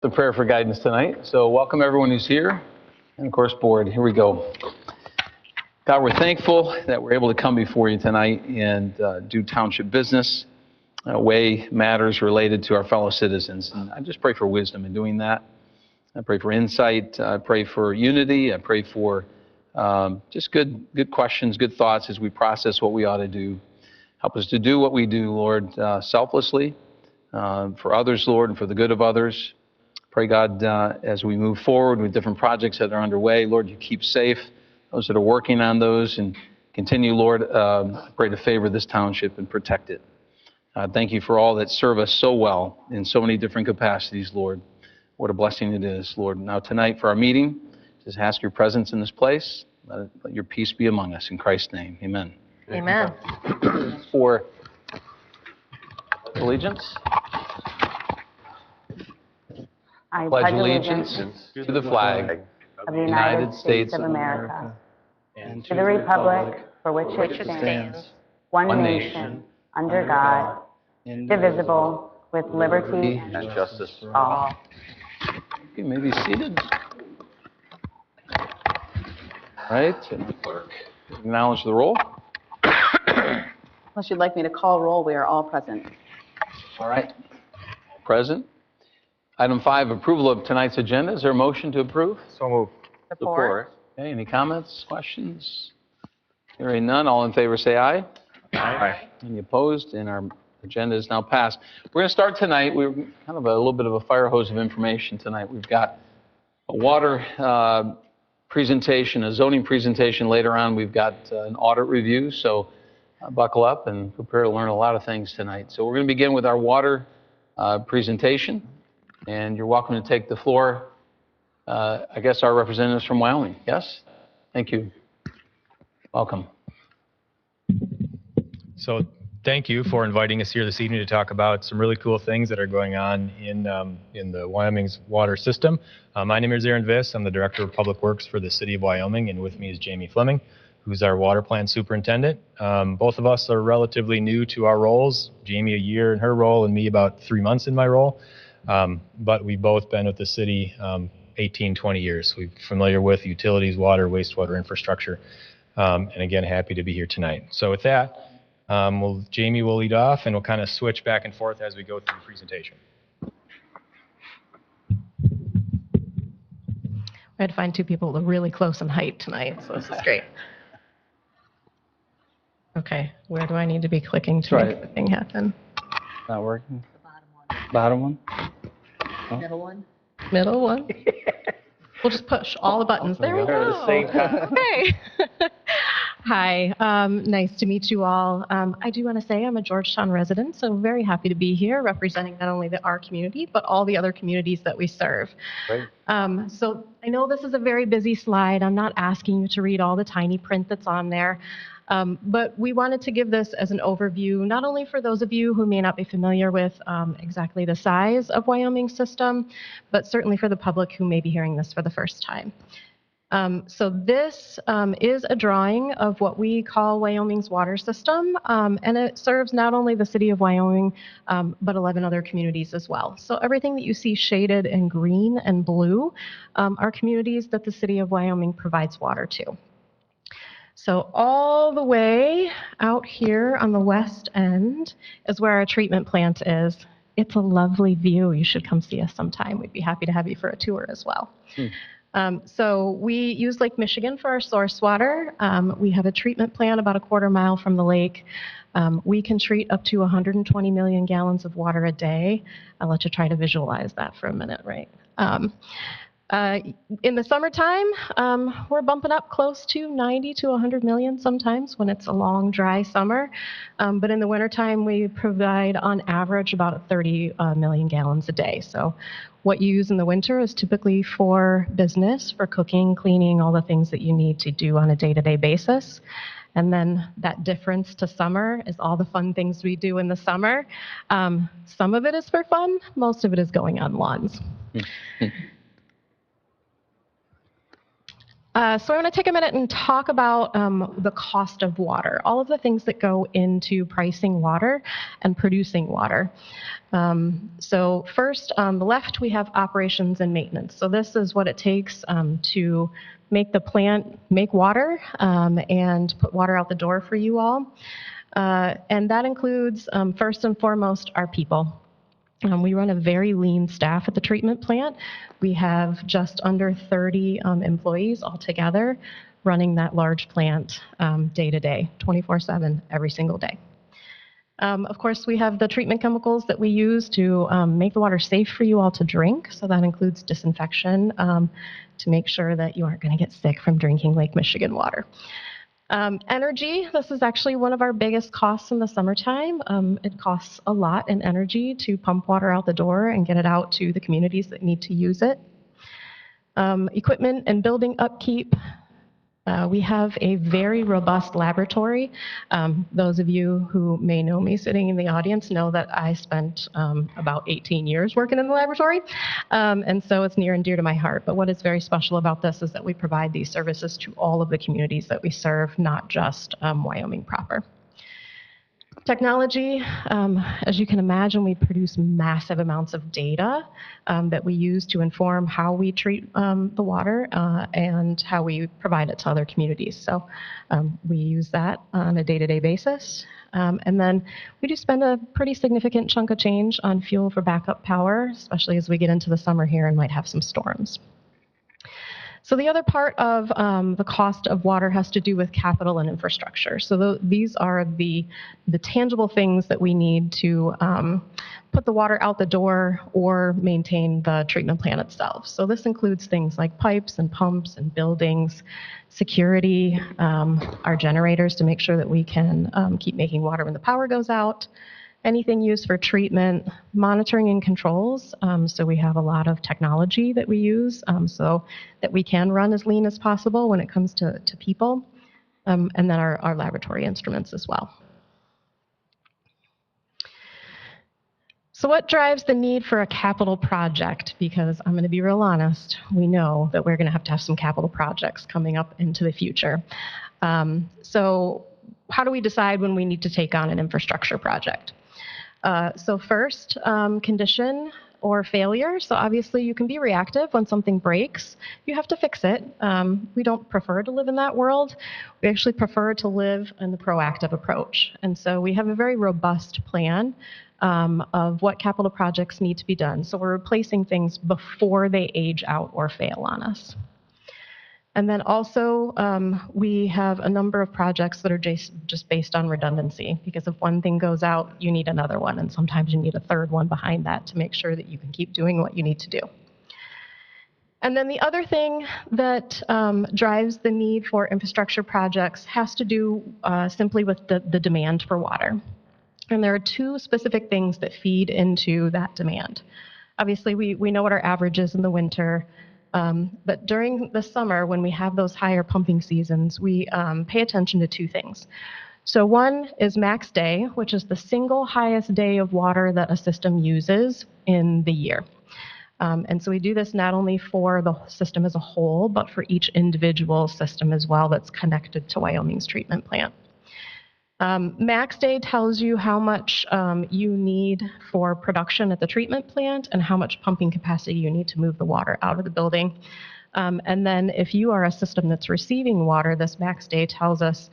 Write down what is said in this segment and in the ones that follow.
The prayer for guidance tonight. So welcome everyone who's here, and of course board. Here we go. God, we're thankful that we're able to come before you tonight and do township business, weigh matters related to our fellow citizens. And I just pray for wisdom in doing that. I pray for insight. I pray for unity. I pray for just good questions, good thoughts as we process what we ought to do. Help us to do what we do, Lord, selflessly, for others, Lord, and for the good of others. Pray, God, as we move forward with different projects that are underway, Lord, you keep safe those that are working on those, and continue, Lord, pray to favor this township and protect it. Thank you for all that serve us so well in so many different capacities, Lord. What a blessing it is, Lord. Now tonight for our meeting, just ask your presence in this place. Let your peace be among us. In Christ's name, amen. Amen. For allegiance. I Pledge allegiance to the flag of the United States of America and to the republic for which it stands, one nation, under God, indivisible, with liberty and justice for all. You may be seated. All right, and the clerk, acknowledge the roll. Unless you'd like me to call roll, we are all present. All right, present. Item 5, approval of tonight's agenda. Is there a motion to approve? So moved. Support. Okay, any comments, questions? Hearing none, all in favor say aye. Aye. Any opposed? And our agenda is now passed. We're going to start tonight. We're kind of a little bit of a fire hose of information tonight. We've got a water presentation, a zoning presentation later on. We've got an audit review, so buckle up and prepare to learn a lot of things tonight. So we're going to begin with our water presentation, and you're welcome to take the floor. I guess our representatives from Wyoming. Yes? Thank you. Welcome. So thank you for inviting us here this evening to talk about some really cool things that are going on in the Wyoming's water system. My name is Aaron Viss. I'm the Director of Public Works for the City of Wyoming, and with me is Jamie Fleming, who's our water plant superintendent. Both of us are relatively new to our roles. Jamie a year in her role and me about 3 months in my role. But we've both been with the city 18, 20 years. We're familiar with utilities, water, wastewater infrastructure. And again, happy to be here tonight. So with that, Jamie will lead off, and we'll kind of switch back and forth as we go through the presentation. I had to find two people that are really close in height tonight, so this is great. Okay, where do I need to be clicking to make the thing happen? Not working? Bottom one? Oh. Middle one? Middle one? We'll just push all the buttons. There we go. Okay. Hi, nice to meet you all. I do want to say I'm a Georgetown resident, so very happy to be here representing not only our community, but all the other communities that we serve. Great. So I know this is a very busy slide. I'm not asking you to read all the tiny print that's on there. But we wanted to give this as an overview, not only for those of you who may not be familiar with exactly the size of Wyoming's system, but certainly for the public who may be hearing this for the first time. So this is a drawing of what we call Wyoming's water system, and it serves not only the city of Wyoming, but 11 other communities as well. So everything that you see shaded in green and blue are communities that the city of Wyoming provides water to. So all the way out here on the west end is where our treatment plant is. It's a lovely view. You should come see us sometime. We'd be happy to have you for a tour as well. So we use Lake Michigan for our source water. We have a treatment plant about a quarter mile from the lake. We can treat up to 120 million gallons of water a day. I'll let you try to visualize that for a minute, right? In the summertime, we're bumping up close to 90 to 100 million sometimes when it's a long, dry summer. But in the wintertime, we provide on average about 30 million gallons a day. So what you use in the winter is typically for business, for cooking, cleaning, all the things that you need to do on a day-to-day basis. And then that difference to summer is all the fun things we do in the summer. Some of it is for fun. Most of it is going on lawns. So I want to take a minute and talk about the cost of water, all of the things that go into pricing water and producing water. So first, on the left, we have operations and maintenance. So this is what it takes to make the plant make water and put water out the door for you all. And that includes, first and foremost, our people. We run a very lean staff at the treatment plant. We have just under 30 employees altogether running that large plant day to day, 24/7, every single day. Of course, we have the treatment chemicals that we use to make the water safe for you all to drink. So that includes disinfection to make sure that you aren't going to get sick from drinking Lake Michigan water. Energy, this is actually one of our biggest costs in the summertime. It costs a lot in energy to pump water out the door and get it out to the communities that need to use it. Equipment and building upkeep. We have a very robust laboratory. Those of you who may know me sitting in the audience know that I spent about 18 years working in the laboratory, and so it's near and dear to my heart. But what is very special about this is that we provide these services to all of the communities that we serve, not just Wyoming proper. Technology, as you can imagine, we produce massive amounts of data that we use to inform how we treat the water and how we provide it to other communities. So we use that on a day-to-day basis. And then we do spend a pretty significant chunk of change on fuel for backup power, especially as we get into the summer here and might have some storms. So the other part of the cost of water has to do with capital and infrastructure. So these are the tangible things that we need to put the water out the door or maintain the treatment plant itself. So this includes things like pipes and pumps and buildings, security, our generators to make sure that we can keep making water when the power goes out, anything used for treatment, monitoring and controls. So we have a lot of technology that we use so that we can run as lean as possible when it comes to people, and then our laboratory instruments as well. So what drives the need for a capital project? Because I'm going to be real honest, we know that we're going to have some capital projects coming up into the future. So how do we decide when we need to take on an infrastructure project? So first, condition or failure. So obviously you can be reactive when something breaks. You have to fix it. We don't prefer to live in that world. We actually prefer to live in the proactive approach. And so we have a very robust plan of what capital projects need to be done. So we're replacing things before they age out or fail on us. And then also, we have a number of projects that are just based on redundancy, because if one thing goes out, you need another one, and sometimes you need a third one behind that to make sure that you can keep doing what you need to do. And then the other thing that drives the need for infrastructure projects has to do simply with the demand for water. And there are two specific things that feed into that demand. Obviously, we know what our average is in the winter. But during the summer, when we have those higher pumping seasons, we pay attention to two things. So one is max day, which is the single highest day of water that a system uses in the year. And so we do this not only for the system as a whole, but for each individual system as well that's connected to Wyoming's treatment plant. Max day tells you how much you need for production at the treatment plant and how much pumping capacity you need to move the water out of the building. And then if you are a system that's receiving water, this max day tells us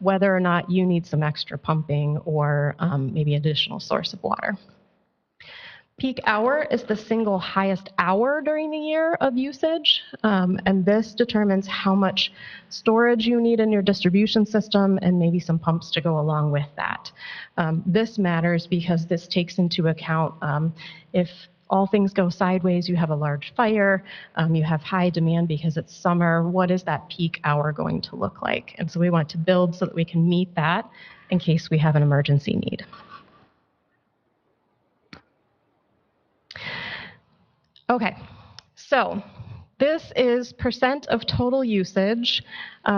whether or not you need some extra pumping or maybe additional source of water. Peak hour is the single highest hour during the year of usage, and this determines how much storage you need in your distribution system and maybe some pumps to go along with that. This matters because this takes into account if all things go sideways, you have a large fire, you have high demand because it's summer, what is that peak hour going to look like? And so we want to build so that we can meet that in case we have an emergency need. Okay, so This is percent of total usage.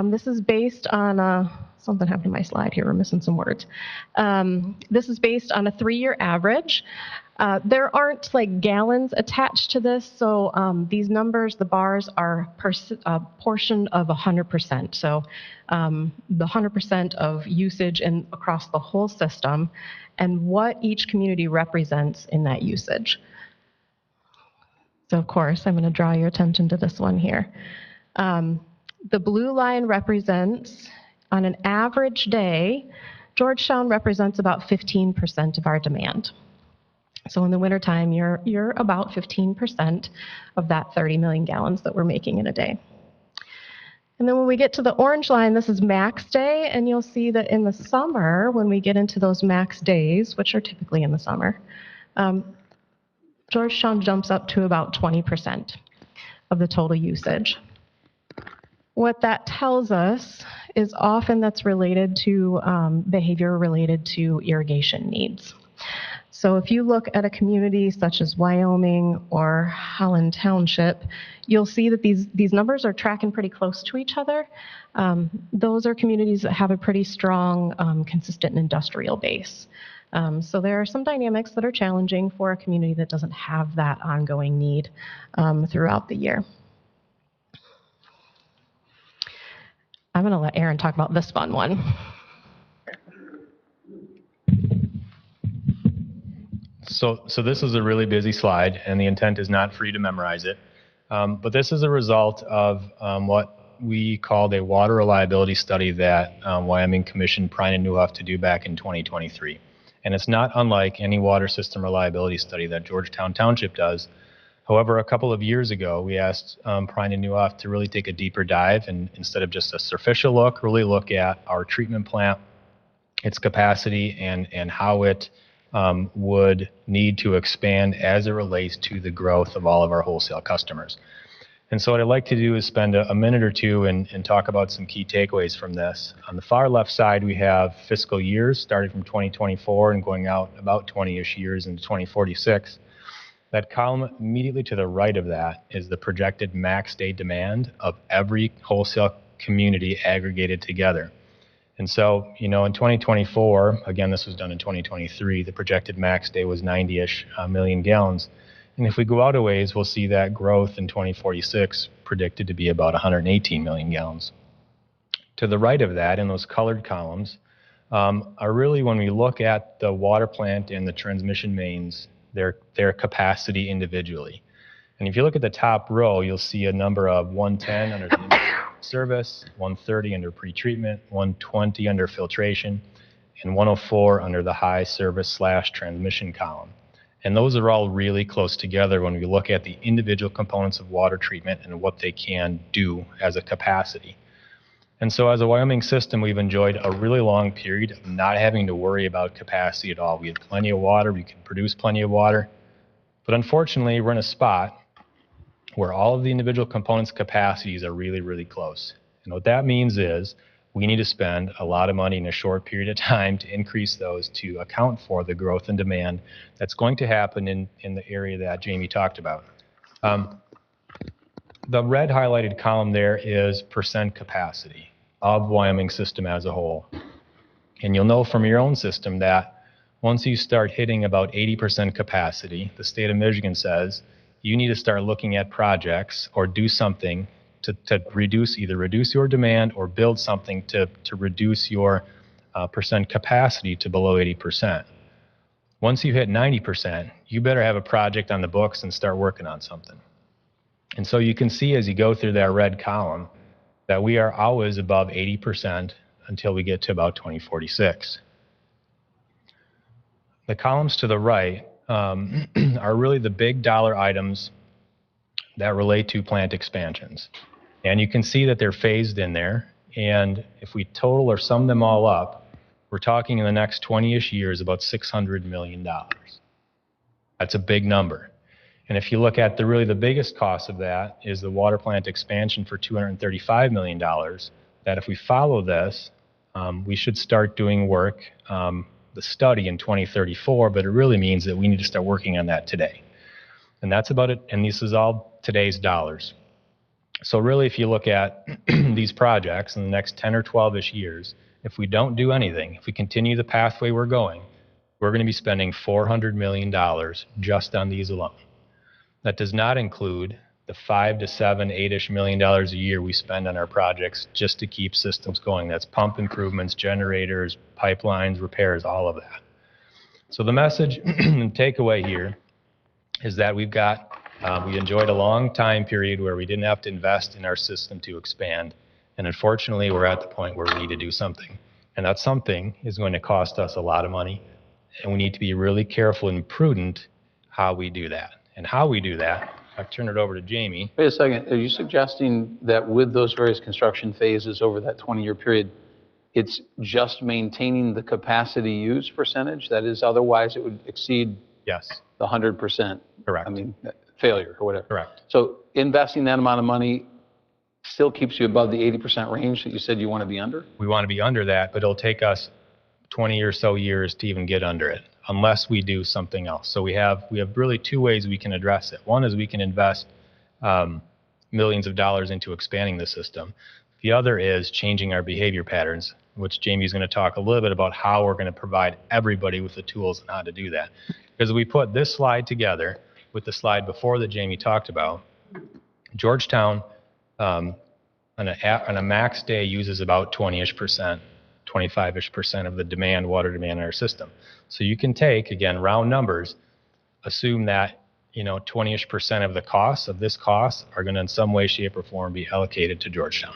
This is based on something happened to my slide here. We're missing some words. This is based on a 3-year average. There aren't like gallons attached to this, so these numbers, the bars are a portion of 100%. So the 100% of usage across the whole system and what each community represents in that usage. So of course, I'm going to draw your attention to this one here. The blue line represents, on an average day, Georgetown represents about 15% of our demand. So in the wintertime, you're about 15% of that 30 million gallons that we're making in a day. And then when we get to the orange line, this is max day, and you'll see that in the summer, when we get into those max days, which are typically in the summer, Georgetown jumps up to about 20% of the total usage. What that tells us is often that's related to behavior related to irrigation needs. So if you look at a community such as Wyoming or Holland Township, you'll see that these numbers are tracking pretty close to each other. Those are communities that have a pretty strong, consistent industrial base. So there are some dynamics that are challenging for a community that doesn't have that ongoing need throughout the year. I'm going to let Aaron talk about this fun one. So this is a really busy slide, and the intent is not for you to memorize it. But this is a result of what we called a water reliability study that Wyoming commissioned Prine and Newhoff to do back in 2023. And it's not unlike any water system reliability study that Georgetown Township does. However, a couple of years ago, we asked Prine and Newhoff to really take a deeper dive and instead of just a superficial look, really look at our treatment plant, its capacity, and how it would need to expand as it relates to the growth of all of our wholesale customers. And so what I'd like to do is spend a minute or two and talk about some key takeaways from this. On the far left side, we have fiscal years starting from 2024 and going out about 20-ish years into 2046. That column immediately to the right of that is the projected max day demand of every wholesale community aggregated together. And so, in 2024, again, this was done in 2023, the projected max day was 90-ish million gallons. And if we go out a ways, we'll see that growth in 2046 predicted to be about 118 million gallons. To the right of that, in those colored columns, are really when we look at the water plant and the transmission mains, their capacity individually. And if you look at the top row, you'll see a number of 110 under the service, 130 under pretreatment, 120 under filtration, and 104 under the high service/transmission column. And those are all really close together when we look at the individual components of water treatment and what they can do as a capacity. And so as a Wyoming system, we've enjoyed a really long period of not having to worry about capacity at all. We have plenty of water, we can produce plenty of water, but unfortunately we're in a spot where all of the individual components' capacities are really, really close. And what that means is we need to spend a lot of money in a short period of time to increase those to account for the growth and demand that's going to happen in the area that Jamie talked about. The red highlighted column there is percent capacity of Wyoming system as a whole. And you'll know from your own system that once you start hitting about 80% capacity, the state of Michigan says you need to start looking at projects or do something to either reduce your demand or build something to reduce your percent capacity to below 80%. Once you hit 90%, you better have a project on the books and start working on something. And so you can see as you go through that red column that we are always above 80% until we get to about 2046. The columns to the right are really the big dollar items that relate to plant expansions. And you can see that they're phased in there. And if we total or sum them all up, we're talking in the next 20-ish years about $600 million. That's a big number. And if you look at really the biggest cost of that is the water plant expansion for $235 million, that if we follow this, we should start doing work, the study in 2034, but it really means that we need to start working on that today. And that's about it. And this is all today's dollars. So really, if you look at these projects in the next 10 or 12-ish years, if we don't do anything, if we continue the pathway we're going to be spending $400 million just on these alone. That does not include the $5 to $7, $8-ish million a year we spend on our projects just to keep systems going. That's pump improvements, generators, pipelines, repairs, all of that. So the message and takeaway here is that we enjoyed a long time period where we didn't have to invest in our system to expand. And unfortunately, we're at the point where we need to do something. And that something is going to cost us a lot of money. And we need to be really careful and prudent how we do that. And how we do that, I'll turn it over to Jamie. Wait a second. Are you suggesting that with those various construction phases over that 20-year period, it's just maintaining the capacity used percentage? That is, otherwise it would exceed Yes. the 100%? Correct. I mean, failure or whatever. Correct. So investing that amount of money still keeps you above the 80% range that you said you want to be under? We want to be under that, but it'll take us 20 or so years to even get under it, unless we do something else. So we have really two ways we can address it. One is we can invest millions of dollars into expanding the system. The other is changing our behavior patterns, which Jamie's going to talk a little bit about how we're going to provide everybody with the tools and how to do that. Because we put this slide together with the slide before that Jamie talked about. Georgetown on a max day uses about 20-ish%, 25-ish% of the water demand in our system. So you can take, again, round numbers, assume that 20-ish% of the costs of this cost are going to in some way, shape, or form be allocated to Georgetown.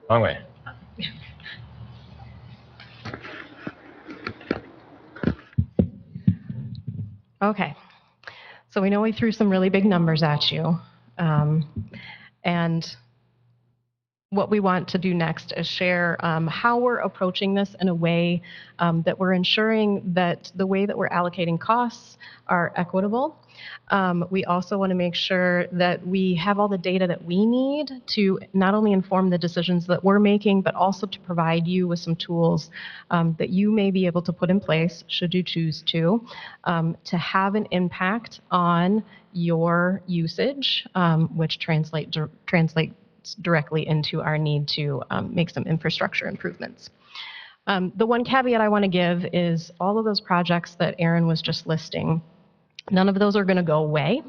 Long way. Okay, so we know we threw some really big numbers at you, and what we want to do next is share how we're approaching this in a way that we're ensuring that the way that we're allocating costs are equitable. We also want to make sure that we have all the data that we need to not only inform the decisions that we're making, but also to provide you with some tools that you may be able to put in place, should you choose to have an impact on your usage, which translates directly into our need to make some infrastructure improvements. The one caveat I want to give is all of those projects that Aaron was just listing, none of those are going to go away.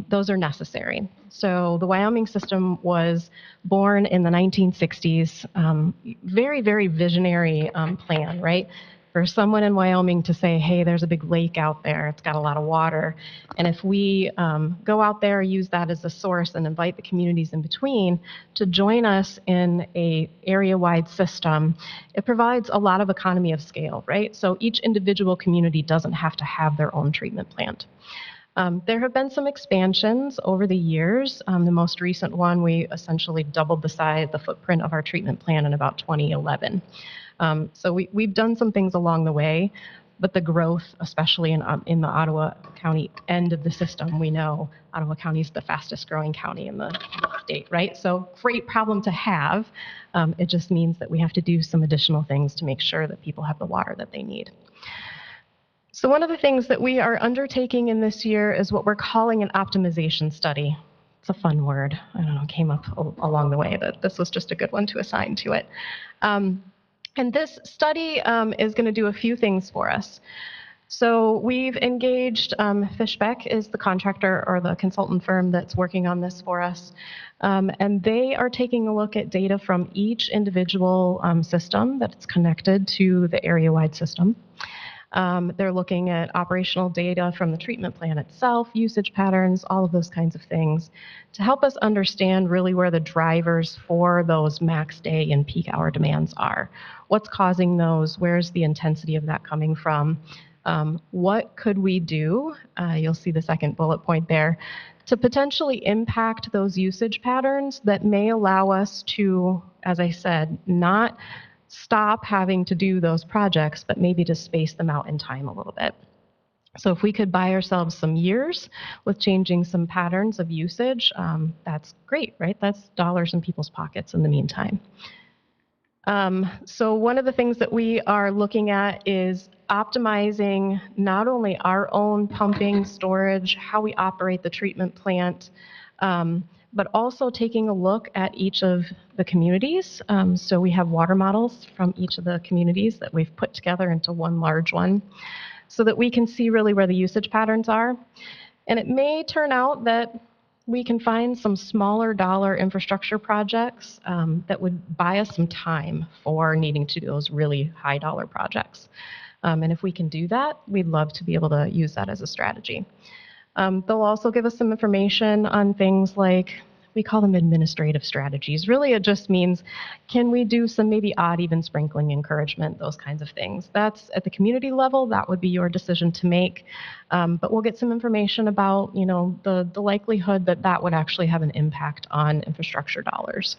Those are necessary. So the Wyoming system was born in the 1960s. Very, very visionary plan, right? For someone in Wyoming to say, hey, there's a big lake out there, it's got a lot of water. And if we go out there, use that as a source and invite the communities in between to join us in a area-wide system, it provides a lot of economy of scale, right? So each individual community doesn't have to have their own treatment plant. There have been some expansions over the years. The most recent one, we essentially doubled the footprint of our treatment plant in about 2011. So we've done some things along the way, but the growth, especially in the Ottawa County end of the system, we know Ottawa County is the fastest growing county in the state, right? So great problem to have. It just means that we have to do some additional things to make sure that people have the water that they need. So one of the things that we are undertaking in this year is what we're calling an optimization study. It's a fun word. I don't know, came up along the way, but this was just a good one to assign to it. And this study is going to do a few things for us. So we've engaged, Fishbeck is the contractor or the consultant firm that's working on this for us. And they are taking a look at data from each individual system that's connected to the area-wide system. They're looking at operational data from the treatment plant itself, usage patterns, all of those kinds of things to help us understand really where the drivers for those max day and peak hour demands are. What's causing those? Where's the intensity of that coming from? What could we do? You'll see the second bullet point there to potentially impact those usage patterns that may allow us to, as I said, not stop having to do those projects, but maybe to space them out in time a little bit. So if we could buy ourselves some years with changing some patterns of usage, that's great, right? That's dollars in people's pockets in the meantime. So one of the things that we are looking at is optimizing not only our own pumping, storage, how we operate the treatment plant, but also taking a look at each of the communities. So we have water models from each of the communities that we've put together into one large one so that we can see really where the usage patterns are. And it may turn out that we can find some smaller dollar infrastructure projects that would buy us some time for needing to do those really high dollar projects. And if we can do that, we'd love to be able to use that as a strategy. They'll also give us some information on things like, we call them administrative strategies. Really, it just means, can we do some maybe odd even sprinkling encouragement, those kinds of things. That's at the community level, that would be your decision to make. But we'll get some information about, the likelihood that that would actually have an impact on infrastructure dollars.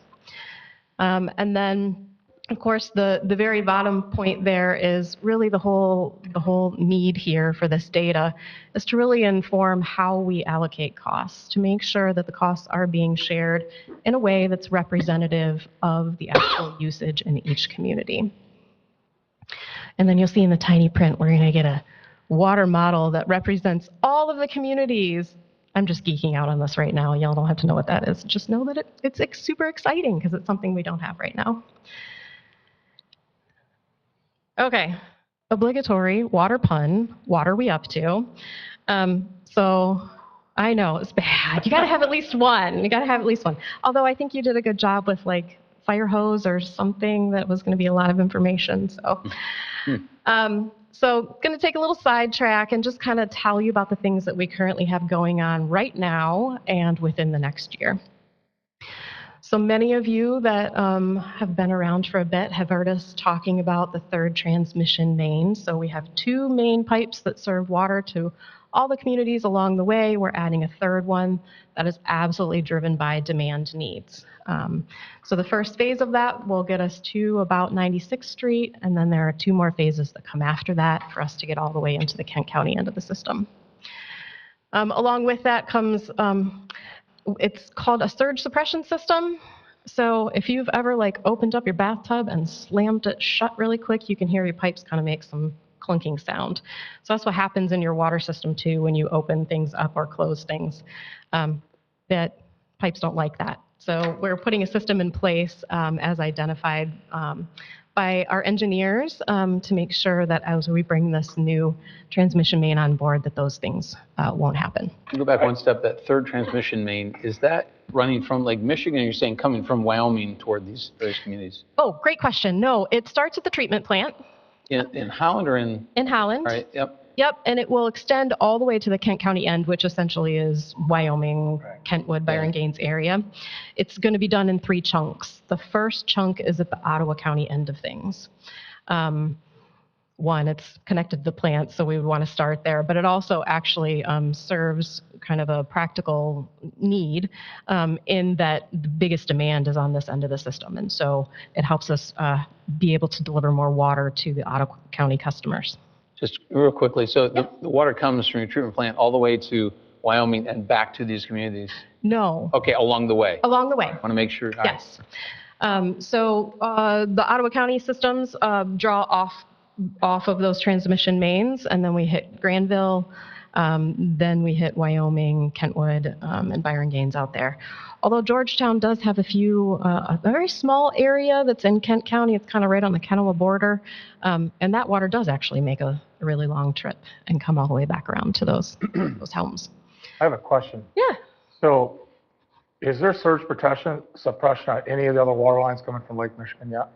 And then, of course, the very bottom point there is really the whole need here for this data is to really inform how we allocate costs, to make sure that the costs are being shared in a way that's representative of the actual usage in each community. And then you'll see in the tiny print, we're going to get a water model that represents all of the communities. I'm just geeking out on this right now. Y'all don't have to know what that is. Just know that it's super exciting because it's something we don't have right now. Okay, obligatory water pun. What are we up to? So I know it's bad. You got to have at least one. You got to have at least one. Although I think you did a good job with like fire hose or something that was going to be a lot of information. So, so going to take a little sidetrack and just kind of tell you about the things that we currently have going on right now and within the next year. So many of you that have been around for a bit have heard us talking about the third transmission main. So we have 2 main pipes that serve water to all the communities along the way. We're adding a third one that is absolutely driven by demand needs. So the first phase of that will get us to about 96th Street, and then there are 2 more phases that come after that for us to get all the way into the Kent County end of the system. Along with that comes it's called a surge suppression system. So if you've ever opened up your bathtub and slammed it shut really quick, you can hear your pipes kind of make some clunking sound. So that's what happens in your water system too when you open things up or close things. That pipes don't like that. So we're putting a system in place as identified by our engineers to make sure that as we bring this new transmission main on board that those things won't happen. Go back one step. That third transmission main, is that running from Lake Michigan, or you're saying coming from Wyoming toward these various communities? Oh, great question. No, it starts at the treatment plant. In Holland or in? In Holland. All right, yep. Yep, and it will extend all the way to the Kent County end, which essentially is Wyoming, Kentwood, Byron Gaines area. It's going to be done in 3 chunks. The first chunk is at the Ottawa County end of things. One, it's connected to the plant, so we would want to start there, but it also actually serves kind of a practical need in that the biggest demand is on this end of the system, and so it helps us be able to deliver more water to the Ottawa County customers. Just real quickly, so the water comes from your treatment plant all the way to Wyoming and back to these communities? No. Okay, along the way. Along the way. I want to make sure. Yes. So the Ottawa County systems draw off of those transmission mains, and then we hit Granville, then we hit Wyoming, Kentwood, and Byron Gaines out there. Although Georgetown does have a very small area that's in Kent County. It's kind of right on the Kennewa border, and that water does actually make a really long trip and come all the way back around to those homes. I have a question. Yeah. So is there surge suppression on any of the other water lines coming from Lake Michigan yet?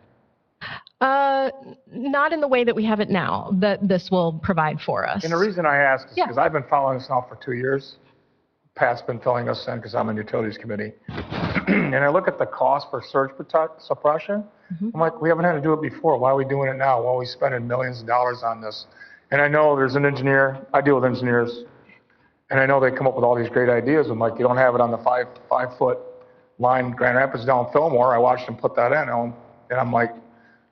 Not in the way that we have it now, that this will provide for us. And the reason I ask is because I've been following this now for 2 years. Pat's been filling us in because I'm on the Utilities Committee. And I look at the cost for surge suppression. I'm like, we haven't had to do it before. Why are we doing it now? Why are we spending millions of dollars on this? And I know there's an engineer. I deal with engineers. And I know they come up with all these great ideas. I'm like, you don't have it on the 5-foot line, Grand Rapids down Fillmore. I watched them put that in. And I'm like,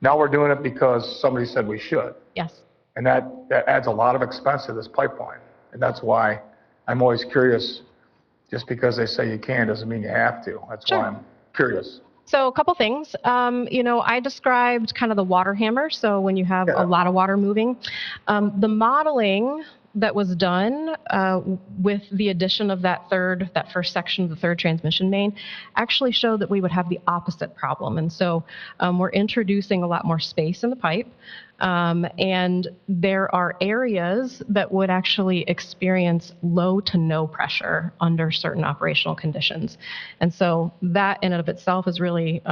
now we're doing it because somebody said we should. Yes. And that adds a lot of expense to this pipeline. And that's why I'm always curious. Just because they say you can doesn't mean you have to. That's why I'm curious. So a couple things. I described kind of the water hammer. So when you have a lot of water moving, the modeling that was done with the addition of that first section of the third transmission main actually showed that we would have the opposite problem. And so we're introducing a lot more space in the pipe. And there are areas that would actually experience low to no pressure under certain operational conditions. And so that in and of itself is really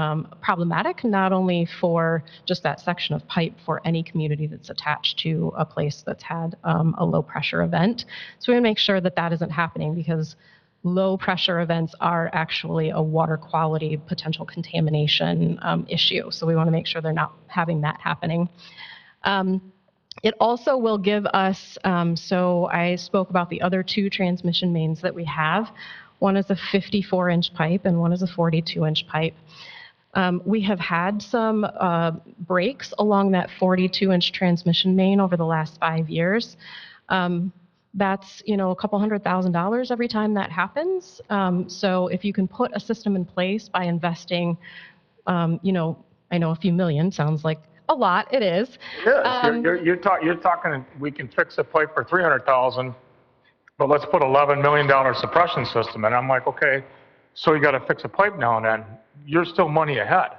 problematic, not only for just that section of pipe, for any community that's attached to a place that's had a low pressure event. So we want to make sure that that isn't happening, because low pressure events are actually a water quality potential contamination issue. So we want to make sure they're not having that happening. It also will give us, so I spoke about the other two transmission mains that we have. One is a 54-inch pipe and one is a 42-inch pipe. We have had some breaks along that 42-inch transmission main over the last 5 years. That's, a couple $100,000 every time that happens. So if you can put a system in place by investing, I know a few million sounds like a lot. It is. You're talking, we can fix a pipe for $300,000, but let's put $11 million suppression system in. I'm like, okay, so you got to fix a pipe now and then. You're still money ahead.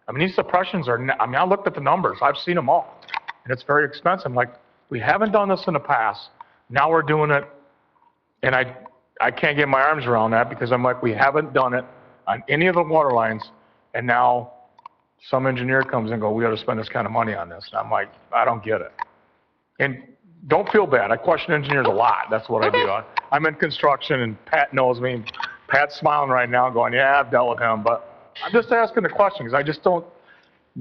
I mean, these suppressions are, I looked at the numbers. I've seen them all, and it's very expensive. Like, we haven't done this in the past. Now we're doing it, and I can't get my arms around that, because I'm like, we haven't done it on any of the water lines, and now some engineer comes and goes, we got to spend this kind of money on this. And I'm like, I don't get it. And don't feel bad. I question engineers a lot. That's what I do. I'm in construction, and Pat knows me. Pat's smiling right now going, yeah, I've dealt with him. But I'm just asking the question, because I just don't,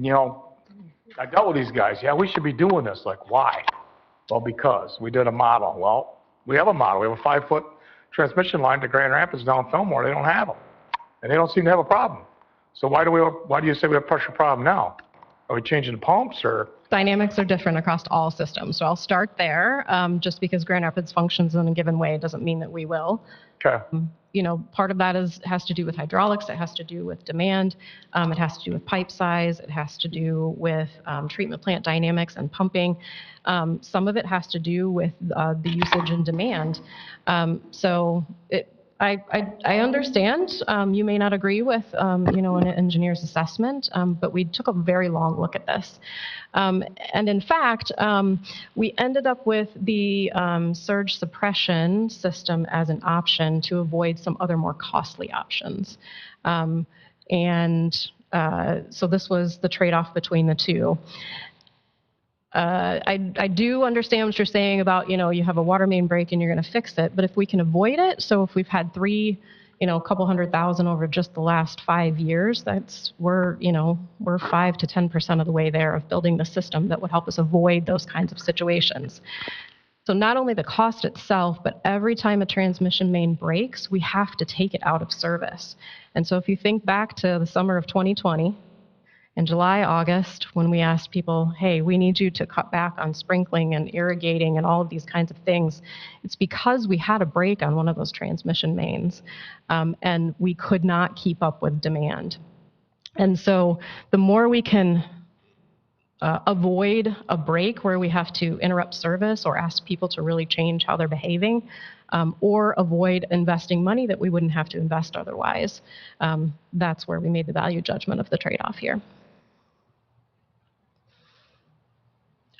I dealt with these guys. Yeah, we should be doing this. Like, why? Well, because we did a model. Well, we have a model. We have a 5-foot transmission line to Grand Rapids down Fillmore. They don't have them. And they don't seem to have a problem. So why do you say we have a pressure problem now? Are we changing the pumps, or? Dynamics are different across all systems. So I'll start there. Just because Grand Rapids functions in a given way doesn't mean that we will. Okay. Part of that has to do with hydraulics. It has to do with demand. It has to do with pipe size. It has to do with treatment plant dynamics and pumping. Some of it has to do with the usage and demand. I understand you may not agree with an engineer's assessment, but we took a very long look at this. And in fact, we ended up with the surge suppression system as an option to avoid some other more costly options. So this was the trade-off between the two. I do understand what you're saying about, you have a water main break and you're going to fix it, but if we can avoid it, so if we've had a couple $100,000 over just the last 5 years, we're 5 to 10% of the way there of building the system that would help us avoid those kinds of situations. So not only the cost itself, but every time a transmission main breaks, we have to take it out of service. And so if you think back to the summer of 2020, in July, August, when we asked people, hey, we need you to cut back on sprinkling and irrigating and all of these kinds of things, it's because we had a break on one of those transmission mains, and we could not keep up with demand. And so the more we can avoid a break where we have to interrupt service or ask people to really change how they're behaving, or avoid investing money that we wouldn't have to invest otherwise, that's where we made the value judgment of the trade-off here.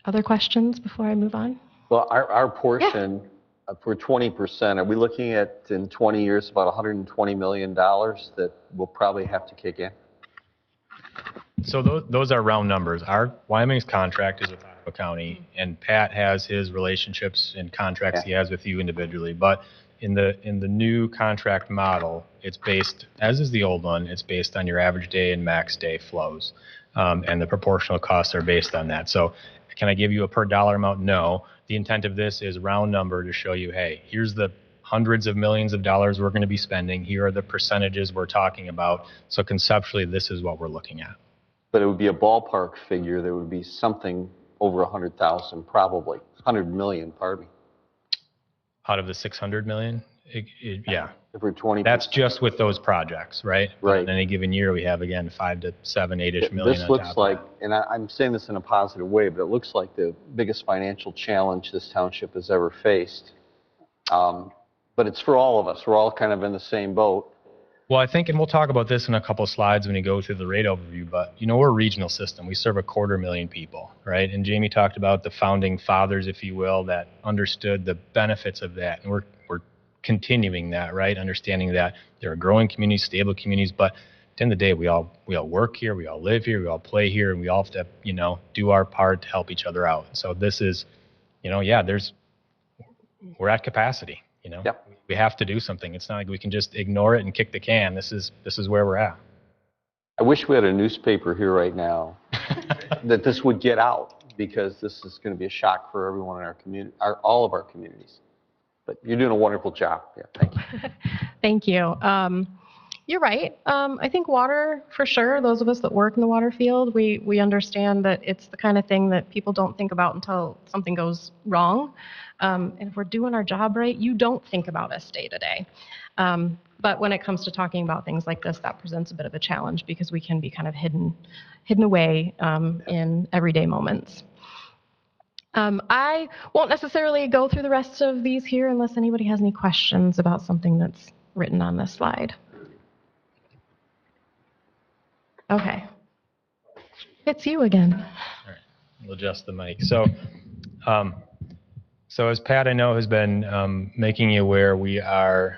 Other questions before I move on? Well, our portion for 20%, are we looking at in 20 years about $120 million that we'll probably have to kick in? So those are round numbers. Our Wyoming's contract is with Ottawa County, and Pat has his relationships and contracts he has with you individually. But in the new contract model, it's based, as is the old one, it's based on your average day and max day flows, and the proportional costs are based on that. So can I give you a per dollar amount? No. The intent of this is round number to show you, hey, here's the hundreds of millions of dollars we're going to be spending. Here are the percentages we're talking about. So conceptually, this is what we're looking at. But it would be a ballpark figure. There would be something over 100,000, probably 100 million. Pardon me. Out of the 600 million, yeah. If we're 20%. That's just with those projects, right? Right. In any given year, we have, again, 5 to 7, 8-ish million This on looks top like, of that. and I'm saying this in a positive way, but it looks like the biggest financial challenge this township has ever faced. But it's for all of us. We're all kind of in the same boat. Well, I think, and we'll talk about this in a couple of slides when you go through the rate overview, but, we're a regional system. We serve 250,000 people, right? And Jamie talked about the founding fathers, if you will, that understood the benefits of that. And we're continuing that, right? Understanding that there are growing communities, stable communities, but at the end of the day, we all work here, we all live here, we all play here, and we all have to, do our part to help each other out. So this is, we're at capacity, Yep. We have to do something. It's not like we can just ignore it and kick the can. This is where we're at. I wish we had a newspaper here right now that this would get out, because this is going to be a shock for everyone in our community, all of our communities. But you're doing a wonderful job. Yeah, thank you. Thank you. You're right. I think water, for sure, those of us that work in the water field, we understand that it's the kind of thing that people don't think about until something goes wrong. And if we're doing our job right, you don't think about us day to day. But when it comes to talking about things like this, that presents a bit of a challenge, because we can be kind of hidden away in everyday moments. I won't necessarily go through the rest of these here unless anybody has any questions about something that's written on this slide. Okay. It's you again. All right, we'll adjust the mic. So as Pat, I know, has been making you aware, we are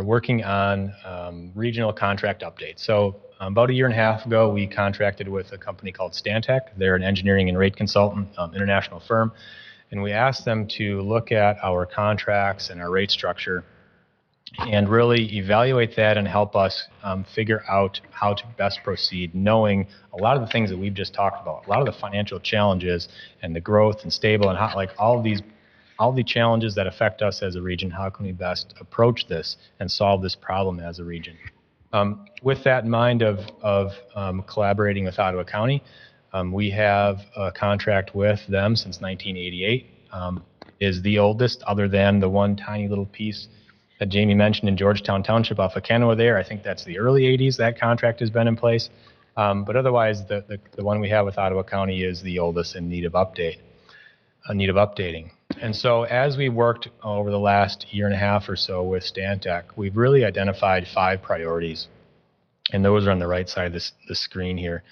working on regional contract updates. So about 1.5 years ago, we contracted with a company called Stantec. They're an engineering and rate consultant, international firm. And we asked them to look at our contracts and our rate structure and really evaluate that and help us figure out how to best proceed, knowing a lot of the things that we've just talked about, a lot of the financial challenges and the growth and stable and how, like all the challenges that affect us as a region. How can we best approach this and solve this problem as a region? With that in mind of collaborating with Ottawa County, we have a contract with them since 1988. Is the oldest, other than the one tiny little piece that Jamie mentioned in Georgetown Township off of Kennewa there. I think that's the early 80s that contract has been in place. But otherwise, the one we have with Ottawa County is the oldest in need of updating. And so as we worked over the last 1.5 years or so with Stantec, we've really identified 5 priorities. And those are on the right side of the screen here.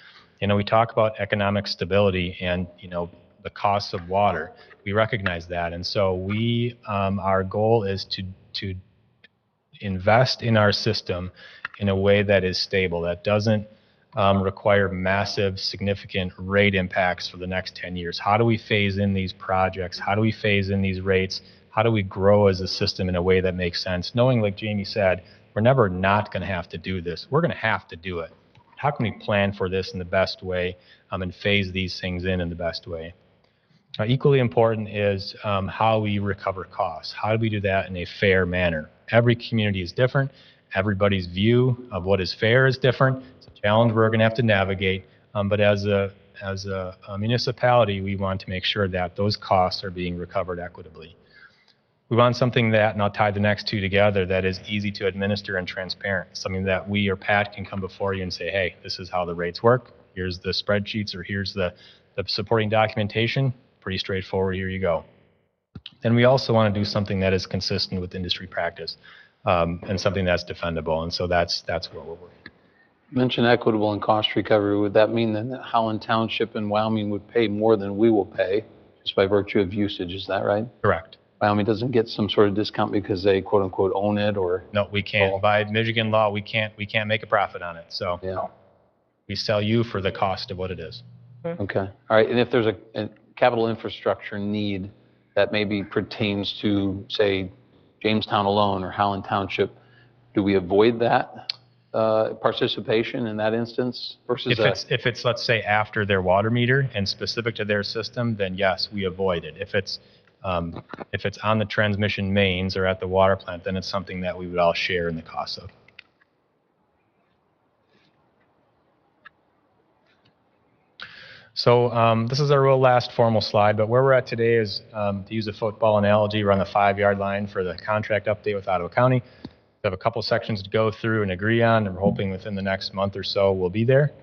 We talk about economic stability and, the costs of water. We recognize that. And so our goal is to invest in our system in a way that is stable, that doesn't require massive, significant rate impacts for the next 10 years. How do we phase in these projects? How do we phase in these rates? How do we grow as a system in a way that makes sense? Knowing, like Jamie said, we're never not going to have to do this. We're going to have to do it. How can we plan for this in the best way and phase these things in the best way? Equally important is how we recover costs. How do we do that in a fair manner? Every community is different. Everybody's view of what is fair is different. It's a challenge we're going to have to navigate. But as a municipality, we want to make sure that those costs are being recovered equitably. We want something that, and I'll tie the next 2 together, that is easy to administer and transparent. Something that we or Pat can come before you and say, hey, this is how the rates work. Here's the spreadsheets, or here's the supporting documentation. Pretty straightforward. Here you go. Then we also want to do something that is consistent with industry practice and something that's defendable. And so that's what we're working. You mentioned equitable and cost recovery. Would that mean that Howland Township and Wyoming would pay more than we will pay just by virtue of usage? Is that right? Correct. Wyoming doesn't get some sort of discount because they quote unquote own it, or? No, we can't. By Michigan law, we can't make a profit on it. So Yeah. we sell you for the cost of what it is. Okay. All right. And if there's a capital infrastructure need that maybe pertains to, say, Jamestown alone or Howland Township, do we avoid that participation in that instance versus if it's let's say after their water meter and specific to their system, then yes, we avoid it. If it's on the transmission mains or at the water plant, then it's something that we would all share in the cost of. So this is our real last formal slide, but where we're at today is, to use a football analogy, we're on the 5-yard line for the contract update with Ottawa County. We have a couple sections to go through and agree on, and we're hoping within the next month or so we'll be there.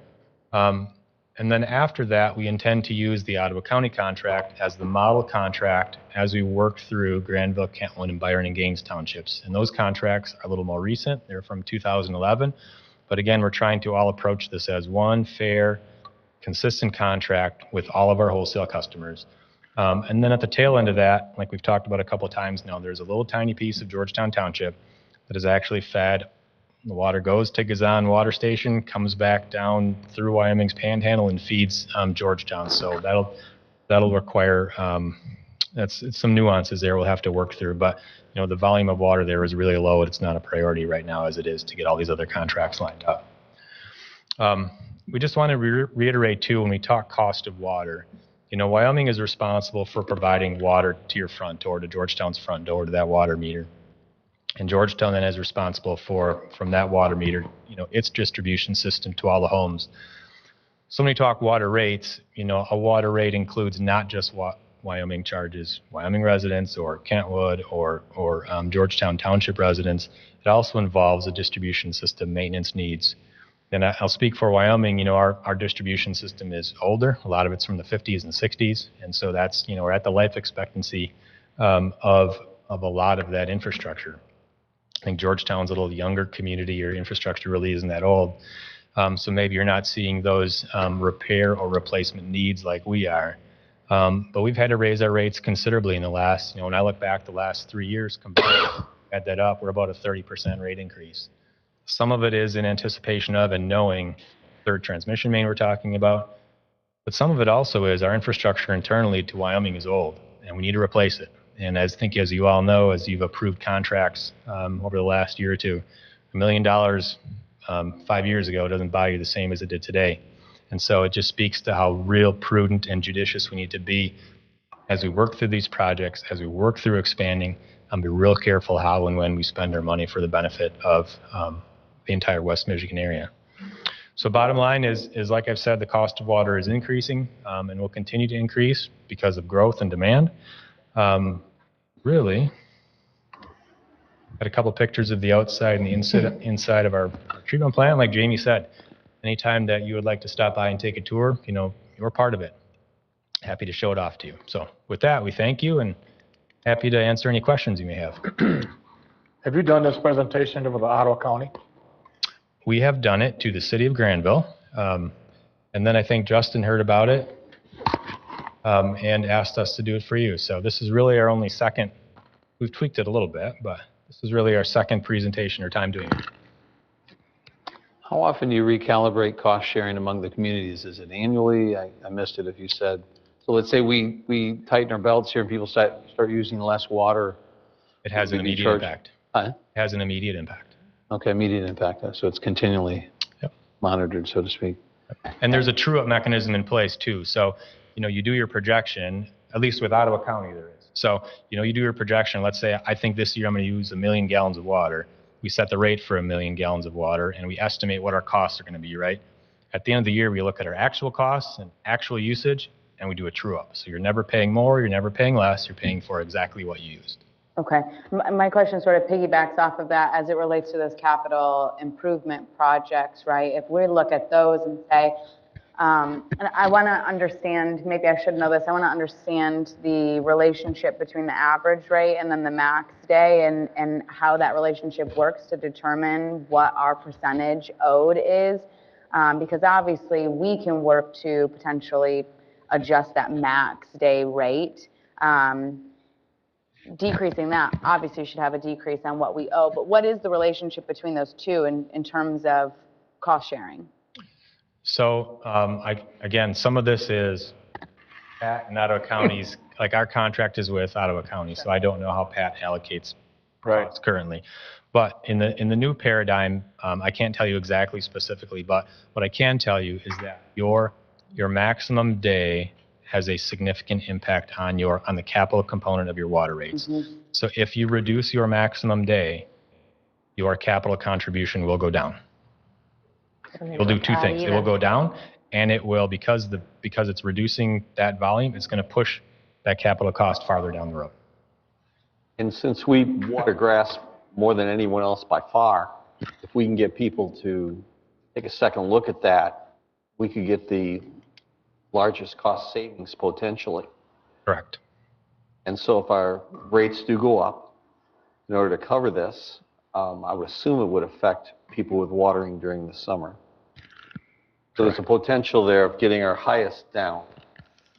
And then after that, we intend to use the Ottawa County contract as the model contract as we work through Granville, Kentland, and Byron and Gaines townships. And those contracts are a little more recent. They're from 2011. But again, we're trying to all approach this as one fair, consistent contract with all of our wholesale customers. And then at the tail end of that, like we've talked about a couple of times now, there's a little tiny piece of Georgetown Township that is actually fed. The water goes to Gazan Water Station, comes back down through Wyoming's Panhandle and feeds Georgetown. So that'll require it's some nuances there we'll have to work through. But the volume of water there is really low, and it's not a priority right now as it is to get all these other contracts lined up. We just want to reiterate too, when we talk cost of water, Wyoming is responsible for providing water to your front door, to Georgetown's front door, to that water meter. And Georgetown then is responsible for, from that water meter, its distribution system to all the homes. So when we talk water rates, a water rate includes not just what Wyoming charges Wyoming residents or Kentwood or Georgetown Township residents. It also involves a distribution system maintenance needs. And I'll speak for Wyoming. Our distribution system is older. A lot of it's from the 50s and 60s. And so that's, we're at the life expectancy of a lot of that infrastructure. I think Georgetown's a little younger community. Your infrastructure really isn't that old. So maybe you're not seeing those repair or replacement needs like we are. But we've had to raise our rates considerably in the last, when I look back the last 3 years, add that up, we're about a 30% rate increase. Some of it is in anticipation of and knowing third transmission main we're talking about. But some of it also is our infrastructure internally to Wyoming is old, and we need to replace it. And as you all know, as you've approved contracts over the last year or two, $1 million 5 years ago doesn't buy you the same as it did today. And so it just speaks to how real prudent and judicious we need to be as we work through these projects, as we work through expanding, and be real careful how and when we spend our money for the benefit of the entire West Michigan area. So bottom line is like I've said, the cost of water is increasing and will continue to increase because of growth and demand. Really, got a couple pictures of the outside and the inside of our treatment plant. Like Jamie said, anytime that you would like to stop by and take a tour, you're part of it. Happy to show it off to you. So with that, we thank you and happy to answer any questions you may have. Have you done this presentation to the Ottawa County? We have done it to the city of Granville. And then I think Justin heard about it and asked us to do it for you. So this is really our only second. We've tweaked it a little bit, but this is really our second presentation or time doing it. How often do you recalibrate cost sharing among the communities? Is it annually? I missed it if you said. So let's say we tighten our belts here and people start using less water. It has an immediate impact. Huh? It has an immediate impact. Okay, immediate impact. So it's continually monitored, so to speak. And there's a true-up mechanism in place too. So, you do your projection, at least with Ottawa County there is. So, you do your projection. Let's say I think this year I'm going to use 1 million gallons of water. We set the rate for 1 million gallons of water, and we estimate what our costs are going to be, right? At the end of the year, we look at our actual costs and actual usage, and we do a true-up. So you're never paying more, you're never paying less, you're paying for exactly what you used. Okay. My question sort of piggybacks off of that as it relates to those capital improvement projects, right? If we look at those and say, and I want to understand, maybe I should know this, I want to understand the relationship between the average rate and then the max day and how that relationship works to determine what our percentage owed is. Because obviously we can work to potentially adjust that max day rate. Decreasing that, obviously should have a decrease on what we owe, but what is the relationship between those two in terms of cost sharing? So again, some of this is Pat and Ottawa County's, like our contract is with Ottawa County, so I don't know how Pat allocates costs currently. But in the new paradigm, I can't tell you exactly specifically, but what I can tell you is that your maximum day has a significant impact on the capital component of your water rates. Mm-hmm. So if you reduce your maximum day, your capital contribution will go down. It will do two things. It will go down, and it will, because it's reducing that volume, it's going to push that capital cost farther down the road. And since we water grass more than anyone else by far. If we can get people to take a second look at that, we could get the largest cost savings potentially. Correct. And so if our rates do go up, in order to cover this, I would assume it would affect people with watering during the summer. So there's a potential there of getting our highest down.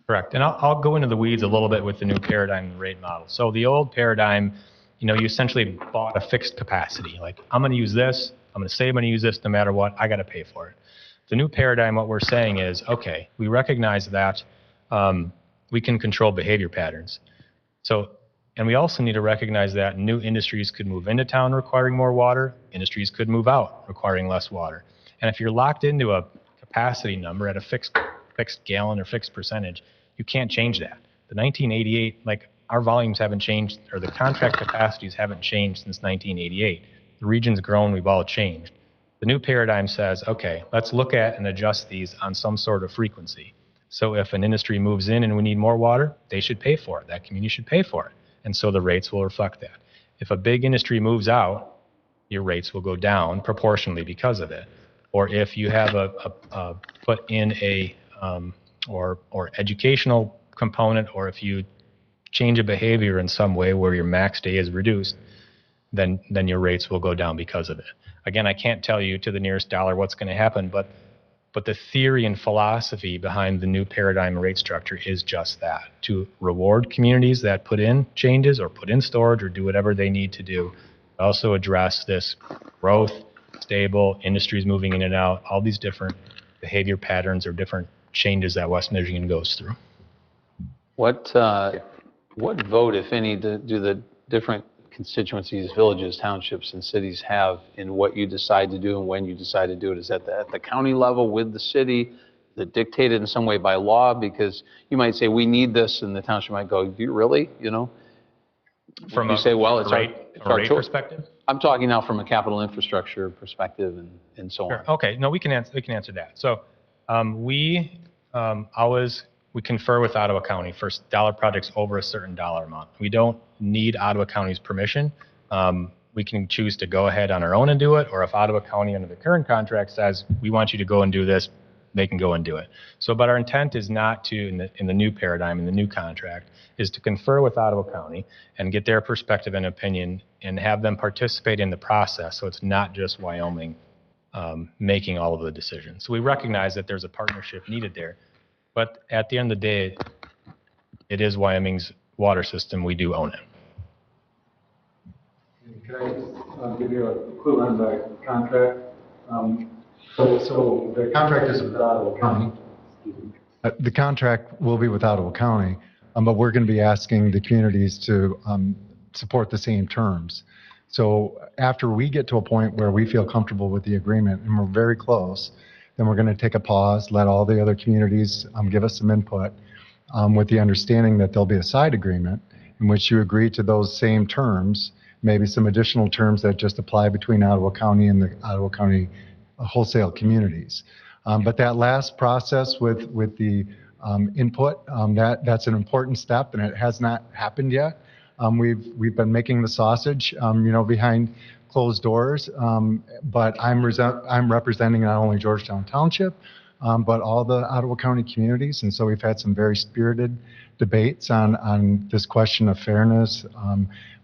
Correct. And I'll go into the weeds a little bit with the new paradigm rate model. So the old paradigm, you essentially bought a fixed capacity. Like, I'm going to use this. I'm going to say I'm going to use this no matter what. I got to pay for it. The new paradigm, what we're saying is, okay, we recognize that we can control behavior patterns. And we also need to recognize that new industries could move into town requiring more water. Industries could move out requiring less water. And if you're locked into a capacity number at a fixed gallon or fixed percentage, you can't change that. The 1988, like, our volumes haven't changed, or the contract capacities haven't changed since 1988. The region's grown, we've all changed. The new paradigm says, okay, let's look at and adjust these on some sort of frequency. So if an industry moves in and we need more water, they should pay for it. That community should pay for it. And so the rates will reflect that. If a big industry moves out, your rates will go down proportionally because of it. Or if you have put in a or educational component, or if you change a behavior in some way where your max day is reduced, then your rates will go down because of it. Again, I can't tell you to the nearest dollar what's going to happen, but the theory and philosophy behind the new paradigm rate structure is just that, to reward communities that put in changes or put in storage or do whatever they need to do. Also address this growth, stable, industries moving in and out, all these different behavior patterns or different changes that West Michigan goes through. What vote, if any, do the different constituencies, villages, townships, and cities have in what you decide to do and when you decide to do it? Is that at the county level with the city? Is it dictated in some way by law? Because you might say, we need this, and the township might go, do you really? From you say, well, it's rate our choice. Perspective? I'm talking now from a capital infrastructure perspective and so on. Okay, no, we can answer that. So we confer with Ottawa County for dollar projects over a certain dollar amount. We don't need Ottawa County's permission. We can choose to go ahead on our own and do it, or if Ottawa County under the current contract says, we want you to go and do this, they can go and do it. So, but our intent is not to, in the new paradigm, in the new contract, is to confer with Ottawa County and get their perspective and opinion and have them participate in the process, so it's not just Wyoming making all of the decisions. So we recognize that there's a partnership needed there. But at the end of the day, it is Wyoming's water system. We do own it. Can I give you a clue on the contract? So the contract is with Ottawa County. The contract will be with Ottawa County, but we're going to be asking the communities to support the same terms. So after we get to a point where we feel comfortable with the agreement, and we're very close, then we're going to take a pause, let all the other communities give us some input, with the understanding that there'll be a side agreement in which you agree to those same terms, maybe some additional terms that just apply between Ottawa County and the Ottawa County wholesale communities. But that last process with the input, that's an important step, and it has not happened yet. We've been making the sausage, behind closed doors, but I'm representing not only Georgetown Township, but all the Ottawa County communities, and so we've had some very spirited debates on this question of fairness,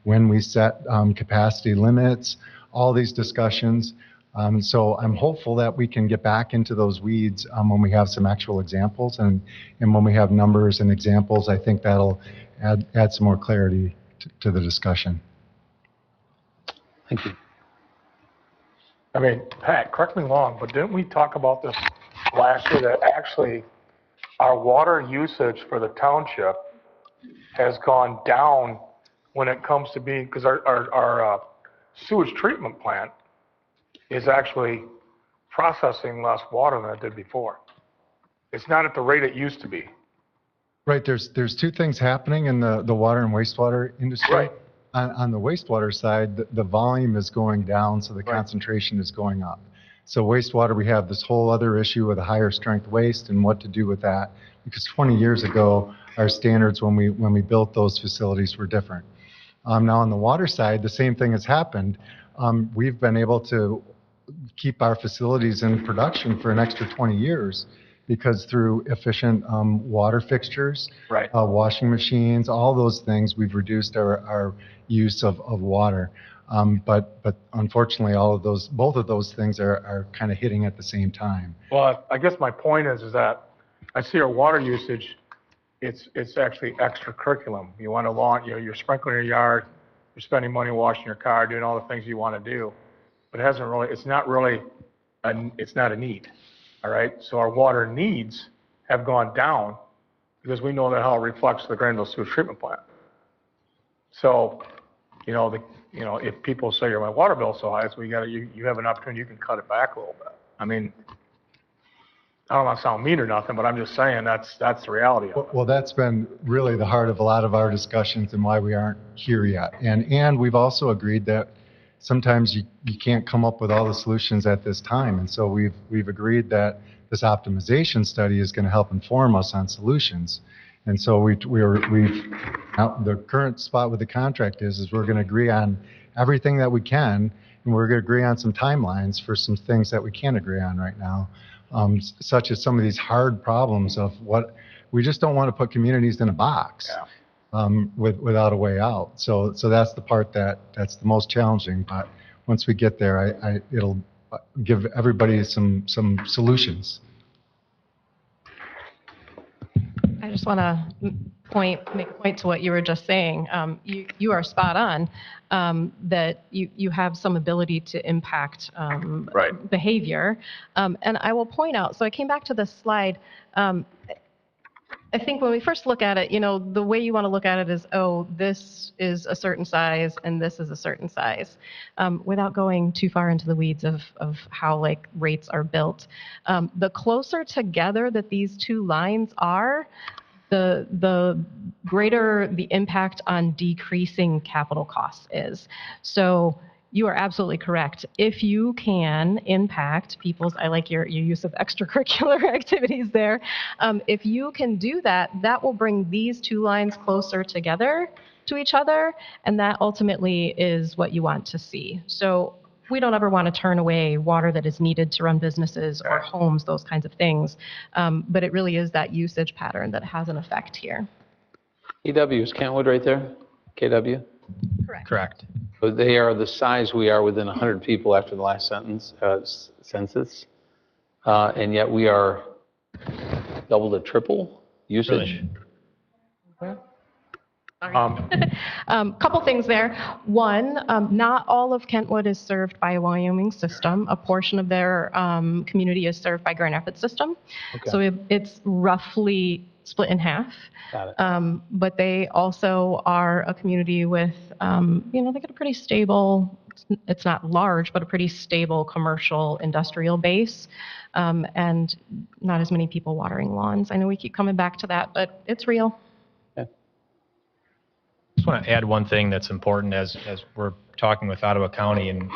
when we set capacity limits, all these discussions. So I'm hopeful that we can get back into those weeds when we have some actual examples, and when we have numbers and examples, I think that'll add some more clarity to the discussion. Thank you. I mean, Pat, correct me wrong, but didn't we talk about this last year, that actually our water usage for the township has gone down when it comes to being, because our sewage treatment plant is actually processing less water than it did before. It's not at the rate it used to be. Right, there's two things happening in the water and wastewater industry. Right. On the wastewater side, the volume is going down, so the concentration is going up. So wastewater, we have this whole other issue with a higher strength waste and what to do with that, because 20 years ago, our standards when we built those facilities were different. Now on the water side, the same thing has happened. We've been able to keep our facilities in production for an extra 20 years because through efficient water fixtures, Right. washing machines, all those things, we've reduced our use of water. But unfortunately, both of those things are kind of hitting at the same time. Well, I guess my point is that I see our water usage, it's actually extra curriculum. You want to you're sprinkling your yard, you're spending money washing your car, doing all the things you want to do. But it's not a need, all right? So our water needs have gone down because we know that how it reflects the Granville sewage treatment plant. So, if people say my water bill's so high, so you have an opportunity, you can cut it back a little bit. I mean, I don't want to sound mean or nothing, but I'm just saying that's the reality of it. Well, that's been really the heart of a lot of our discussions and why we aren't here yet. And we've also agreed that sometimes you can't come up with all the solutions at this time. And so we've agreed that this optimization study is going to help inform us on solutions. And so the current spot with the contract is we're going to agree on everything that we can, and we're going to agree on some timelines for some things that we can't agree on right now, such as some of these hard problems of what we just don't want to put communities in a box. Yeah. Without a way out. So that's the part that's the most challenging. But once we get there, it'll give everybody some solutions. I just want to make a point to what you were just saying. You are spot on that you have some ability to impact Right. behavior. And I will point out, so I came back to this slide. I think when we first look at it, the way you want to look at it is, oh, this is a certain size and this is a certain size, without going too far into the weeds of how rates are built. The closer together that these two lines are, the greater the impact on decreasing capital costs is. So you are absolutely correct. If you can impact people's, I like your use of extracurricular activities there. If you can do that, that will bring these two lines closer together to each other, and that ultimately is what you want to see. So we don't ever want to turn away water that is needed to run businesses or homes, those kinds of things. But it really is that usage pattern that has an effect here. KW, is Kentwood right there? KW? Correct. So they are the size we are within 100 people after the last census. And yet we are double to triple usage. Really? Couple things there. One, not all of Kentwood is served by a Wyoming system. A portion of their community is served by Grand Rapids system. Okay. So it's roughly split in half. Got it. But they also are a community with, they got a pretty stable, it's not large, but a pretty stable commercial industrial base, and not as many people watering lawns. I know we keep coming back to that, but it's real. I just want to add one thing that's important as we're talking with Ottawa County and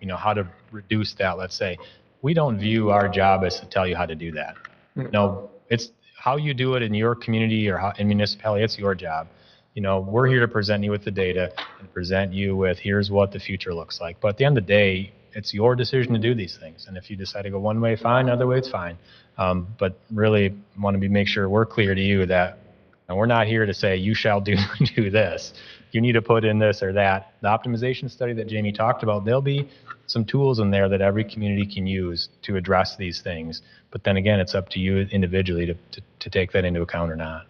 how to reduce that. Let's say we don't view our job as to tell you how to do that. No, it's how you do it in your community or in municipality. It's your job. We're here to present you with the data and present you with here's what the future looks like. But at the end of the day, it's your decision to do these things. And if you decide to go one way, fine. Another way, it's fine. But really want to make sure we're clear to you that and we're not here to say you shall do this. You need to put in this or that. The optimization study that Jamie talked about, there'll be some tools in there that every community can use to address these things. But then again, it's up to you individually to take that into account or not.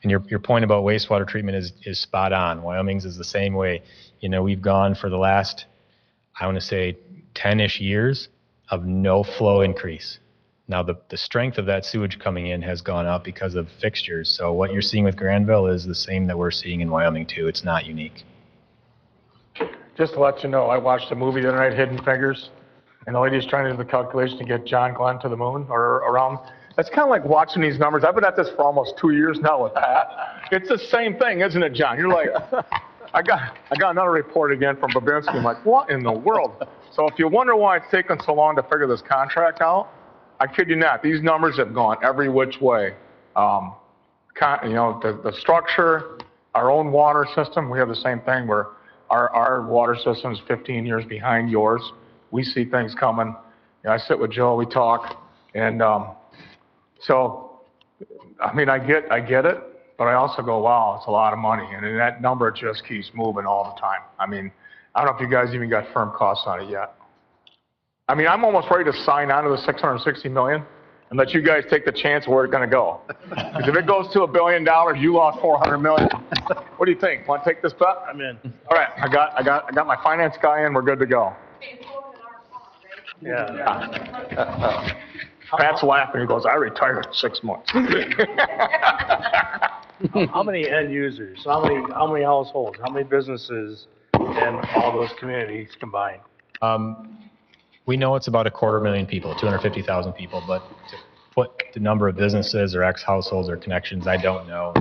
And your point about wastewater treatment is spot on. Wyoming's is the same way. We've gone for the last, I want to say, 10-ish years of no flow increase. Now, the strength of that sewage coming in has gone up because of fixtures. So what you're seeing with Granville is the same that we're seeing in Wyoming, too. It's not unique. Just to let you know, I watched a movie the other night, Hidden Figures, and the lady's trying to do the calculation to get John Glenn to the moon or around. It's kind of like watching these numbers. I've been at this for almost 2 years now with Pat. It's the same thing, isn't it, John? You're like, I got another report again from Babinski. I'm like, what in the world? So if you wonder why it's taken so long to figure this contract out, I kid you not, these numbers have gone every which way. The structure, our own water system, we have the same thing where Our water system's 15 years behind yours. We see things coming. You know, I sit with Joe, we talk, and so, I mean, I get it, but I also go, wow, it's a lot of money, and then that number just keeps moving all the time. I mean, I don't know if you guys even got firm costs on it yet. I mean, I'm almost ready to sign on to the 660 million and let you guys take the chance where it's going to go. Because if it goes to $1 billion, you lost 400 million. What do you think? Want to take this bet? I'm in. All right, I got my finance guy in. We're good to go. Yeah. Pat's laughing. He goes, I retired in 6 months. How many end users? How many households? How many businesses in all those communities combined? We know it's about 250,000 people, 250,000 people, but to put the number of businesses or households or connections, I don't know.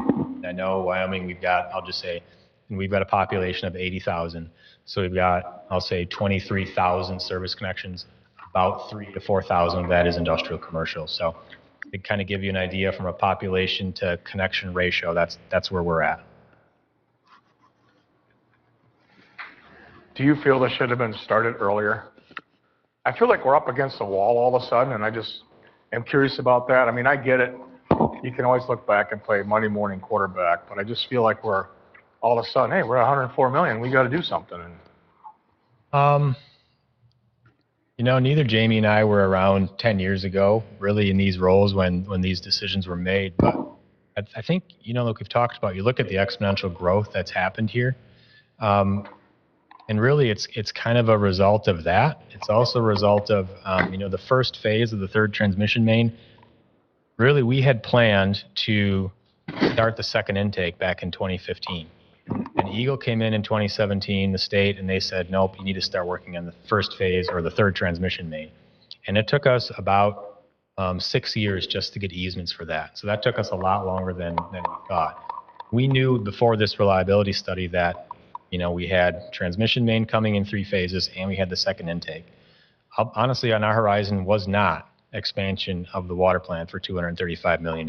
I know Wyoming, we've got a population of 80,000. So we've got, I'll say 23,000 service connections, about 3,000 to 4,000 of that is industrial commercial. So to kind of give you an idea from a population to connection ratio, that's where we're at. Do you feel this should have been started earlier? I feel like we're up against the wall all of a sudden, and I just am curious about that. I mean, I get it. You can always look back and play Monday morning quarterback, but I just feel like we're all of a sudden, hey, we're at 104 million. We got to do something. You know, neither Jamie and I were around 10 years ago, really in these roles when these decisions were made. But I think, you know, like we've talked about, you look at the exponential growth that's happened here. And really, it's kind of a result of that. It's also a result of, you know, the first phase of the third transmission main. Really, we had planned to start the second intake back in 2015. And Eagle came in 2017, the state, and they said, nope, you need to start working on the first phase or the third transmission main. And it took us about 6 years just to get easements for that. So that took us a lot longer than we thought. We knew before this reliability study that, you know, we had transmission main coming in 3 phases and we had the second intake. Honestly, on our horizon was not expansion of the water plant for $235 million.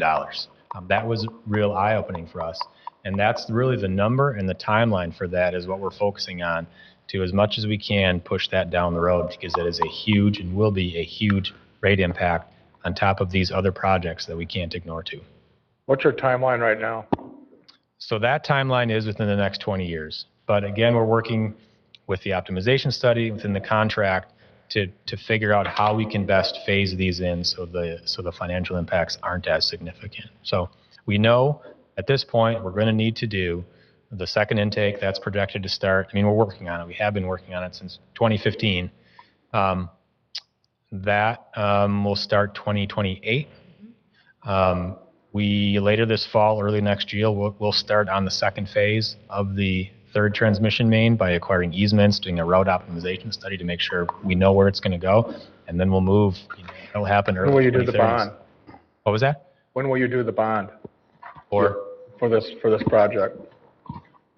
That was real eye-opening for us. And that's really the number and the timeline for that is what we're focusing on to, as much as we can, push that down the road, because it is a huge and will be a huge rate impact on top of these other projects that we can't ignore too. What's your timeline right now? So that timeline is within the next 20 years. But again, we're working with the optimization study within the contract to figure out how we can best phase these in so the financial impacts aren't as significant. So we know at this point we're going to need to do the second intake. That's projected to start. I mean, we're working on it. We have been working on it since 2015. That will start 2028. We later this fall, early next year, we'll start on the second phase of the third transmission main by acquiring easements, doing a route optimization study to make sure we know where it's going to go, and then we'll move. You know, it'll happen early. When will you do the bond? What was that? When will you do the bond For this project?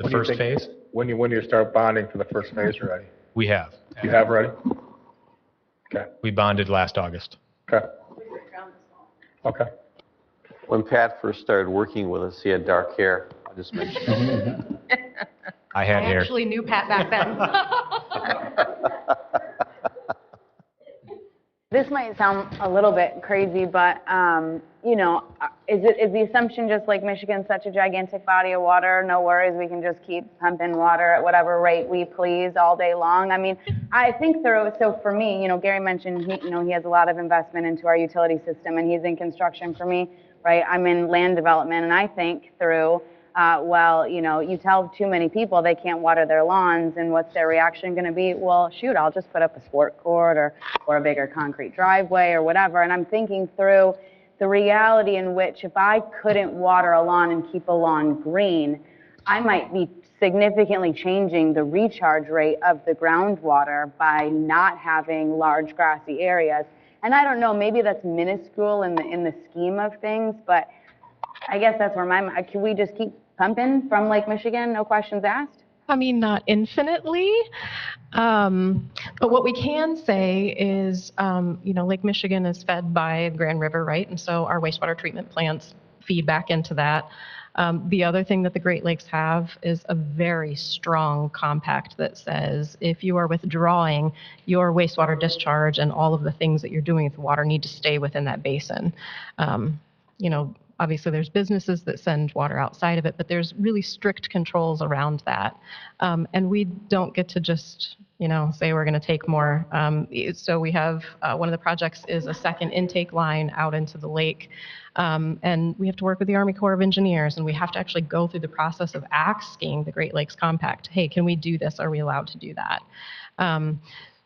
the first phase? When do you start bonding for the first phase already? We have. You have already? Okay. We bonded last August. Okay. Okay. When Pat first started working with us, he had dark hair. I just mentioned. I had hair. actually knew Pat back then. This might sound a little bit crazy, but, you know, is the assumption just like Michigan's such a gigantic body of water, no worries, we can just keep pumping water at whatever rate we please all day long? I mean, I think so for me, you know, Gary mentioned, he has a lot of investment into our utility system, and he's in construction for me, right? I'm in land development, and I think through, well, you know, you tell too many people they can't water their lawns, and what's their reaction going to be? Well, shoot, I'll just put up a sport court or a bigger concrete driveway or whatever. And I'm thinking through the reality in which if I couldn't water a lawn and keep a lawn green, I might be significantly changing the recharge rate of the groundwater by not having large grassy areas. And I don't know, maybe that's minuscule in the scheme of things, but I guess that's where can we just keep pumping from Lake Michigan, no questions asked? I mean, not infinitely, but what we can say is, you know, Lake Michigan is fed by Grand River, right? And so our wastewater treatment plants feed back into that. The other thing that the Great Lakes have is a very strong compact that says if you are withdrawing your wastewater discharge and all of the things that you're doing with the water need to stay within that basin. You know, obviously there's businesses that send water outside of it, but there's really strict controls around that. And we don't get to just, you know, say we're going to take more. So we have one of the projects is a second intake line out into the lake. And we have to work with the Army Corps of Engineers, and we have to actually go through the process of asking the Great Lakes Compact, hey, can we do this? Are we allowed to do that?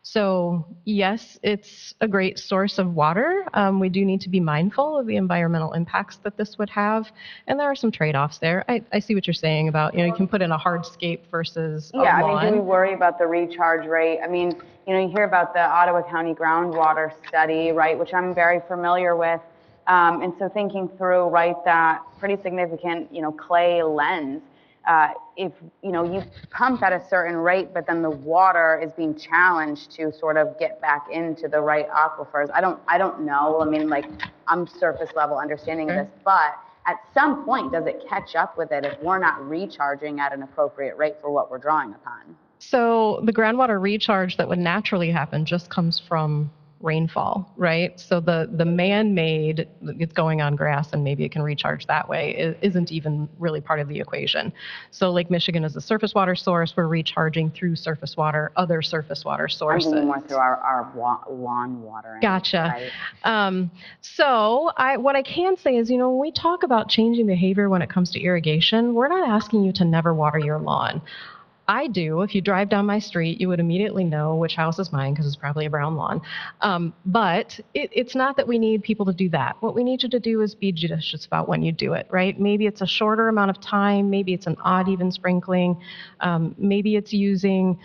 So yes, it's a great source of water. We do need to be mindful of the environmental impacts that this would have, and there are some trade-offs there. I see what you're saying about, you know, you can put in a hardscape versus a Yeah, lawn. I mean, do we worry about the recharge rate? I mean, you know, you hear about the Ottawa County groundwater study, right, which I'm very familiar with. And so thinking through, right, that pretty significant, you know, clay lens, if, you know, you pump at a certain rate, but then the water is being challenged to sort of get back into the right aquifers. I don't know. I mean, like, I'm surface level understanding of this, but at some point, does it catch up with it if we're not recharging at an appropriate rate for what we're drawing upon? So the groundwater recharge that would naturally happen just comes from rainfall, right? So the man-made, it's going on grass and maybe it can recharge that way, isn't even really part of the equation. So Lake Michigan is a surface water source. We're recharging through surface water, other surface water sources. I'm thinking more through our lawn watering. Gotcha. Right? So what I can say is, you know, when we talk about changing behavior when it comes to irrigation, we're not asking you to never water your lawn. I do. If you drive down my street, you would immediately know which house is mine because it's probably a brown lawn. But it's not that we need people to do that. What we need you to do is be judicious about when you do it, right? Maybe it's a shorter amount of time. Maybe it's an odd even sprinkling. Maybe it's using,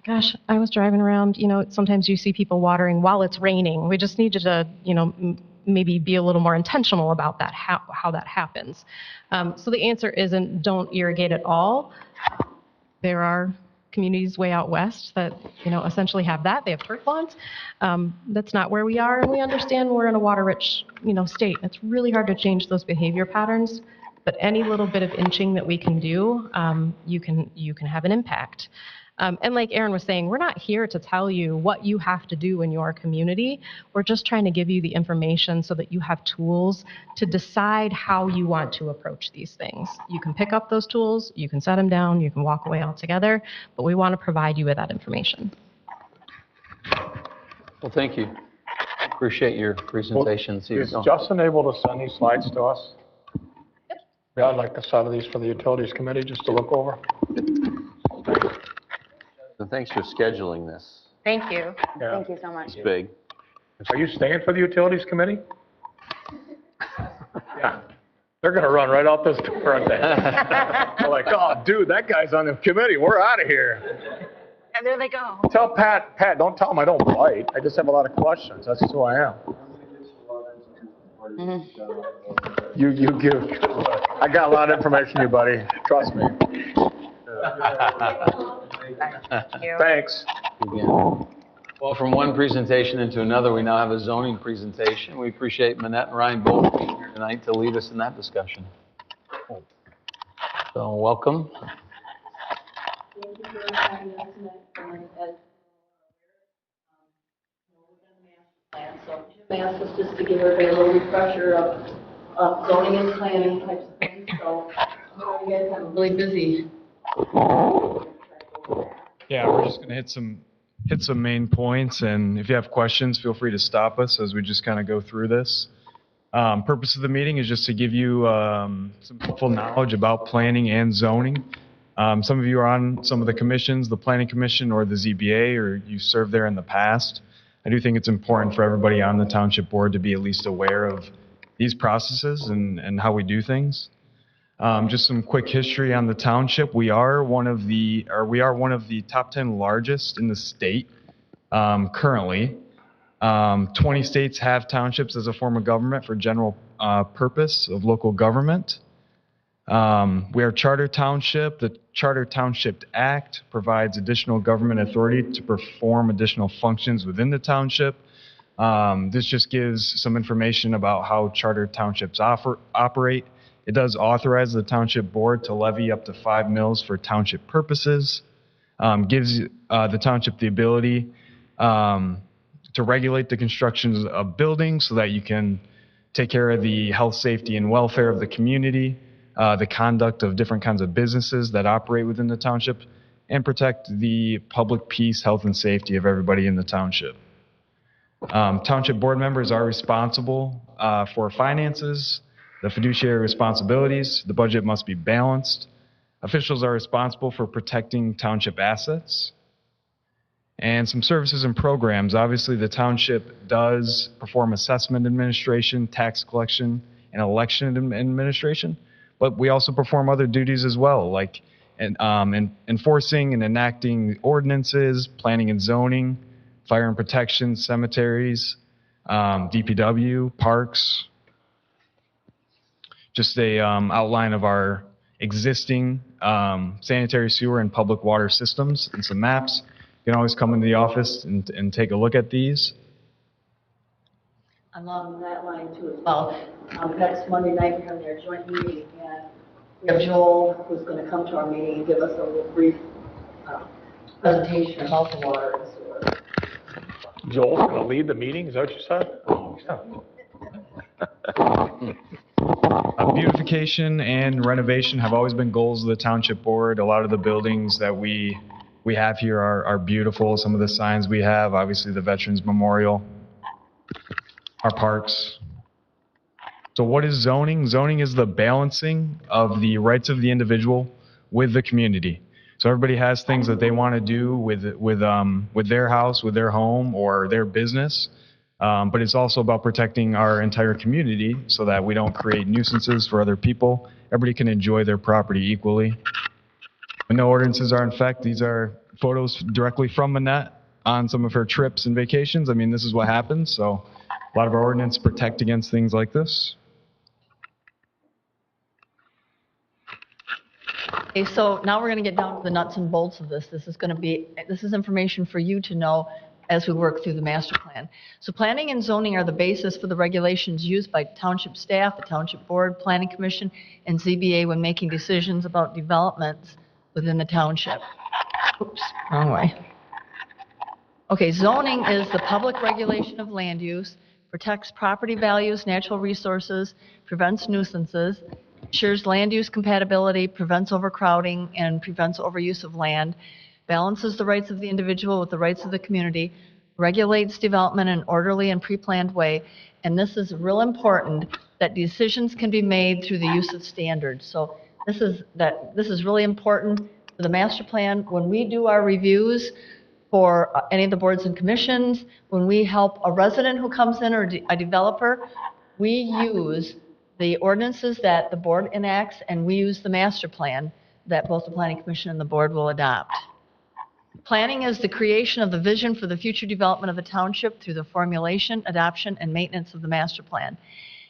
gosh, I was driving around, you know, sometimes you see people watering while it's raining. We just need you to, you know, maybe be a little more intentional about that, how that happens. So the answer isn't don't irrigate at all. There are communities way out west that, you know, essentially have that. They have turf lawns. That's not where we are, and we understand we're in a water-rich, you know, state. It's really hard to change those behavior patterns, but any little bit of inching that we can do, you can have an impact. And like Aaron was saying, we're not here to tell you what you have to do in your community. We're just trying to give you the information so that you have tools to decide how you want to approach these things. You can pick up those tools, you can set them down, you can walk away altogether, but we want to provide you with that information. Well, thank you. Appreciate your presentation. Is Justin able to send these slides to us? Yep. Yeah, I'd like a set of these for the Utilities Committee just to look over. So thanks for scheduling this. Thank you. Yeah. Thank you so much. It's big. Are you staying for the Utilities Committee? Yeah. They're going to run right out this door, aren't they? They're like, oh, dude, that guy's on the committee. We're out of here. And there they go. Tell Pat, don't tell him I don't bite. I just have a lot of questions. That's just who I am. Mm-hmm. You give. I got a lot of information, you buddy. Trust me. Thank you. Thanks. Well, from one presentation into another, we now have a zoning presentation. We appreciate Manette and Ryan both being here tonight to lead us in that discussion. So welcome. Thank you for having us tonight. So Jim asked us just to give everybody a little refresher of zoning and planning types of things. So you guys have a really busy. Yeah, we're just going to hit some main points, and if you have questions, feel free to stop us as we just kind of go through this. Purpose of the meeting is just to give you some helpful knowledge about planning and zoning. Some of you are on some of the commissions, the Planning Commission or the ZBA, or you served there in the past. I do think it's important for everybody on the Township Board to be at least aware of these processes and how we do things. Just some quick history on the township. We are one of the top 10 largest in the state currently. 20 states have townships as a form of government for general purpose of local government. We are Charter Township. The Charter Township Act provides additional government authority to perform additional functions within the township. This just gives some information about how charter townships operate It does authorize the township board to levy up to 5 mills for township purposes, gives the township the ability to regulate the construction of buildings so that you can take care of the health, safety, and welfare of the community, the conduct of different kinds of businesses that operate within the township, and protect the public peace, health, and safety of everybody in the township. Township board members are responsible for finances, the fiduciary responsibilities. The budget must be balanced. Officials are responsible for protecting township assets. And some services and programs. Obviously, the township does perform assessment administration, tax collection, and election administration, but we also perform other duties as well, like enforcing and enacting ordinances, planning and zoning, fire and protection, cemeteries, DPW, parks. Just a outline of our existing sanitary sewer and public water systems and some maps. You can always come into the office and take a look at these. Along that line too as well, next Monday night we have their joint meeting, and we have Joel who's going to come to our meeting and give us a little brief presentation about the water and sewer. Joel's going to lead the meeting, is that what you said? Beautification and renovation have always been goals of the township board. A lot of the buildings that we have here are beautiful. Some of the signs we have, obviously the Veterans Memorial, our parks. So what is zoning? Zoning is the balancing of the rights of the individual with the community. So everybody has things that they want to do with their house, with their home, or their business. But it's also about protecting our entire community so that we don't create nuisances for other people. Everybody can enjoy their property equally. When no ordinances are in effect, these are photos directly from Manette on some of her trips and vacations. I mean, this is what happens. So a lot of our ordinances protect against things like this. Okay, so now we're going to get down to the nuts and bolts of this. This is information for you to know as we work through the master plan. So planning and zoning are the basis for the regulations used by township staff, the township board, planning commission, and ZBA when making decisions about developments within the township. Oops, wrong way. Okay, zoning is the public regulation of land use, protects property values, natural resources, prevents nuisances, ensures land use compatibility, prevents overcrowding, and prevents overuse of land, balances the rights of the individual with the rights of the community, regulates development in an orderly and pre-planned way, and this is real important, that decisions can be made through the use of standards. So this is really important for the master plan. When we do our reviews for any of the boards and commissions, when we help a resident who comes in or a developer, we use the ordinances that the board enacts, and we use the master plan that both the planning commission and the board will adopt. Planning is the creation of the vision for the future development of the township through the formulation, adoption, and maintenance of the master plan.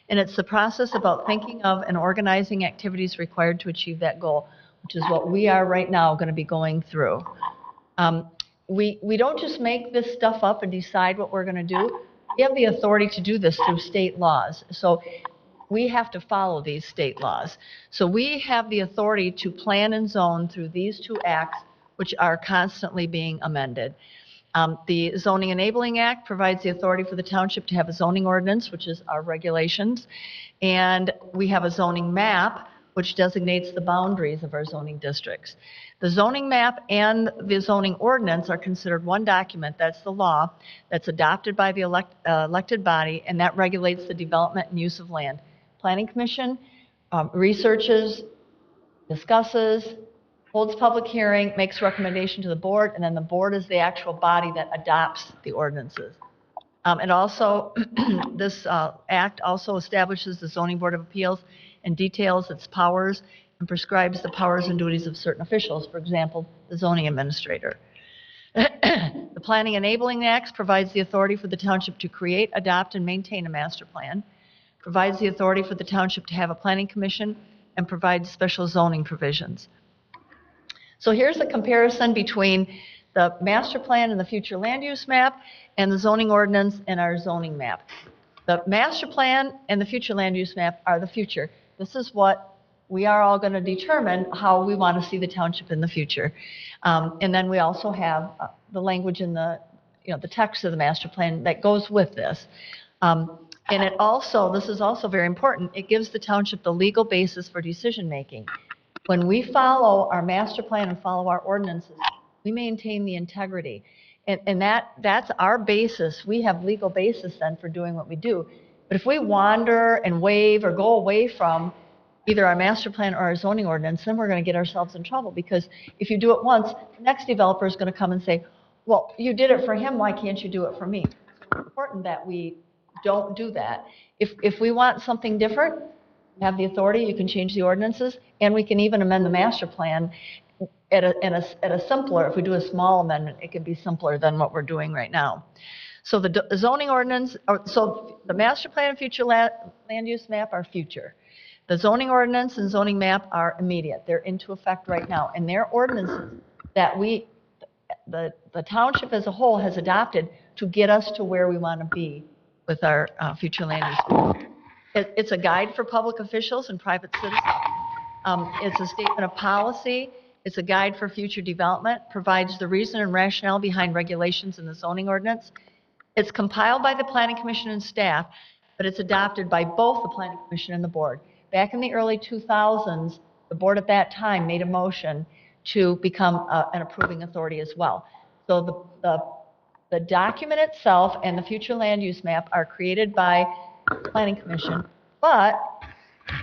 And it's the process about thinking of and organizing activities required to achieve that goal, which is what we are right now going to be going through. We don't just make this stuff up and decide what we're going to do. We have the authority to do this through state laws. So we have to follow these state laws. So we have the authority to plan and zone through these two acts, which are constantly being amended. The Zoning Enabling Act provides the authority for the township to have a zoning ordinance, which is our regulations. And we have a zoning map, which designates the boundaries of our zoning districts. The zoning map and the zoning ordinance are considered one document, that's the law, that's adopted by the elected body, and that regulates the development and use of land. Planning Commission researches, discusses, holds public hearing, makes recommendation to the board, and then the board is the actual body that adopts the ordinances. And also, this act also establishes the Zoning Board of Appeals and details its powers and prescribes the powers and duties of certain officials, for example, the zoning administrator. The Planning Enabling Act provides the authority for the township to create, adopt, and maintain a master plan, provides the authority for the township to have a planning commission, and provides special zoning provisions. So here's a comparison between the master plan and the future land use map and the zoning ordinance and our zoning map. The master plan and the future land use map are the future. This is what we are all going to determine how we want to see the township in the future. And then we also have the language in the, the text of the master plan that goes with this. And it also, this is also very important, it gives the township the legal basis for decision-making. When we follow our master plan and follow our ordinances, we maintain the integrity. And that's our basis. We have legal basis then for doing what we do. But if we wander and waive or go away from either our master plan or our zoning ordinance, then we're going to get ourselves in trouble, because if you do it once, the next developer is going to come and say, well, you did it for him, why can't you do it for me? It's important that we don't do that. If we want something different, you have the authority, you can change the ordinances, and we can even amend the master plan at a simpler, if we do a small amendment, it can be simpler than what we're doing right now. So the zoning ordinance, so the master plan and future land use map are future. The zoning ordinance and zoning map are immediate. They're into effect right now. And they're ordinances that the township as a whole has adopted to get us to where we want to be with our future land use. It's a guide for public officials and private citizens. It's a statement of policy. It's a guide for future development, provides the reason and rationale behind regulations in the zoning ordinance. It's compiled by the Planning Commission and staff, but it's adopted by both the Planning Commission and the board. Back in the early 2000s, the board at that time made a motion to become an approving authority as well. So the document itself and the future land use map are created by the Planning Commission, but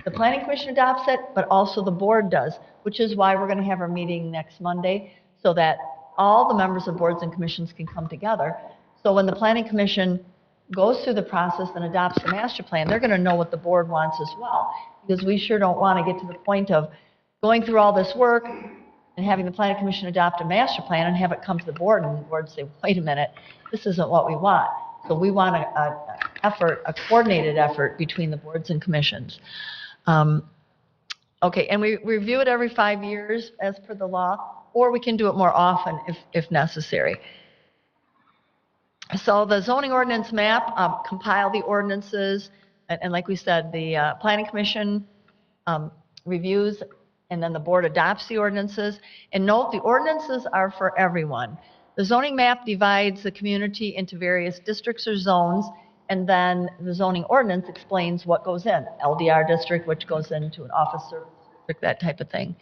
the Planning Commission adopts it, but also the board does, which is why we're going to have our meeting next Monday, so that all the members of boards and commissions can come together. So when the Planning Commission goes through the process and adopts the master plan, they're going to know what the board wants as well, because we sure don't want to get to the point of going through all this work and having the Planning Commission adopt a master plan and have it come to the board, and the board say, wait a minute, this isn't what we want. So we want a coordinated effort between the boards and commissions. Okay, and we review it every 5 years as per the law, or we can do it more often if necessary. So the zoning ordinance map, compile the ordinances, and like we said, the Planning Commission reviews, and then the board adopts the ordinances. And note, the ordinances are for everyone. The zoning map divides the community into various districts or zones, and then the zoning ordinance explains what goes in. LDR district, which goes into an office service district, that type of thing.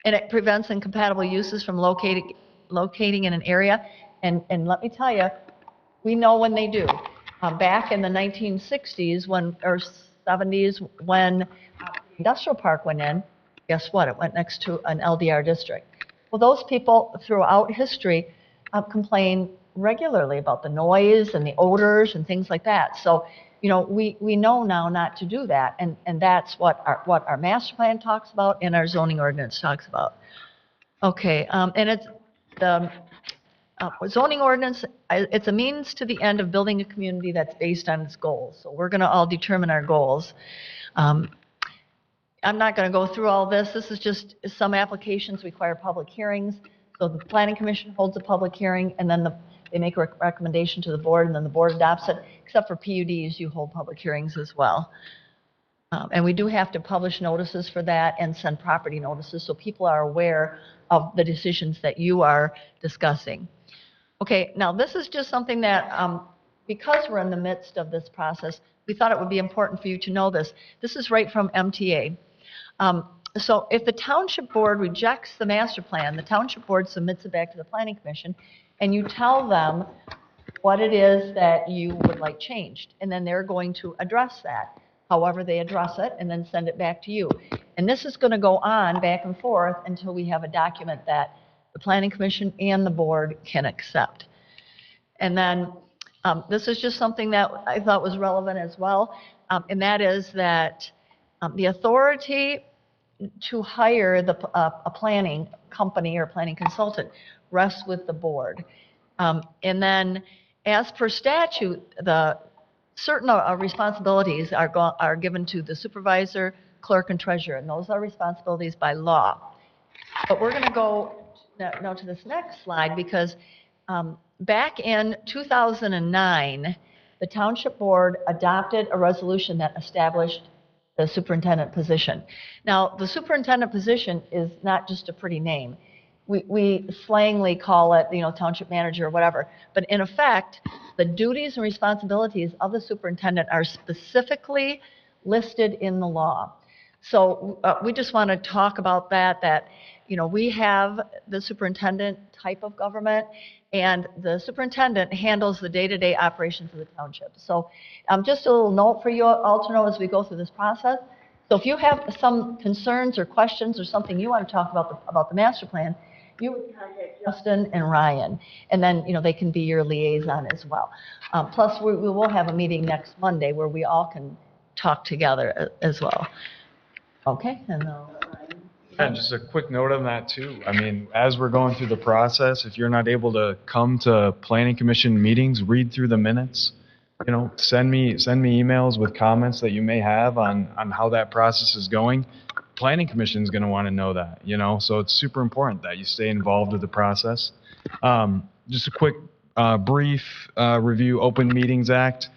And it prevents incompatible uses from locating in an area. And let me tell you, we know when they do. Back in the 1960s or 70s, when the industrial park went in, guess what? It went next to an LDR district. Well, those people throughout history complain regularly about the noise and the odors and things like that. So, we know now not to do that, and that's what our master plan talks about and our zoning ordinance talks about. Okay, and it's the zoning ordinance, it's a means to the end of building a community that's based on its goals. So we're going to all determine our goals. I'm not going to go through all this. This is just some applications require public hearings. So the Planning Commission holds a public hearing, and then they make a recommendation to the board, and then the board adopts it. Except for PUDs, you hold public hearings as well. And we do have to publish notices for that and send property notices so people are aware of the decisions that you are discussing. Okay, now this is just something that, because we're in the midst of this process, we thought it would be important for you to know this. This is right from MTA. So if the township board rejects the master plan, the township board submits it back to the Planning Commission, and you tell them what it is that you would like changed. And then they're going to address that, however they address it, and then send it back to you. And this is going to go on back and forth until we have a document that the Planning Commission and the board can accept. And then this is just something that I thought was relevant as well, and that is that the authority to hire a planning company or planning consultant rests with the board. And then as per statute, the certain responsibilities are given to the supervisor, clerk, and treasurer, and those are responsibilities by law. But we're going to go now to this next slide, because back in 2009, the Township Board adopted a resolution that established the superintendent position. Now, the superintendent position is not just a pretty name. We slangly call it, township manager or whatever. But in effect, the duties and responsibilities of the superintendent are specifically listed in the law. So we just want to talk about that, we have the superintendent type of government, and the superintendent handles the day-to-day operations of the township. So just a little note for you all to know as we go through this process. So if you have some concerns or questions or something you want to talk about the master plan, you would contact Justin and Ryan, and then, they can be your liaison as well. Plus, we will have a meeting next Monday where we all can talk together as well. Okay, And just a quick note on that too. I mean, as we're going through the process, if you're not able to come to planning commission meetings, read through the minutes, send me emails with comments that you may have on how that process is going. Planning commission is going to want to know that, so it's super important that you stay involved with the process. Just a quick, brief review, Open Meetings Act.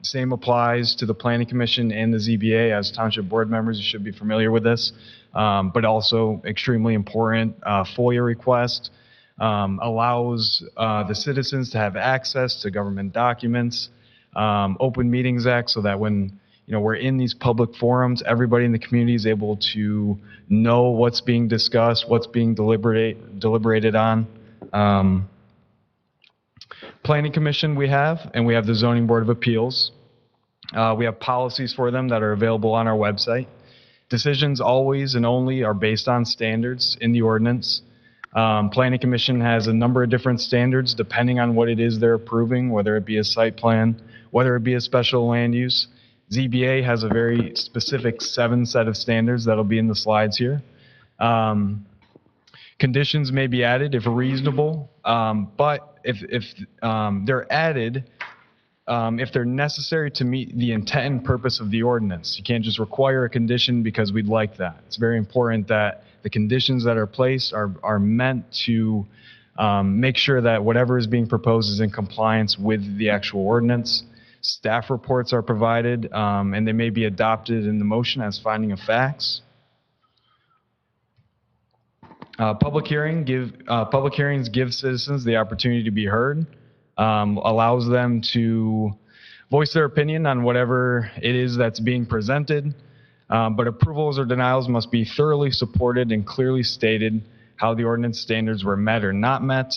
Same applies to the Planning Commission and the ZBA. As township board members, you should be familiar with this, but also extremely important. FOIA request allows the citizens to have access to government documents. Open Meetings Act, so that when we're in these public forums, everybody in the community is able to know what's being discussed, what's being deliberated on. Planning Commission we have the Zoning Board of Appeals. We have policies for them that are available on our website. Decisions always and only are based on standards in the ordinance. Planning Commission has a number of different standards depending on what it is they're approving, whether it be a site plan, whether it be a special land use. ZBA has a very specific 7 set of standards that'll be in the slides here. Conditions may be added if reasonable, but if they're added, if they're necessary to meet the intent and purpose of the ordinance. You can't just require a condition because we'd like that. It's very important that the conditions that are placed are meant to make sure that whatever is being proposed is in compliance with the actual ordinance. Staff reports are provided, and they may be adopted in the motion as finding of facts. Public hearings give citizens the opportunity to be heard, allows them to voice their opinion on whatever it is that's being presented, but approvals or denials must be thoroughly supported and clearly stated how the ordinance standards were met or not met.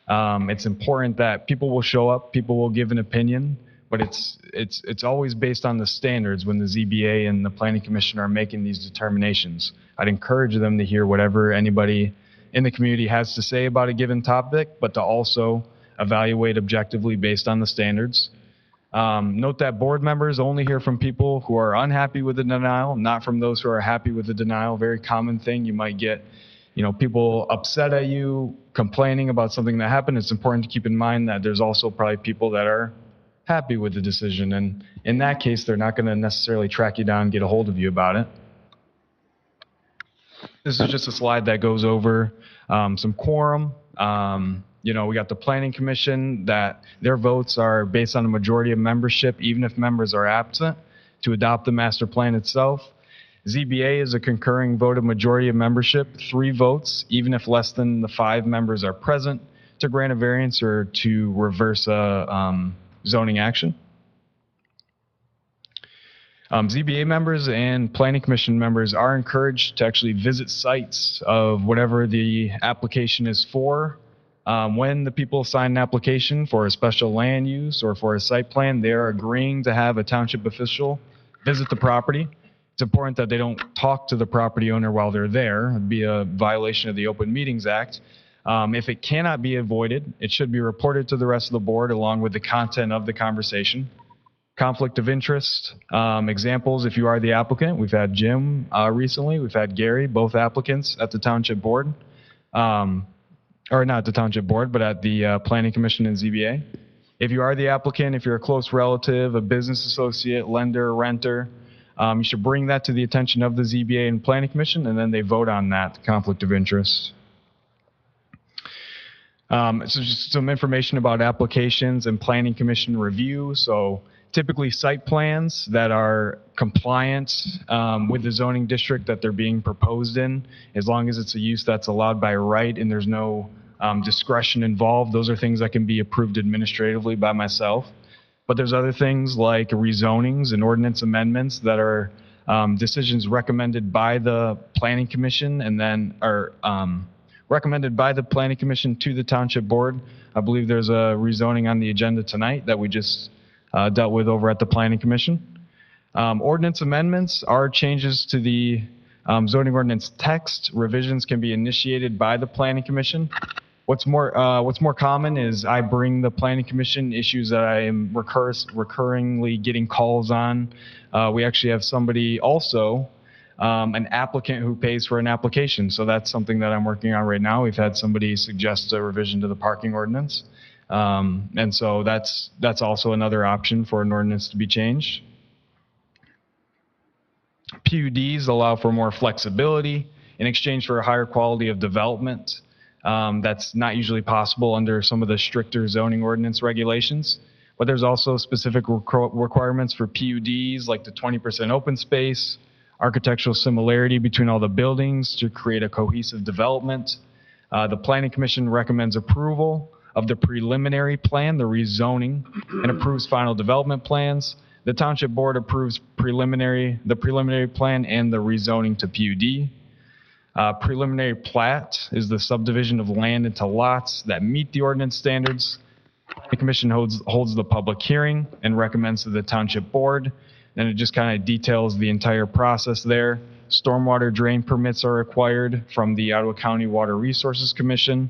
It's important that people will show up, people will give an opinion, but it's always based on the standards when the ZBA and the Planning Commission are making these determinations. I'd encourage them to hear whatever anybody in the community has to say about a given topic, but to also evaluate objectively based on the standards. Note that board members only hear from people who are unhappy with the denial, not from those who are happy with the denial. Very common thing. You might get, people upset at you, complaining about something that happened. It's important to keep in mind that there's also probably people that are happy with the decision, and in that case, they're not going to necessarily track you down and get a hold of you about it. This is just a slide that goes over some quorum. We got the Planning Commission that their votes are based on a majority of membership, even if members are absent, to adopt the master plan itself. ZBA is a concurring vote of majority of membership, 3 votes, even if less than the 5 members are present, to grant a variance or to reverse a zoning action. ZBA members and Planning Commission members are encouraged to actually visit sites of whatever the application is for. When the people sign an application for a special land use or for a site plan, they are agreeing to have a township official visit the property. It's important that they don't talk to the property owner while they're there. It'd be a violation of the Open Meetings Act. If it cannot be avoided, it should be reported to the rest of the board along with the content of the conversation. Conflict of interest, examples, if you are the applicant, we've had Jim recently, we've had Gary, both applicants at the township board, or not at the township board, but at the Planning Commission and ZBA. If you are the applicant, if you're a close relative, a business associate, lender, renter, you should bring that to the attention of the ZBA and Planning Commission, and then they vote on that conflict of interest. So just some information about applications and Planning Commission review. So typically site plans that are compliant with the zoning district that they're being proposed in, as long as it's a use that's allowed by right and there's no discretion involved. Those are things that can be approved administratively by myself. But there's other things like rezonings and ordinance amendments that are decisions recommended by the Planning Commission and then are recommended by the Planning Commission to the Township Board. I believe there's a rezoning on the agenda tonight that we just dealt with over at the Planning Commission. Ordinance amendments are changes to the zoning ordinance text. Revisions can be initiated by the Planning Commission. What's more common is I bring the Planning Commission issues that I am recurringly getting calls on. We actually have somebody also, an applicant who pays for an application. So that's something that I'm working on right now. We've had somebody suggest a revision to the parking ordinance. And so that's also another option for an ordinance to be changed. PUDs allow for more flexibility in exchange for a higher quality of development. That's not usually possible under some of the stricter zoning ordinance regulations. But there's also specific requirements for PUDs, like the 20% open space, architectural similarity between all the buildings to create a cohesive development. The Planning Commission recommends approval of the preliminary plan, the rezoning, and approves final development plans. The Township Board approves the preliminary plan and the rezoning to PUD. Preliminary plat is the subdivision of land into lots that meet the ordinance standards. The Commission holds the public hearing and recommends to the Township Board. And it just kind of details the entire process there. Stormwater drain permits are required from the Ottawa County Water Resources Commission.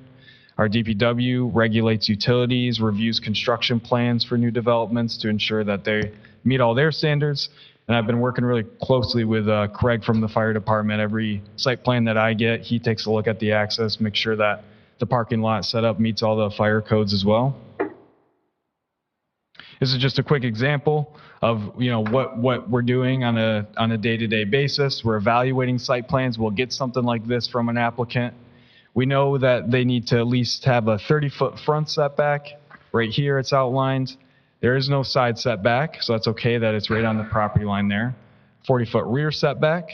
Our DPW regulates utilities, reviews construction plans for new developments to ensure that they meet all their standards. And I've been working really closely with Craig from the fire department. Every site plan that I get, he takes a look at the access, make sure that the parking lot setup meets all the fire codes as well. This is just a quick example of what we're doing on a day-to-day basis. We're evaluating site plans. We'll get something like this from an applicant. We know that they need to at least have a 30-foot front setback. Right here it's outlined. There is no side setback, so that's okay that it's right on the property line there. 40-foot rear setback.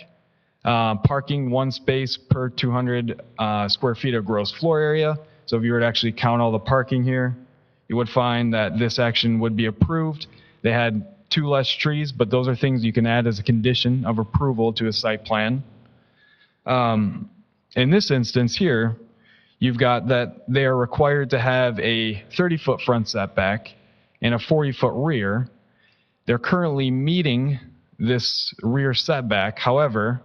Parking 1 space per 200 square feet of gross floor area. So if you were to actually count all the parking here, you would find that this action would be approved. They had 2 less trees, but those are things you can add as a condition of approval to a site plan. In this instance here, you've got that they are required to have a 30-foot front setback and a 40-foot rear. They're currently meeting this rear setback. However,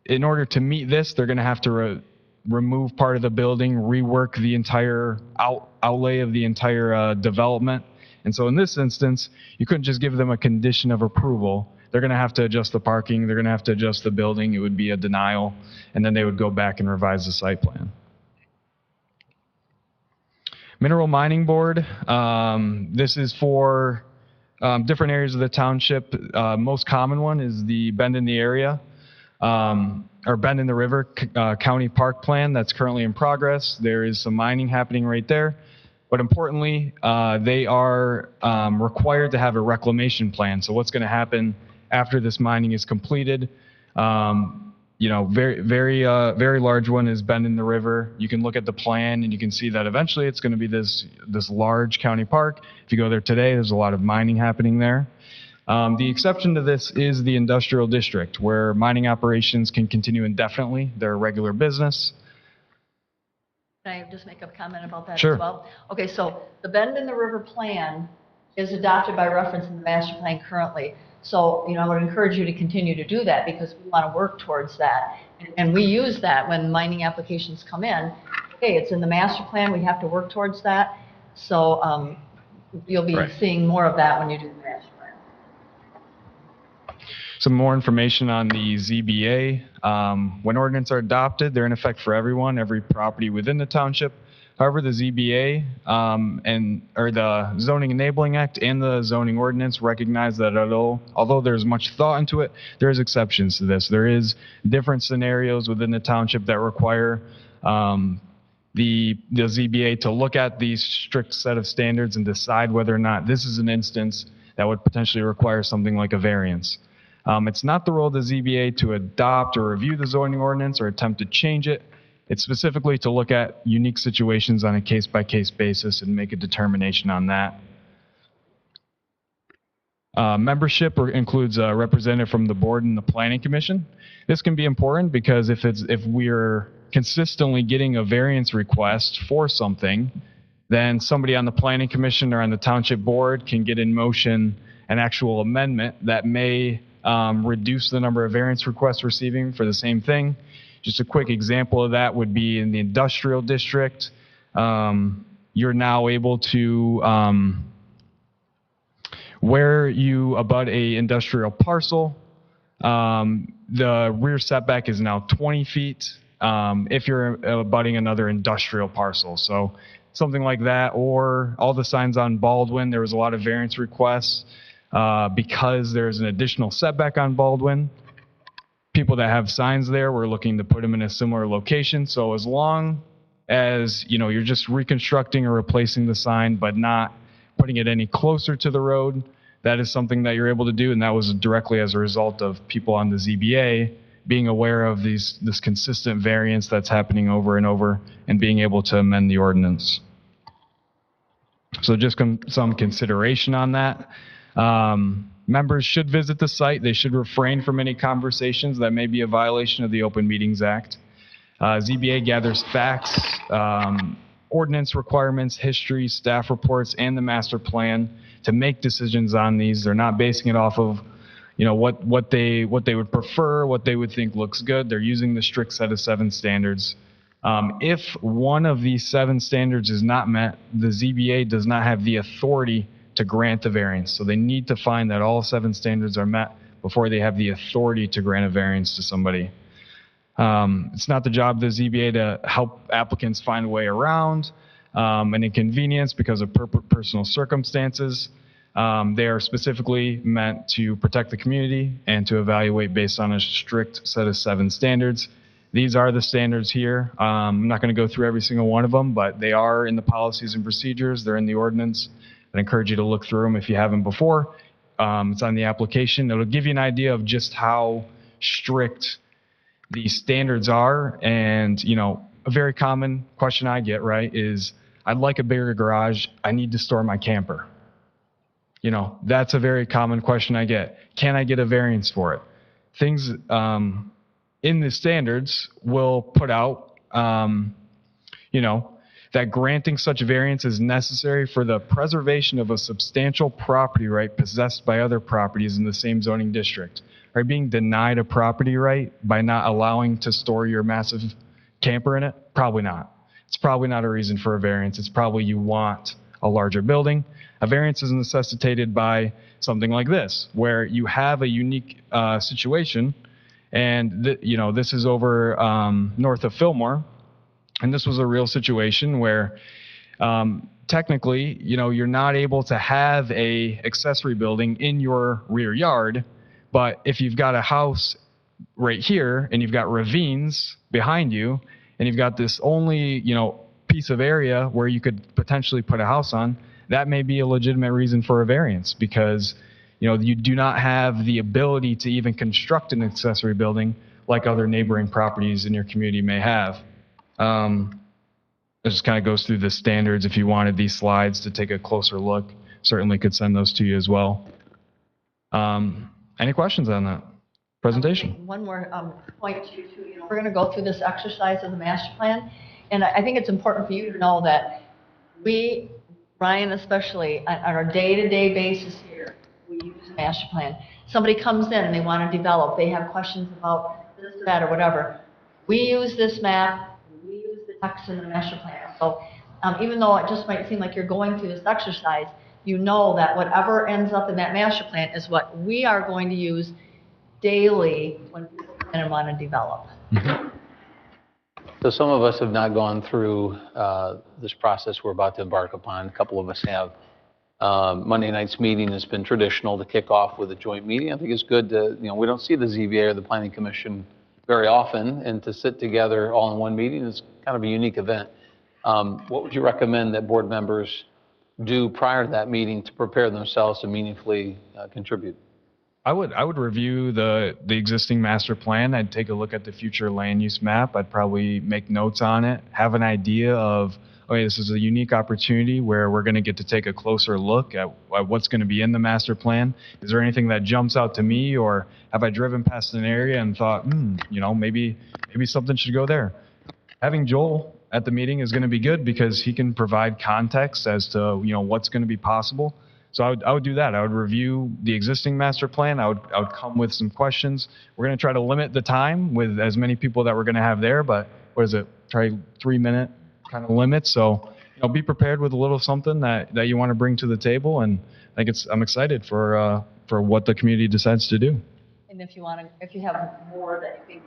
in order to meet this, they're going to have to remove part of the building, rework the entire outlay of the entire development. And so in this instance, you couldn't just give them a condition of approval. They're going to have to adjust the parking. They're going to have to adjust the building. It would be a denial. And then they would go back and revise the site plan. Mineral Mining Board. This is for different areas of the township. Most common one is the Bend in the Area. Or Bend in the River County Park Plan that's currently in progress. There is some mining happening right there. But importantly, they are required to have a reclamation plan. So what's going to happen after this mining is completed? Very large one is Bend in the River. You can look at the plan and you can see that eventually it's going to be this large county park. If you go there today, there's a lot of mining happening there. The exception to this is the industrial district, where mining operations can continue indefinitely. They're a regular business. Can I just make a comment about that Sure. as well? Okay, so the Bend in the River plan is adopted by reference in the master plan currently. So, I would encourage you to continue to do that because we want to work towards that. And we use that when mining applications come in. Okay, it's in the master plan. We have to work towards that. So you'll be seeing more of that when you do the master plan. Some more information on the ZBA. When ordinances are adopted, they're in effect for everyone, every property within the township. However, the ZBA or the Zoning Enabling Act and the zoning ordinance recognize that although there's much thought into it, there is exceptions to this. There is different scenarios within the township that require the ZBA to look at these strict set of standards and decide whether or not this is an instance that would potentially require something like a variance. It's not the role of the ZBA to adopt or review the zoning ordinance or attempt to change it. It's specifically to look at unique situations on a case-by-case basis and make a determination on that. Membership includes a representative from the board and the planning commission. This can be important because if we're consistently getting a variance request for something, then somebody on the planning commission or on the township board can get in motion an actual amendment that may reduce the number of variance requests receiving for the same thing. Just a quick example of that would be in the industrial district. You're now able to, where you abut a industrial parcel, the rear setback is now 20 feet if you're abutting another industrial parcel. So something like that, or all the signs on Baldwin, there was a lot of variance requests because there's an additional setback on Baldwin. People that have signs there, we're looking to put them in a similar location. So as long as, you know, you're just reconstructing or replacing the sign, but not putting it any closer to the road, that is something that you're able to do. And that was directly as a result of people on the ZBA being aware of this consistent variance that's happening over and over and being able to amend the ordinance. So just some consideration on that. Members should visit the site. They should refrain from any conversations that may be a violation of the Open Meetings Act. ZBA gathers facts, ordinance requirements, history, staff reports, and the master plan to make decisions on these. They're not basing it off of, you know, what they would prefer, what they would think looks good. They're using the strict set of 7 standards. If one of these 7 standards is not met, the ZBA does not have the authority to grant the variance. So they need to find that all 7 standards are met before they have the authority to grant a variance to somebody. It's not the job of the ZBA to help applicants find a way around an inconvenience because of personal circumstances. They are specifically meant to protect the community and to evaluate based on a strict set of 7 standards. These are the standards here. I'm not going to go through every single one of them, but they are in the policies and procedures. They're in the ordinance. I encourage you to look through them if you haven't before. It's on the application. It'll give you an idea of just how strict these standards are. And, you know, a very common question I get, right, is I'd like a bigger garage. I need to store my camper. You know, that's a very common question I get. Can I get a variance for it? Things in the standards will put out, you know, that granting such a variance is necessary for the preservation of a substantial property right possessed by other properties in the same zoning district. Are you being denied a property right by not allowing to store your massive camper in it? Probably not. It's probably not a reason for a variance. It's probably you want a larger building. A variance is necessitated by something like this, where you have a unique situation, and you know, this is over north of Fillmore. And this was a real situation where technically, you know, you're not able to have a accessory building in your rear yard, but if you've got a house right here and you've got ravines behind you and you've got this only, you know, piece of area where you could potentially put a house on, that may be a legitimate reason for a variance because, you know, you do not have the ability to even construct an accessory building like other neighboring properties in your community may have. It just kind of goes through the standards. If you wanted these slides to take a closer look, certainly could send those to you as well. Any questions on that presentation? One more point to, you know, we're going to go through this exercise of the master plan, and I think it's important for you to know that we, Ryan especially, on our day-to-day basis here, we use the master plan. Somebody comes in and they want to develop, they have questions about this or that or whatever. We use this map. We use the text in the master plan. So even though it just might seem like you're going through this exercise, you know that whatever ends up in that master plan is what we are going to use daily when people come in and want to develop. Mm-hmm. So some of us have not gone through this process we're about to embark upon. A couple of us have. Monday night's meeting has been traditional to kick off with a joint meeting. I think it's good to, you know, we don't see the ZBA or the Planning Commission very often, and to sit together all in one meeting is kind of a unique event. What would you recommend that board members do prior to that meeting to prepare themselves to meaningfully contribute? I would review the existing master plan. I'd take a look at the future land use map. I'd probably make notes on it, have an idea of, okay, this is a unique opportunity where we're going to get to take a closer look at what's going to be in the master plan. Is there anything that jumps out to me, or have I driven past an area and thought, maybe something should go there? Having Joel at the meeting is going to be good because he can provide context as to, what's going to be possible. So I would do that. I would review the existing master plan. I would come with some questions. We're going to try to limit the time with as many people that we're going to have there, but what is it? Try 3-minute kind of limit. So, be prepared with a little something that you want to bring to the table. And I'm excited for what the community decides to do. And if you have more that you think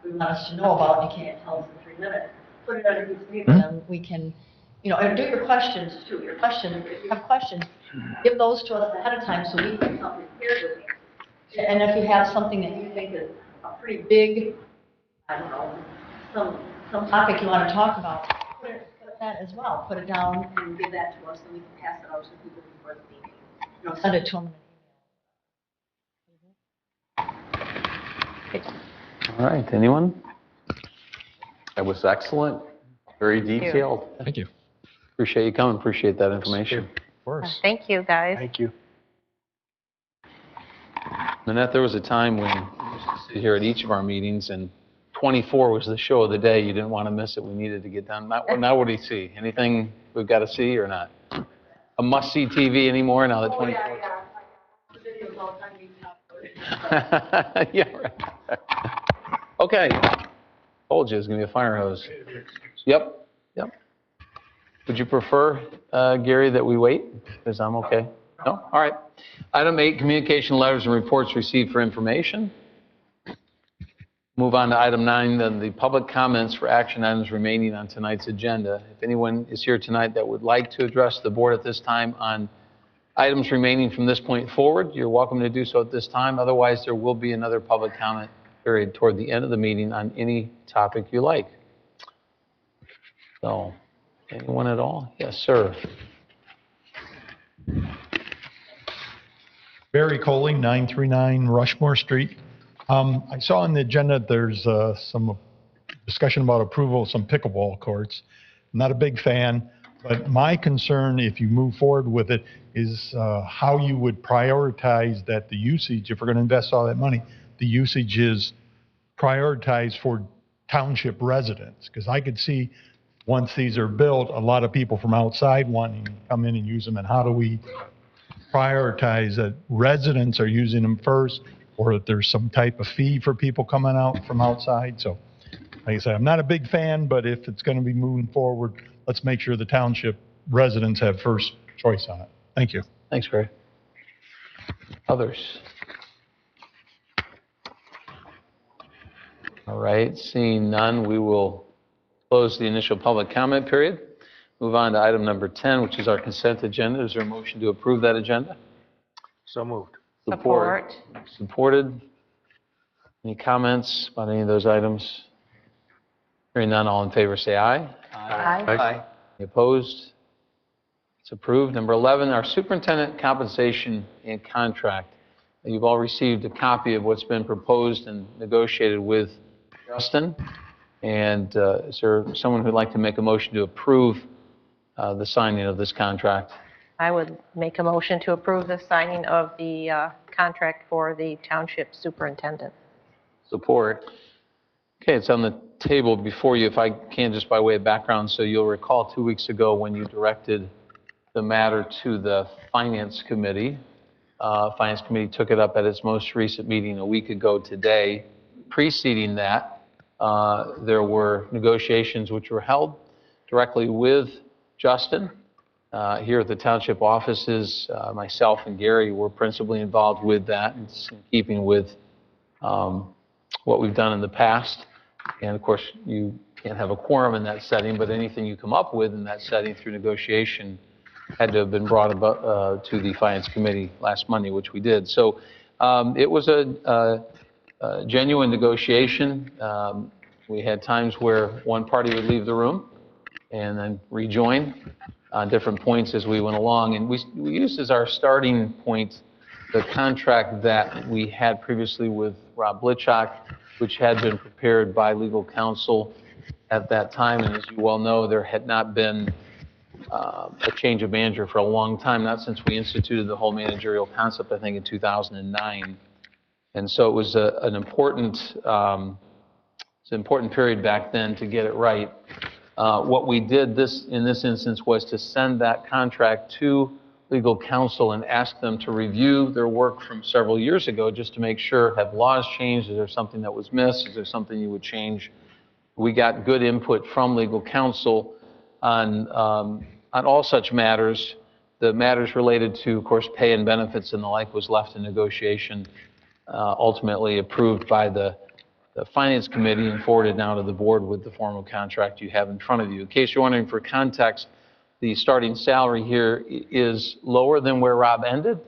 we want us to know about, and you can't tell us in 3 minutes, put it on a piece of paper, and we can, and do your questions too. Your questions, if you have questions, give those to us ahead of time so we can come prepared with you. And if you have something that you think is a pretty big, I don't know, some topic you want to talk about, put that as well. Put it down and give that to us so we can pass it out to people before the meeting. Send it to them in an email. All right, anyone? That was excellent, very detailed. Thank you. Appreciate you coming, appreciate that information. Of course. Thank you, guys. Thank you. Nanette, there was a time when we used to sit here at each of our meetings and 24 was the show of the day. You didn't want to miss it. We needed to get done. Now what do you see? Anything we've got to see or not? A must-see TV anymore now that 24? Yeah, right. Okay. Told you it was going to be a fire hose. Yep. Would you prefer, Gary, that we wait? Because I'm okay. No? All right. Item 8, communication letters and reports received for information. Move on to item 9, then the public comments for action items remaining on tonight's agenda. If anyone is here tonight that would like to address the board at this time on items remaining from this point forward, you're welcome to do so at this time. Otherwise, there will be another public comment period toward the end of the meeting on any topic you like. So, anyone at all? Yes, sir. Barry Coley, 939 Rushmore Street. I saw on the agenda there's some discussion about approval of some pickleball courts. I'm not a big fan, but my concern, if you move forward with it, is how you would prioritize that the usage, if we're going to invest all that money, the usage is prioritized for township residents. Because I could see once these are built, a lot of people from outside wanting to come in and use them. And how do we prioritize that residents are using them first, or that there's some type of fee for people coming out from outside? So, like I said, I'm not a big fan, but if it's going to be moving forward, let's make sure the township residents have first choice on it. Thank you. Thanks, Gary. Others? All right, seeing none, we will close the initial public comment period. Move on to item number 10, which is our consent agenda. Is there a motion to approve that agenda? So moved. Support. Supported. Any comments about any of those items? Hearing none, all in favor say aye. Aye. Any opposed? It's approved. Number 11, our superintendent compensation and contract. You've all received a copy of what's been proposed and negotiated with Justin. And is there someone who'd like to make a motion to approve the signing of this contract? I would make a motion to approve the signing of the contract for the township superintendent. Support. Okay, it's on the table before you, if I can, just by way of background. So you'll recall 2 weeks ago when you directed the matter to the Finance Committee. Finance Committee took it up at its most recent meeting a week ago today. Preceding that, there were negotiations which were held directly with Justin. Here at the township offices, myself and Gary were principally involved with that. It's in keeping with what we've done in the past. And of course, you can't have a quorum in that setting, but anything you come up with in that setting through negotiation had to have been brought about, to the Finance Committee last Monday, which we did. So it was a genuine negotiation. We had times where one party would leave the room and then rejoin on different points as we went along. And we used as our starting point the contract that we had previously with Rob Blitchock, which had been prepared by legal counsel at that time. And as you well know, there had not been a change of manager for a long time, not since we instituted the whole managerial concept, I think, in 2009. And so it was an important period back then to get it right. What we did in this instance was to send that contract to legal counsel and ask them to review their work from several years ago just to make sure, have laws changed? Is there something that was missed? Is there something you would change? We got good input from legal counsel on all such matters. The matters related to, of course, pay and benefits and the like was left in negotiation, ultimately approved by the Finance Committee and forwarded now to the board with the formal contract you have in front of you. In case you're wondering, for context, the starting salary here is lower than where Rob ended,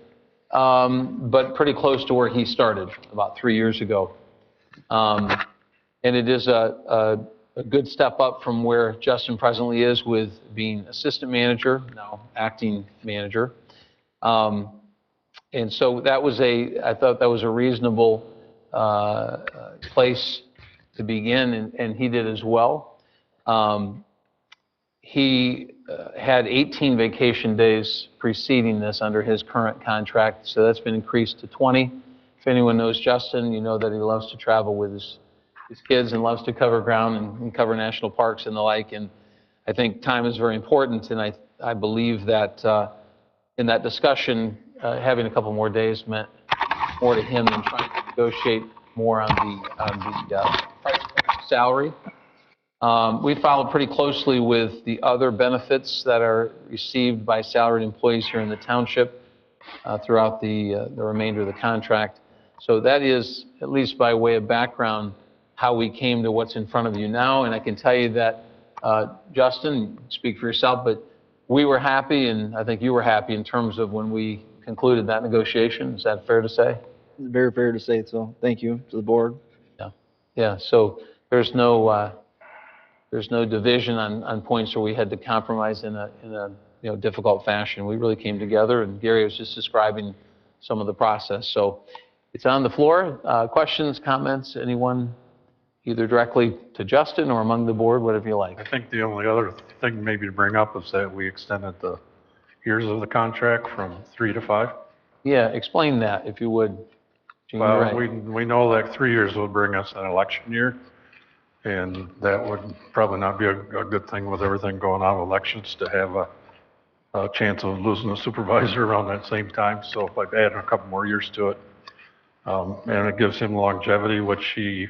but pretty close to where he started about 3 years ago. And it is a good step up from where Justin presently is with being assistant manager, now acting manager. And so that was I thought that was a reasonable place to begin, and he did as well. He had 18 vacation days preceding this under his current contract, so that's been increased to 20. If anyone knows Justin, you know that he loves to travel with his kids and loves to cover ground and cover national parks and the like. And I think time is very important, and I believe that in that discussion, having a couple more days meant more to him than trying to negotiate more on the price salary. We followed pretty closely with the other benefits that are received by salaried employees here in the township throughout the remainder of the contract. So that is, at least by way of background, how we came to what's in front of you now. And I can tell you that, Justin, speak for yourself, but we were happy, and I think you were happy in terms of when we concluded that negotiation. Is that fair to say? It's very fair to say so. Thank you to the board. Yeah. Yeah. So there's no division on points where we had to compromise in a difficult fashion. We really came together, and Gary was just describing some of the process. So it's on the floor. Questions, comments, anyone, either directly to Justin or among the board, whatever you like. I think the only other thing maybe to bring up is that we extended the years of the contract from 3 to 5. Yeah, explain that if you would. Gene, Well, right. we know that 3 years would bring us an election year, and that would probably not be a good thing with everything going on with elections to have a chance of losing a supervisor around that same time. So if I've added a couple more years to it, and it gives him longevity, which he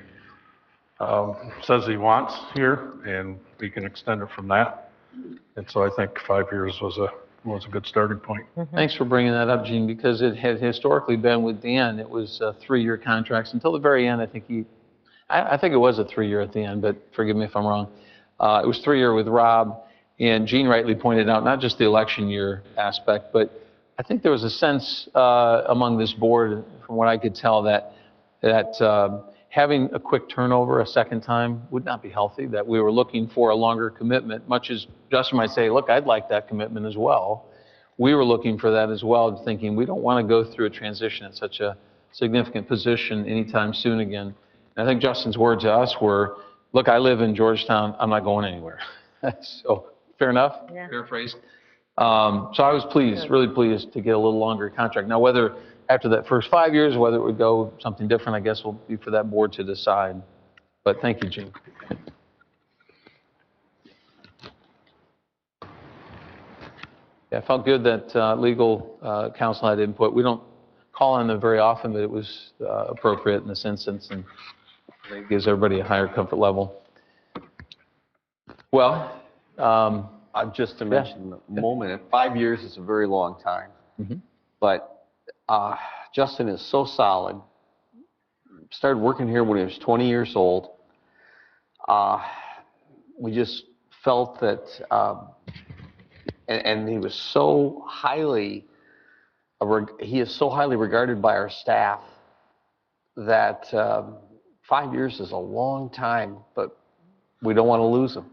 says he wants here, and we can extend it from that. And so I think 5 years was a good starting point. Thanks for bringing that up, Gene, because it had historically been with Dan, it was 3-year contracts until the very end. I think it was a 3-year at the end, but forgive me if I'm wrong. It was 3-year with Rob, and Gene rightly pointed out not just the election year aspect, but I think there was a sense among this board, from what I could tell, that having a quick turnover a second time would not be healthy, that we were looking for a longer commitment, much as Justin might say, look, I'd like that commitment as well. We were looking for that as well, thinking we don't want to go through a transition at such a significant position anytime soon again. And I think Justin's words to us were, look, I live in Georgetown, I'm not going anywhere. So, fair enough, yeah. Paraphrased. So I was pleased, really pleased to get a little longer contract. Now, whether after that first 5 years, whether it would go something different, I guess will be for that board to decide. But thank you, Gene. Yeah, I felt good that legal counsel had input. We don't call on them very often, but it was appropriate in this instance, and it gives everybody a higher comfort level. Well, just to mention a moment, 5 years is a very long time. Mm-hmm. But Justin is so solid. Started working here when he was 20 years old. We just felt that, and he was so highly, he is so highly regarded by our staff that 5 years is a long time, but we don't want to lose him.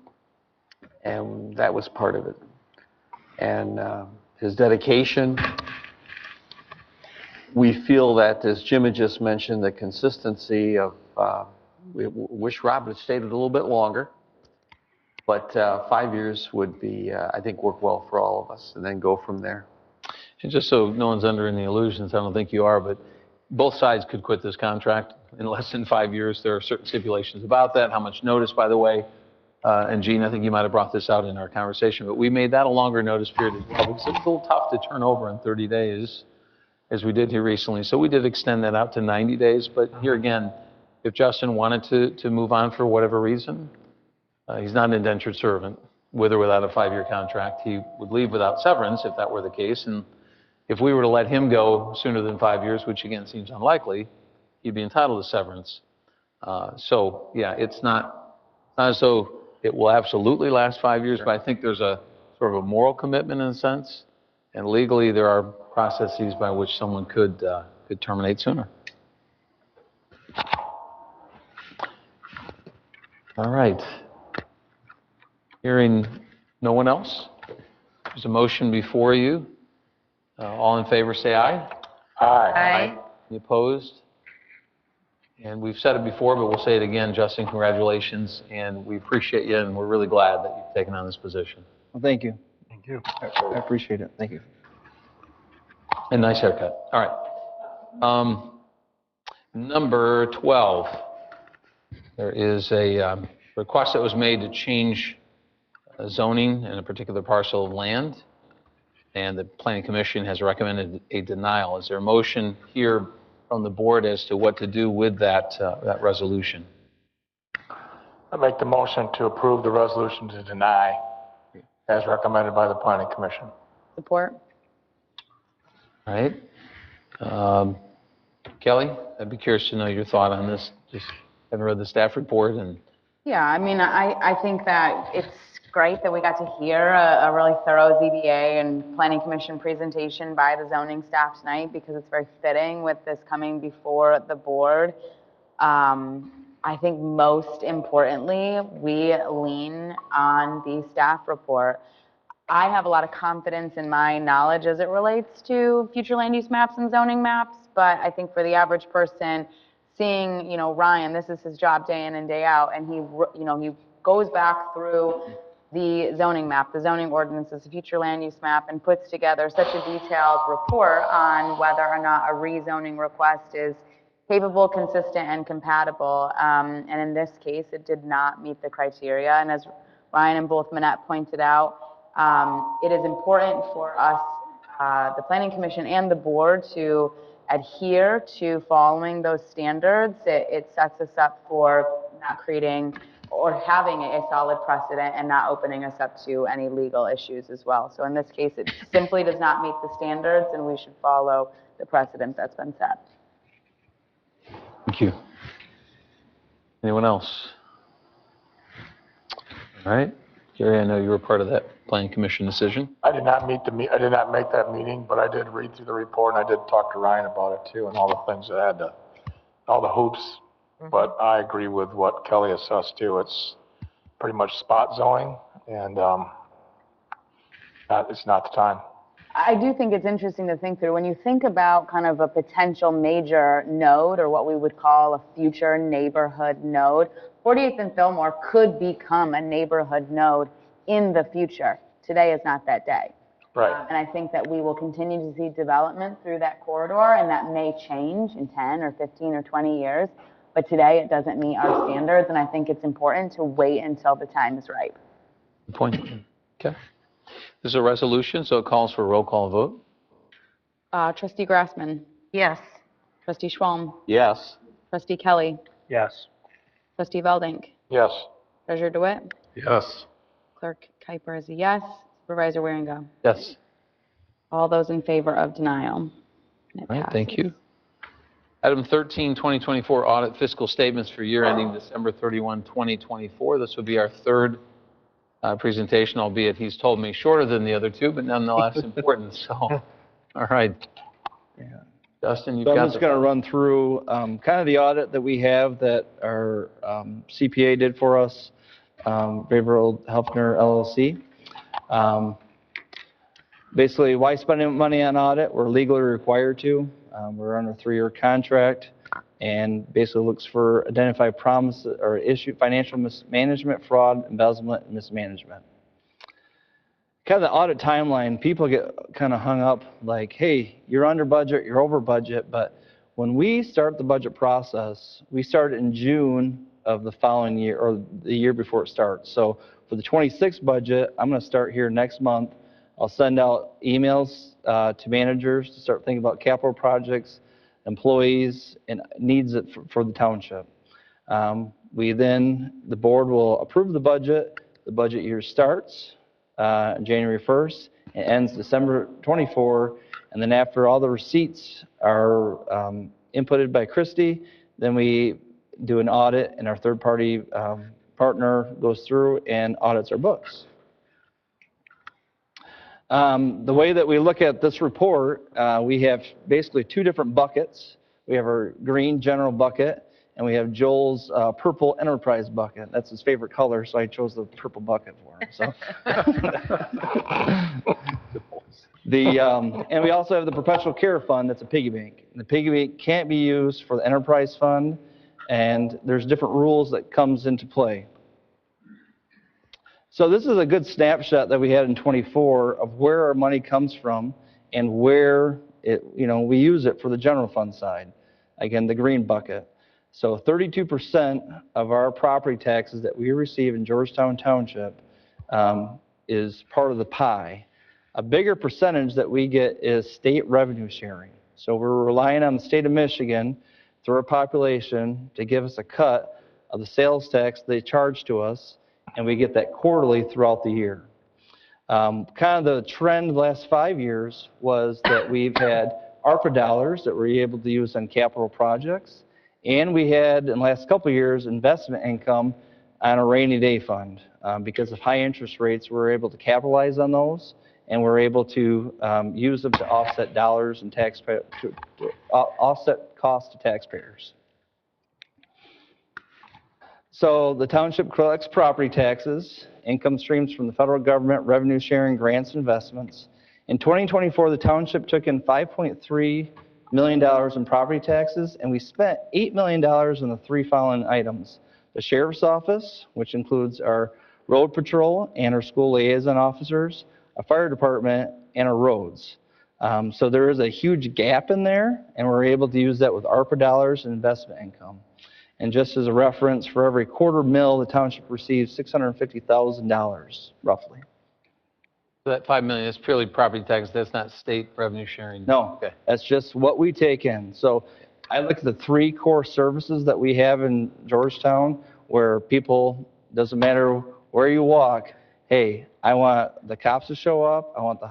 and that was part of it. And his dedication, we feel that, as Jim had just mentioned, the consistency of, we wish Rob had stayed a little bit longer, but 5 years would be, I think, work well for all of us, and then go from there. And just so no one's under any illusions, I don't think you are, but both sides could quit this contract in less than 5 years. There are certain stipulations about that, how much notice, by the way. And Gene, I think you might have brought this out in our conversation, but we made that a longer notice period as well, because it's a little tough to turn over in 30 days, as we did here recently. So we did extend that out to 90 days, but here again, if Justin wanted to move on for whatever reason, he's not an indentured servant, with or without a 5-year contract. He would leave without severance if that were the case, and if we were to let him go sooner than 5 years, which again seems unlikely, he'd be entitled to severance. So yeah, it's not as though it will absolutely last 5 years, but I think there's a sort of a moral commitment in a sense, and legally there are processes by which someone could terminate sooner. All right. Hearing no one else, there's a motion before you. All in favor, say aye. Aye. Any opposed? And we've said it before, but we'll say it again. Justin, congratulations, and we appreciate you, and we're really glad that you've taken on this position. Well, thank you. Thank you. I appreciate it. Thank you. And nice haircut. All right. Number 12. There is a request that was made to change zoning in a particular parcel of land, and the Planning Commission has recommended a denial. Is there a motion here from the board as to what to do with that resolution? I make the motion to approve the resolution to deny as recommended by the Planning Commission. Support. All right. Kelly, I'd be curious to know your thought on this. Just haven't read the staff report. And Yeah, I mean, I think that it's great that we got to hear a really thorough ZBA and Planning Commission presentation by the zoning staff tonight, because it's very fitting with this coming before the board. I think most importantly, we lean on the staff report. I have a lot of confidence in my knowledge as it relates to future land use maps and zoning maps, but I think for the average person, seeing, Ryan, this is his job day in and day out, and he goes back through the zoning map, the zoning ordinances, the future land use map, and puts together such a detailed report on whether or not a rezoning request is capable, consistent, and compatible. And in this case, it did not meet the criteria. And as Ryan and both Manette pointed out, it is important for us, the Planning Commission and the board, to adhere to following those standards. It sets us up for not creating or having a solid precedent and not opening us up to any legal issues as well. So in this case, it simply does not meet the standards, and we should follow the precedent that's been set. thank you. Anyone else? All right. Gary, I know you were part of that Planning Commission decision. I did not make that meeting, but I did read through the report, and I did talk to Ryan about it too, and all the things that had all the hoops. But I agree with what Kelly assessed too. It's pretty much spot zoning, and it's not the time. I do think it's interesting to think through. When you think about kind of a potential major node, or what we would call a future neighborhood node, 48th and Fillmore could become a neighborhood node in the future. Today is not that day. Right. And I think that we will continue to see development through that corridor, and that may change in 10 or 15 or 20 years. But today it doesn't meet our standards, and I think it's important to wait until the time is right. Good point. Okay. This is a resolution, so it calls for a roll call vote. Trustee Grassman. Yes. Trustee Schwalm. Yes. Trustee Kelly. Yes. Trustee Veldink. Yes. Treasurer DeWitt. Yes. Clerk Kuiper is a yes. Supervisor Wieringa. Yes. All those in favor of denial. All right, thank you. Item 13, 2024 audit fiscal statements for year ending December 31, 2024. This will be our third presentation, albeit he's told me shorter than the other two, but nonetheless important. So, all right. Yeah. Justin, you've So got I'm just going to run through kind of the audit that we have that our CPA did for us. Behavioral Healthner LLC. Basically, why spending money on audit? We're legally required to. We're under a 3-year contract, and basically looks for identified promises or issue financial mismanagement, fraud, embezzlement, and mismanagement. Kind of the audit timeline, people get kind of hung up like, hey, you're under budget, you're over budget, but when we start the budget process, we start in June of the following year, or the year before it starts. So for the 26 budget, I'm going to start here next month. I'll send out emails to managers to start thinking about capital projects, employees, and needs for the township. The board will approve the budget. The budget year starts January 1st and ends December 24. And then after all the receipts are inputted by Christie, then we do an audit, and our third-party partner goes through and audits our books. The way that we look at this report, we have basically 2 different buckets. We have our green general bucket, and we have Joel's purple enterprise bucket. That's his favorite color, so I chose the purple bucket for him. So. And we also have the perpetual care fund. That's a piggy bank. The piggy bank can't be used for the enterprise fund, and there's different rules that comes into play. So this is a good snapshot that we had in 24 of where our money comes from and where we use it for the general fund side. Again, the green bucket. So 32% of our property taxes that we receive in Georgetown Township is part of the pie. A bigger percentage that we get is state revenue sharing. So we're relying on the state of Michigan through our population to give us a cut of the sales tax they charge to us, and we get that quarterly throughout the year. Kind of the trend the last 5 years was that we've had ARPA dollars that we're able to use on capital projects, and we had, in the last couple of years, investment income on a rainy day fund. Because of high interest rates, we're able to capitalize on those, and we're able to use them to offset dollars and offset costs to taxpayers. So the township collects property taxes, income streams from the federal government, revenue sharing, grants, investments. In 2024, the township took in $5.3 million in property taxes, and we spent $8 million on the 3 following items. The sheriff's office, which includes our road patrol and our school liaison officers, a fire department, and our roads. So there is a huge gap in there, and we're able to use that with ARPA dollars and investment income. And just as a reference, for every $250,000, the township receives $650,000, roughly. So that $5 million is purely property tax. That's not state revenue sharing? No, okay. That's just what we take in. So I look at the 3 core services that we have in Georgetown, where people, doesn't matter where you walk, hey, I want the cops to show up, I want my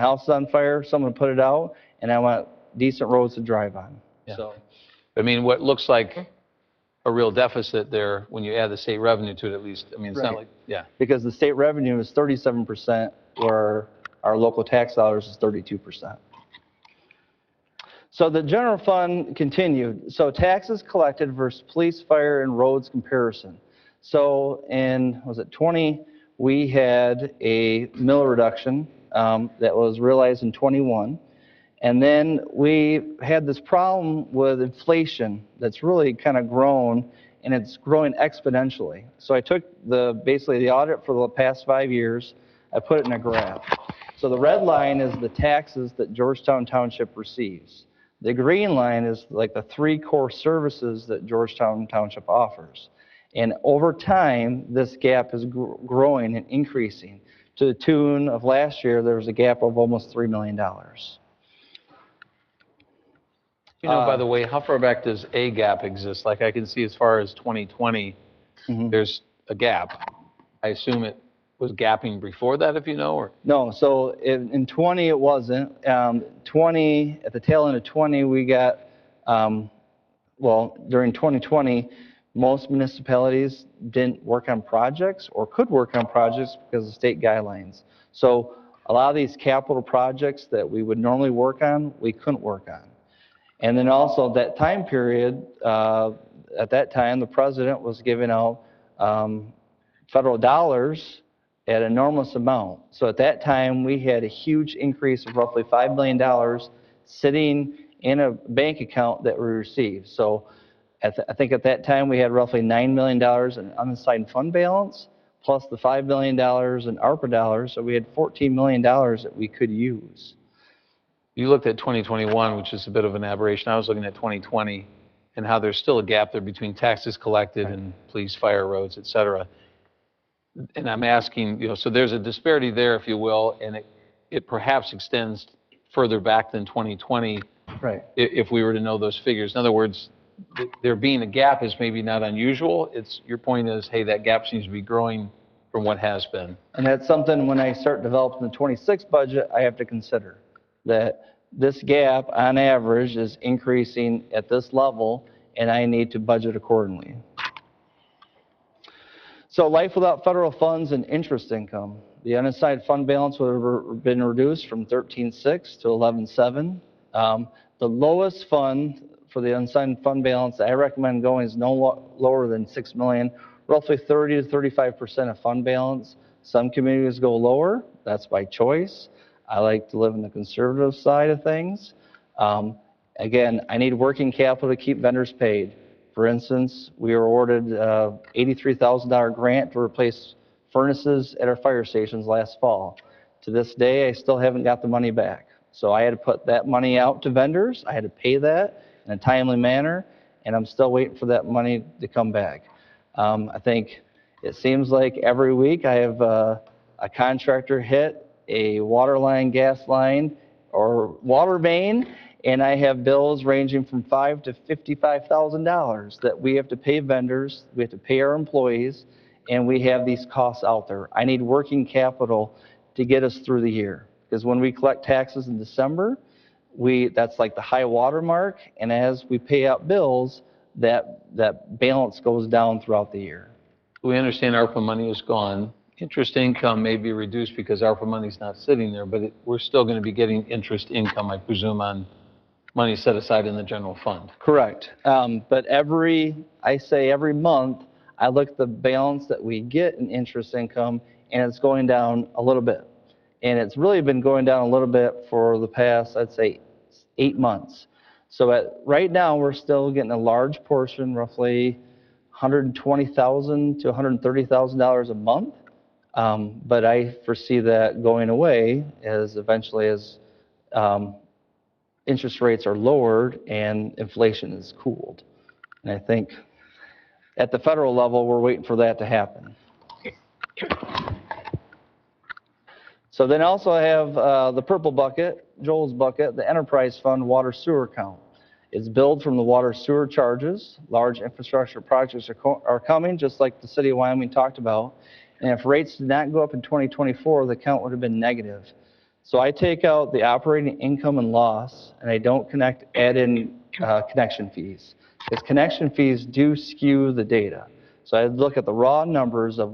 house is on fire, someone to put it out, and I want decent roads to drive on. Yeah. So, I mean, what looks like a real deficit there, when you add the state revenue to it at least, I mean, it's not like, yeah. Because the state revenue is 37%, where our local tax dollars is 32%. So the general fund continued. So taxes collected versus police, fire, and roads comparison. So in, was it 20, we had a mill reduction that was realized in 21. And then we had this problem with inflation that's really kind of grown, and it's growing exponentially. So I took basically the audit for the past 5 years, I put it in a graph. So the red line is the taxes that Georgetown Township receives. The green line is like the 3 core services that Georgetown Township offers. And over time, this gap is growing and increasing to the tune of last year, there was a gap of almost $3 million. You know, by the way, how far back does a gap exist? Like I can see as far as 2020, there's a gap. I assume it was gapping before that, if you know, or? No, so in 20 it wasn't. 20, at the tail end of 20, we got, during 2020, most municipalities didn't work on projects or could work on projects because of state guidelines. So a lot of these capital projects that we would normally work on, we couldn't work on. And then also that time period, at that time, the president was giving out federal dollars at an enormous amount. So at that time, we had a huge increase of roughly $5 million sitting in a bank account that we received. So I think at that time, we had roughly $9 million in unassigned fund balance, plus the $5 million in ARPA dollars. So we had $14 million that we could use. You looked at 2021, which is a bit of an aberration. I was looking at 2020 and how there's still a gap there between taxes collected and police, fire, roads, et cetera. And I'm asking, so there's a disparity there, if you will, and it perhaps extends further back than 2020. Right. If we were to know those figures. In other words, there being a gap is maybe not unusual. Your point is, hey, that gap seems to be growing from what has been. And that's something when I start developing the 26 budget, I have to consider that this gap on average is increasing at this level, and I need to budget accordingly. So life without federal funds and interest income. The unassigned fund balance would have been reduced from 13.6 to 11.7. The lowest fund for the unassigned fund balance that I recommend going is no lower than $6 million, roughly 30 to 35% of fund balance. Some communities go lower. That's by choice. I like to live in the conservative side of things. Again, I need working capital to keep vendors paid. For instance, we were awarded an $83,000 grant to replace furnaces at our fire stations last fall. To this day, I still haven't got the money back. So I had to put that money out to vendors. I had to pay that in a timely manner, and I'm still waiting for that money to come back. I think it seems like every week I have a contractor hit a water line, gas line, or water main, and I have bills ranging from $5,000 to $55,000 that we have to pay vendors, we have to pay our employees, and we have these costs out there. I need working capital to get us through the year, because when we collect taxes in December, that's like the high water mark, and as we pay out bills, that balance goes down throughout the year. We understand ARPA money is gone. Interest income may be reduced because ARPA money is not sitting there, but we're still going to be getting interest income, I presume, on money set aside in the general fund. Correct. But every month, I look at the balance that we get in interest income, and it's going down a little bit. And it's really been going down a little bit for the past, I'd say, 8 months. So right now, we're still getting a large portion, roughly $120,000 to $130,000 a month. But I foresee that going away as eventually as interest rates are lowered and inflation is cooled. And I think at the federal level, we're waiting for that to happen. So then also I have the purple bucket, Joel's bucket, the enterprise fund water sewer account. It's billed from the water sewer charges. Large infrastructure projects are coming, just like the city of Wyoming talked about. And if rates did not go up in 2024, the account would have been negative. So I take out the operating income and loss, and I don't add in connection fees, because connection fees do skew the data. So I look at the raw numbers of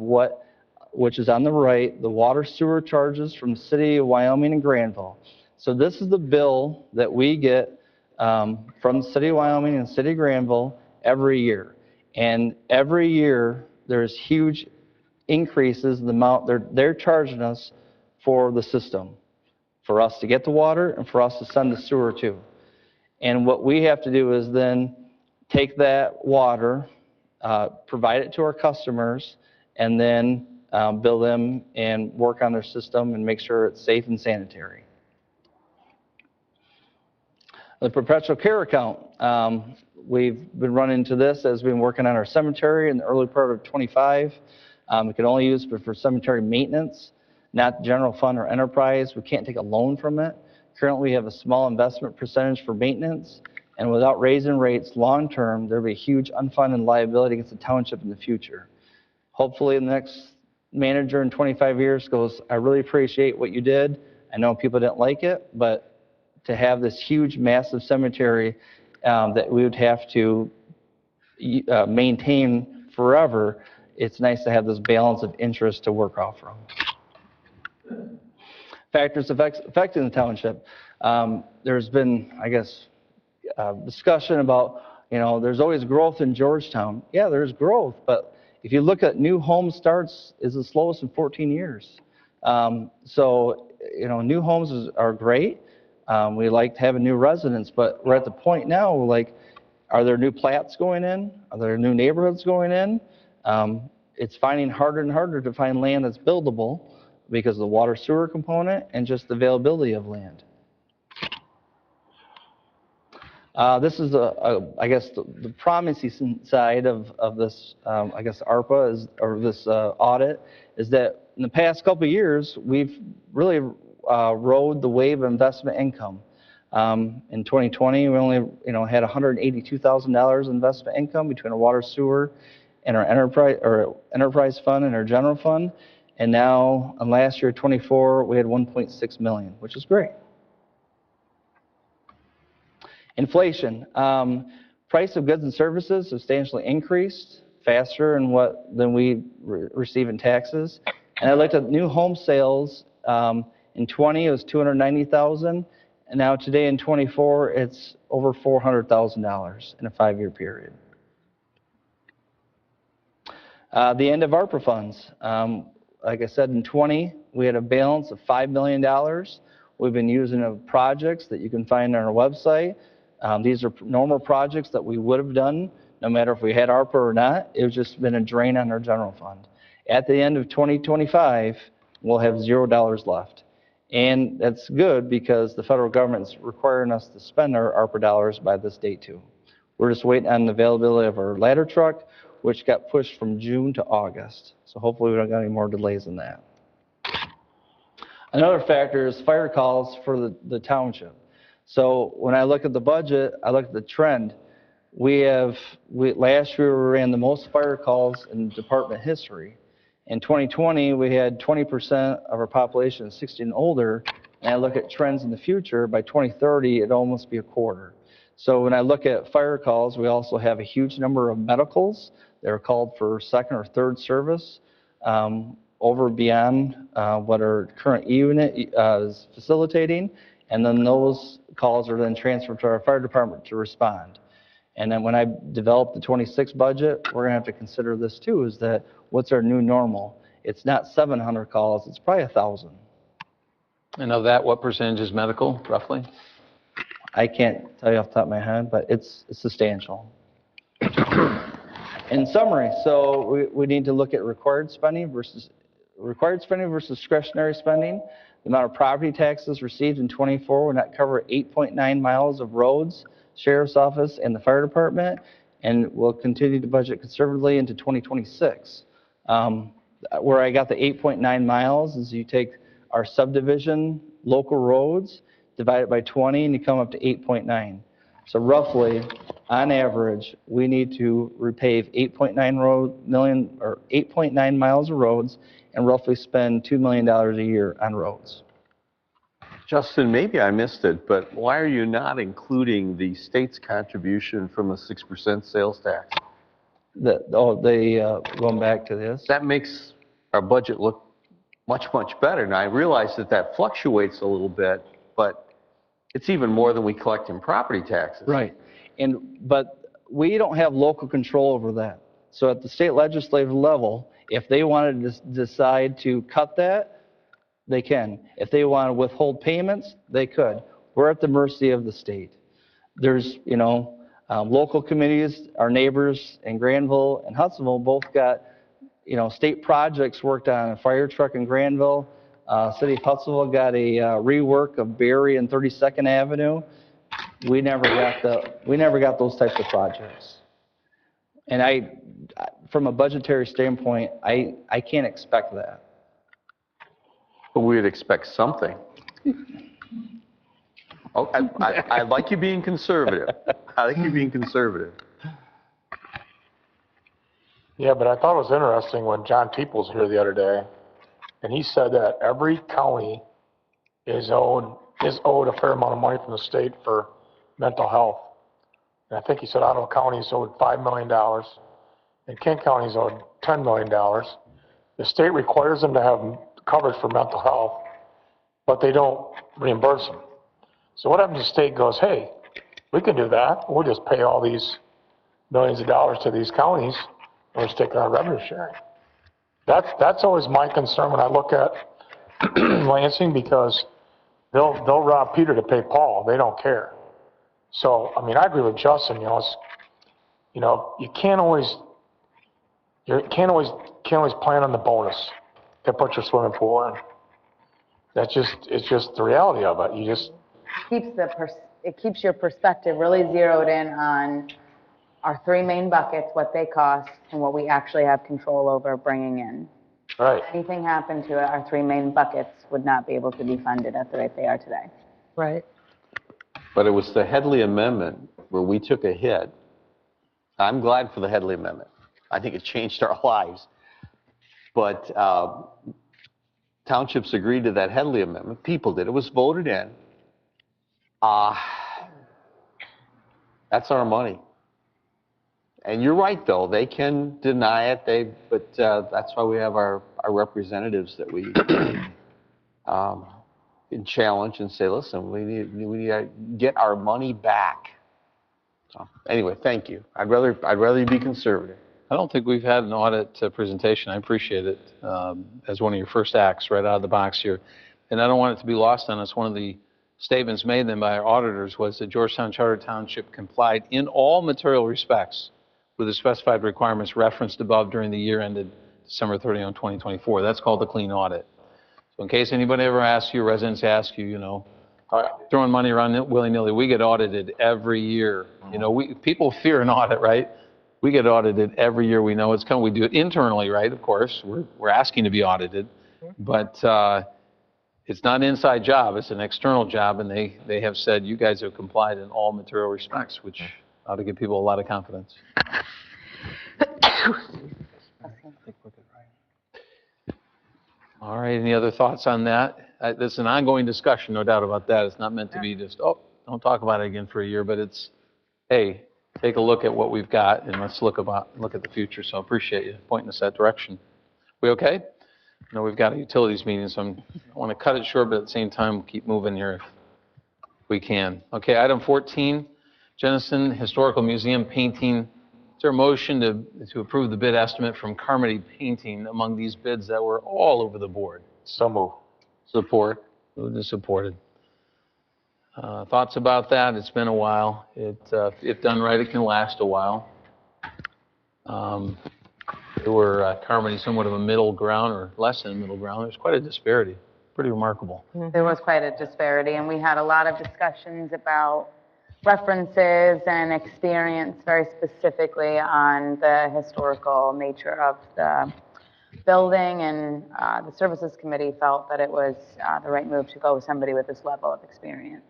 which is on the right, the water sewer charges from the city of Wyoming and Granville. So this is the bill that we get from the city of Wyoming and the city of Granville every year. And every year, there's huge increases in the amount they're charging us for the system, for us to get the water and for us to send the sewer to. And what we have to do is then take that water, provide it to our customers, and then bill them and work on their system and make sure it's safe and sanitary. The perpetual care account, we've been running into this as we've been working on our cemetery in the early part of 25. We can only use it for cemetery maintenance, not general fund or enterprise. We can't take a loan from it. Currently, we have a small investment percentage for maintenance, and without raising rates long term, there'll be a huge unfunded liability against the township in the future. Hopefully, the next manager in 25 years goes, I really appreciate what you did. I know people didn't like it, but to have this huge, massive cemetery that we would have to maintain forever, it's nice to have this balance of interest to work off from. Factors affecting the township. There's been, I guess, discussion about, there's always growth in Georgetown. Yeah, there's growth, but If you look at new home starts, is the slowest in 14 years. So, new homes are great. We like having new residents, but we're at the point now where, like, are there new plats going in? Are there new neighborhoods going in? It's finding harder and harder to find land that's buildable because of the water sewer component and just the availability of land. This is, I guess, the promising side of this, I guess, ARPA is, or this audit, is that in the past couple of years, we've really rode the wave of investment income. In 2020, we only, had $182,000 investment income between our water sewer and our enterprise fund and our general fund. And now, last year, 24, we had 1.6 million, which is great. Inflation. Price of goods and services substantially increased faster than we receive in taxes. And I looked at new home sales. In 20, it was 290,000, and now today in 24, it's over $400,000 in a 5-year period. The end of ARPA funds. Like I said, in 20, we had a balance of $5 million. We've been using projects that you can find on our website. These are normal projects that we would have done no matter if we had ARPA or not. It's just been a drain on our general fund. At the end of 2025, we'll have $0 left. And that's good because the federal government is requiring us to spend our ARPA dollars by this date too. We're just waiting on the availability of our ladder truck, which got pushed from June to August. So hopefully we don't got any more delays than that. Another factor is fire calls for the township. So when I look at the budget, I look at the trend. Last year we ran the most fire calls in department history. In 2020, we had 20% of our population 60 and older, and I look at trends in the future, by 2030, it'd almost be a quarter. So when I look at fire calls, we also have a huge number of medicals that are called for second or third service, over beyond what our current unit is facilitating, and then those calls are then transferred to our fire department to respond. And then when I develop the 26 budget, we're going to have to consider this too, is that what's our new normal? It's not 700 calls, it's probably 1,000. And of that, what percentage is medical, roughly? I can't tell you off the top of my head, but it's substantial. In summary, so we need to look at required spending versus discretionary spending. The amount of property taxes received in 24 will not cover 8.9 miles of roads, sheriff's office, and the fire department, and we'll continue to budget conservatively into 2026. Where I got the 8.9 miles is you take our subdivision local roads, divide it by 20, and you come up to 8.9. So roughly, on average, we need to repave 8.9 miles of roads and roughly spend $2 million a year on roads. Justin, maybe I missed it, but why are you not including the state's contribution from a 6% sales tax? Going back to this? That makes our budget look much, much better. Now, I realize that fluctuates a little bit, but it's even more than we collect in property taxes. Right. But we don't have local control over that. So at the state legislative level, if they wanted to decide to cut that, they can. If they want to withhold payments, they could. We're at the mercy of the state. There's, local committees, our neighbors in Granville and Hudsonville both got, state projects worked on. A fire truck in Granville. City of Hudsonville got a rework of Berry and 32nd Avenue. We never got those types of projects. And from a budgetary standpoint, I can't expect that. But we'd expect something. Oh, I like you being conservative. Yeah, but I thought it was interesting when John Teeple was here the other day, and he said that every county is owed a fair amount of money from the state for mental health. And I think he said Ottawa County is owed $5 million, and Kent County is owed $10 million. The state requires them to have coverage for mental health, but they don't reimburse them. So what happens if the state goes, hey, we can do that. We'll just pay all these millions of dollars to these counties, we're sticking our revenue sharing. That's always my concern when I look at Lansing, because they'll rob Peter to pay Paul. They don't care. So, I mean, I agree with Justin, you can't always plan on the bonus to put your swimming pool in. It's just the reality of it. It keeps your perspective really zeroed in on our three main buckets, what they cost, and what we actually have control over bringing in. Right. If anything happened to it, our three main buckets would not be able to be funded at the rate they are today. Right. But it was the Headley Amendment where we took a hit. I'm glad for the Headley Amendment. I think it changed our lives. But townships agreed to that Headley Amendment. People did. It was voted in. That's our money. And you're right, though. They can deny it. But that's why we have our representatives that we can challenge and say, listen, we need to get our money back. So anyway, thank you. I'd rather you be conservative. I don't think we've had an audit presentation. I appreciate it as one of your first acts right out of the box here. And I don't want it to be lost on us. One of the statements made then by our auditors was that Georgetown Charter Township complied in all material respects with the specified requirements referenced above during the year ended December 31, 2024. That's called the clean audit. So in case anybody ever asks you, residents ask you, throwing money around willy-nilly, we get audited every year. People fear an audit, right? We get audited every year. We know it's coming. We do it internally, right? Of course, we're asking to be audited, but it's not an inside job. It's an external job, and they have said you guys have complied in all material respects, which ought to give people a lot of confidence. All right, any other thoughts on that? There's an ongoing discussion, no doubt about that. It's not meant to be just, don't talk about it again for a year, but it's, hey, take a look at what we've got and let's look at the future. So I appreciate you pointing us that direction. We okay? No, we've got a utilities meeting, so I want to cut it short, but at the same time, keep moving here if we can. Okay, item 14, Jennison Historical Museum painting. Is there a motion to approve the bid estimate from Carmody Painting among these bids that were all over the board? So move. Support. Moved and supported. Thoughts about that? It's been a while. If done right, it can last a while. They were Carmody somewhat of a middle ground or less than a middle ground. There's quite a disparity. Pretty remarkable. There was quite a disparity, and we had a lot of discussions about references and experience very specifically on the historical nature of the building, and the services committee felt that it was the right move to go with somebody with this level of experience.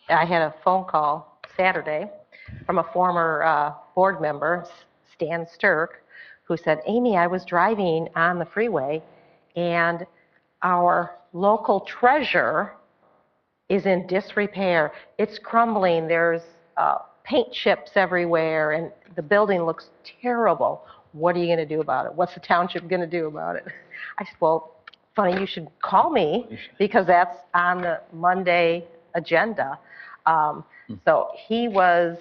I had a phone call Saturday from a former board member, Stan Sturck, who said, Amy, I was driving on the freeway and our local treasure is in disrepair. It's crumbling. There's paint chips everywhere and the building looks terrible. What are you going to do about it? What's the township going to do about it? I said, well, funny, you should call me because that's on the Monday agenda. So he was,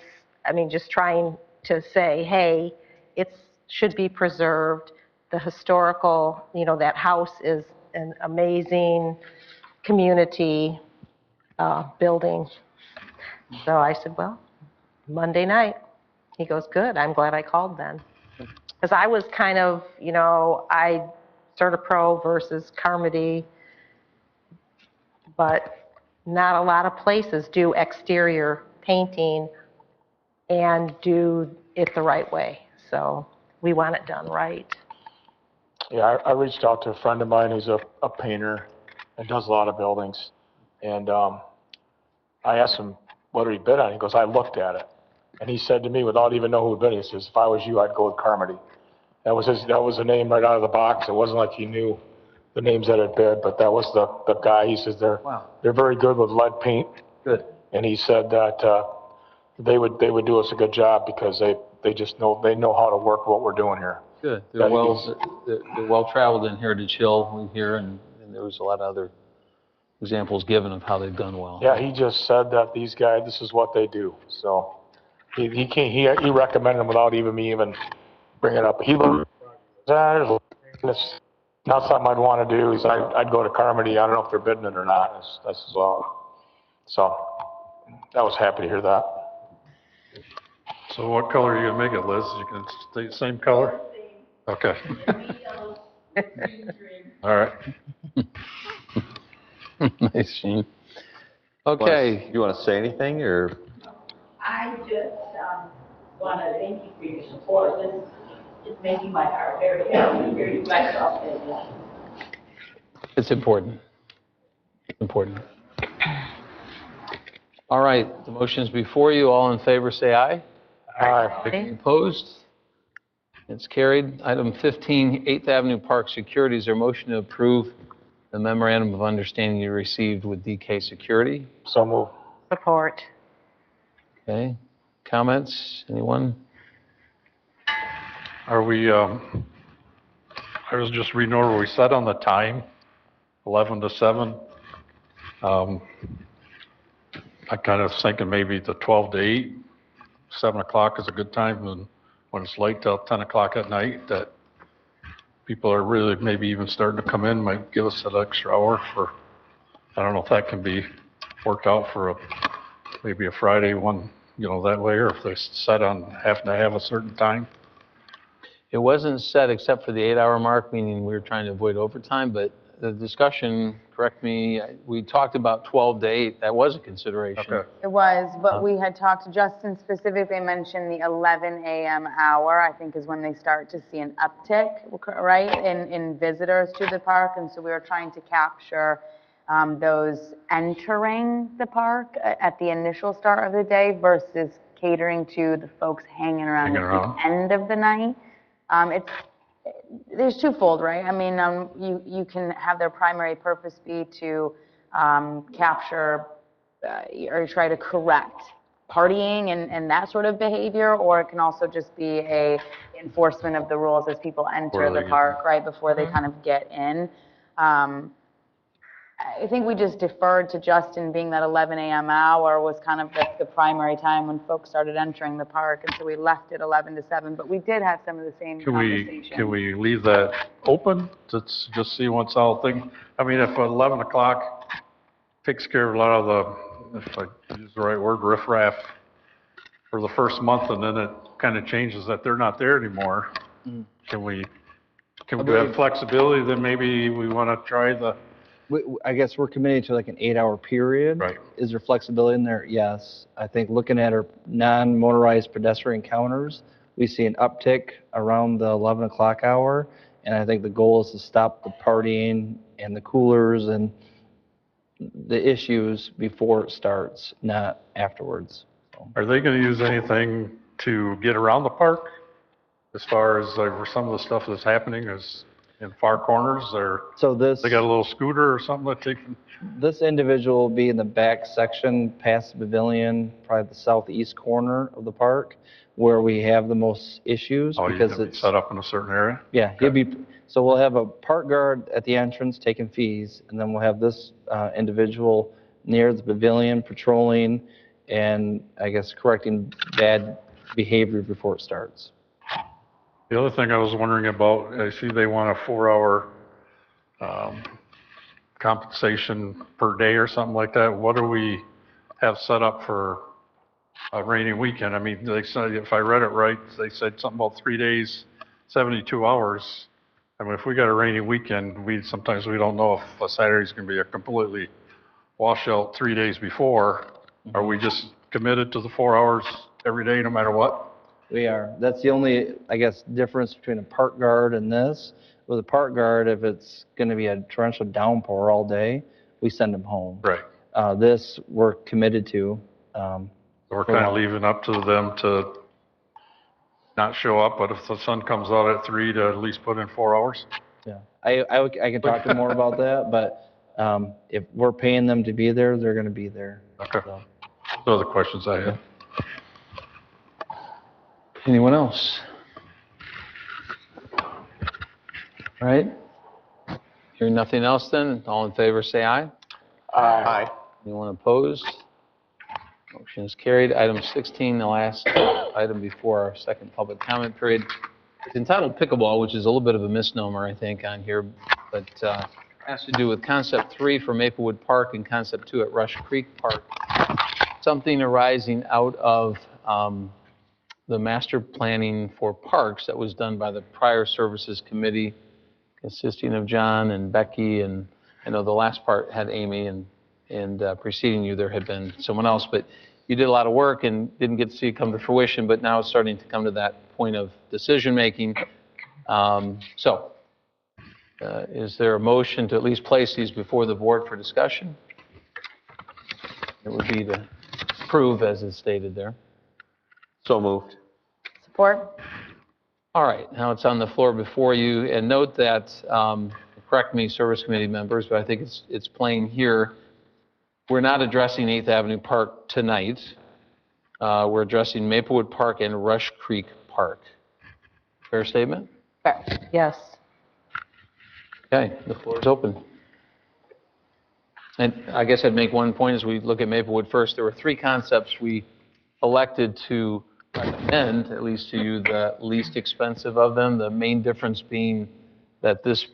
just trying to say, hey, it should be preserved. The historical, that house is an amazing community building. So I said, well, Monday night. He goes, good. I'm glad I called then. Because I was kind of, I Certapro versus Carmody, but not a lot of places do exterior painting and do it the right way. So we want it done right. Yeah, I reached out to a friend of mine who's a painter and does a lot of buildings. And I asked him what did he bid on. He goes, I looked at it. And he said to me, without even knowing who bid, he says, if I was you, I'd go with Carmody. That was the name right out of the box. It wasn't like he knew the names that had bid, but that was the guy. He says they're very good with lead paint. Good. And he said that they would do us a good job because they just know how to work what we're doing here. Good. They're well traveled in Heritage Hill here, and there was a lot of other examples given of how they've done well. Yeah, he just said that these guys, this is what they do. So he recommended them without me even bring it up. He looked, it's not something I'd want to do. He said, I'd go to Carmody. I don't know if they're bidding it or not. That's as well. So I was happy to hear that. So what color are you gonna make it, Liz? You can stay the same color? Okay. All right. Nice, Gene. Okay. You want to say anything, or? I just want to thank you for your support. This is making my heart very happy to hear you guys all say that. It's important. Important. All right, the motion is before you. All in favor, say aye. Aye. Any opposed? It's carried. Item 15, 8th Avenue Park Security. Is there a motion to approve the memorandum of understanding you received with DK Security? So move. Support. Okay. Comments? Anyone? Are we, I was just reading over, we set on the time, 11 to 7. I kind of thinking maybe the 12 to 8, 7 o'clock is a good time, and when it's late till 10 o'clock at night, that people are really maybe even starting to come in, might give us that extra hour for, I don't know if that can be worked out for maybe a Friday one, that way, or if they set on having to have a certain time. It wasn't set except for the 8-hour mark, meaning we were trying to avoid overtime, but the discussion, correct me, we talked about 12 to 8. That was a consideration. Okay. It was, but we had talked to Justin specifically mentioned the 11 a.m. hour, I think is when they start to see an uptick, right, in visitors to the park. And so we were trying to capture those entering the park at the initial start of the day versus catering to the folks hanging around at the end of the night. There's twofold, right? I mean, you can have their primary purpose be to capture or try to correct partying and that sort of behavior, or it can also just be a enforcement of the rules as people enter the park, right, before they kind of get in. I think we just deferred to Justin being that 11 a.m. hour was kind of the primary time when folks started entering the park, and so we left it 11 to 7, but we did have some of the same conversations. Can we leave that open to just see what's all thing? I mean, if 11 o'clock takes care of a lot of the, if I use the right word, riffraff for the first month, and then it kind of changes that they're not there anymore, can we have flexibility? Then maybe we want to try the. I guess we're committed to like an 8-hour period. Right. Is there flexibility in there? Yes. I think looking at our non-motorized pedestrian counters, we see an uptick around the 11 o'clock hour. And I think the goal is to stop the partying and the coolers and the issues before it starts, not afterwards. Are they going to use anything to get around the park as far as like some of the stuff that's happening is in far corners, or they got a little scooter or something that they can? This individual will be in the back section past the pavilion, probably the southeast corner of the park, where we have the most issues. Oh, because it's set up in a certain area? Yeah, he'll be, so we'll have a park guard at the entrance taking fees, and then we'll have this individual near the pavilion patrolling and I guess correcting bad behavior before it starts. The other thing I was wondering about, I see they want a 4-hour compensation per day or something like that. What do we have set up for a rainy weekend? I mean, they said, if I read it right, they said something about 3 days, 72 hours. I mean, if we got a rainy weekend, sometimes we don't know if a Saturday's going to be a completely washout 3 days before. Are we just committed to the 4 hours every day, no matter what? We are. That's the only, I guess, difference between a park guard and this. With a park guard, if it's going to be a torrential downpour all day, we send them home. Right. This we're committed to. We're kind of leaving up to them to not show up, but if the sun comes out at 3, to at least put in 4 hours. Yeah, I can talk to them more about that, but if we're paying them to be there, they're going to be there. Okay. Those are the questions I have. Anyone else? All right. Hearing nothing else then, all in favor say aye. Aye. Anyone opposed? Motion is carried. Item 16, the last item before our second public comment period. It's entitled pickleball, which is a little bit of a misnomer, I think, on here, but has to do with Concept 3 for Maplewood Park and Concept 2 at Rush Creek Park. Something arising out of the master planning for parks that was done by the prior services committee, consisting of John and Becky, and I know the last part had Amy, and preceding you there had been someone else, but you did a lot of work and didn't get to see it come to fruition, but now it's starting to come to that point of decision making. Is there a motion to at least place these before the board for discussion? It would be to approve as is stated there. So moved. Support? All right, now it's on the floor before you, and note that, correct me, service committee members, but I think it's plain here. We're not addressing 8th Avenue Park tonight. We're addressing Maplewood Park and Rush Creek Park. Fair statement? Fair. Yes. Okay, the floor is open. And I guess I'd make one point as we look at Maplewood first. There were 3 concepts we elected to recommend, at least to you, the least expensive of them. The main difference being that this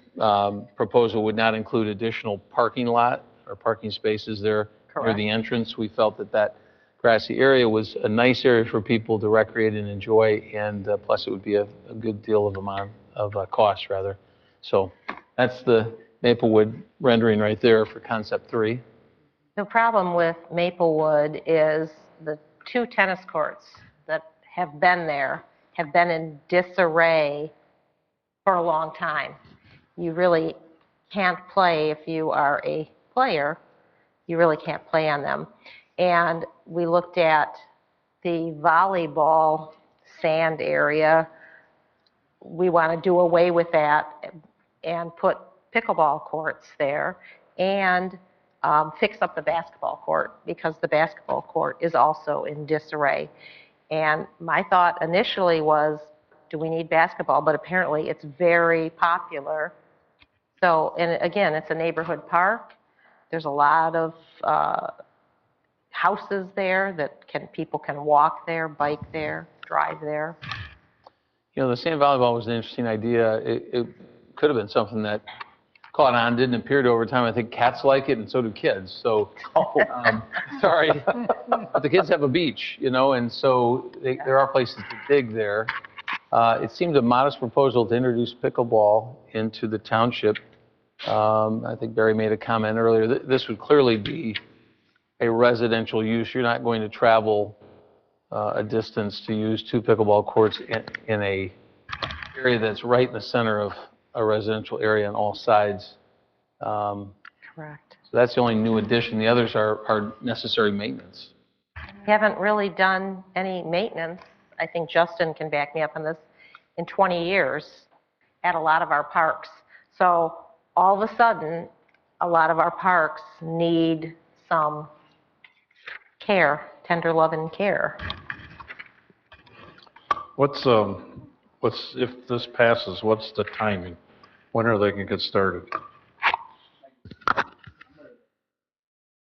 proposal would not include additional parking lot or parking spaces there near the entrance. We felt that that grassy area was a nice area for people to recreate and enjoy, and plus it would be a good deal of cost, rather. So that's the Maplewood rendering right there for Concept 3. The problem with Maplewood is the 2 tennis courts that have been there have been in disarray for a long time. You really can't play if you are a player. You really can't play on them. And we looked at the volleyball sand area. We want to do away with that and put pickleball courts there and fix up the basketball court, because the basketball court is also in disarray. And my thought initially was, do we need basketball? But apparently it's very popular. So, and again, it's a neighborhood park. There's a lot of houses there that people can walk there, bike there, drive there. You know, the sand volleyball was an interesting idea. It could have been something that caught on, didn't appear to over time. I think cats like it, and so do kids. So, sorry, but the kids have a beach, you know, and so there are places to dig there. It seemed a modest proposal to introduce pickleball into the township. I think Barry made a comment earlier. This would clearly be a residential use. You're not going to travel a distance to use 2 pickleball courts in a area that's right in the center of a residential area on all sides. Correct. So that's the only new addition. The others are necessary maintenance. We haven't really done any maintenance. I think Justin can back me up on this, in 20 years at a lot of our parks. So all of a sudden, a lot of our parks need some care, tender love and care. If this passes, what's the timing? When are they going to get started?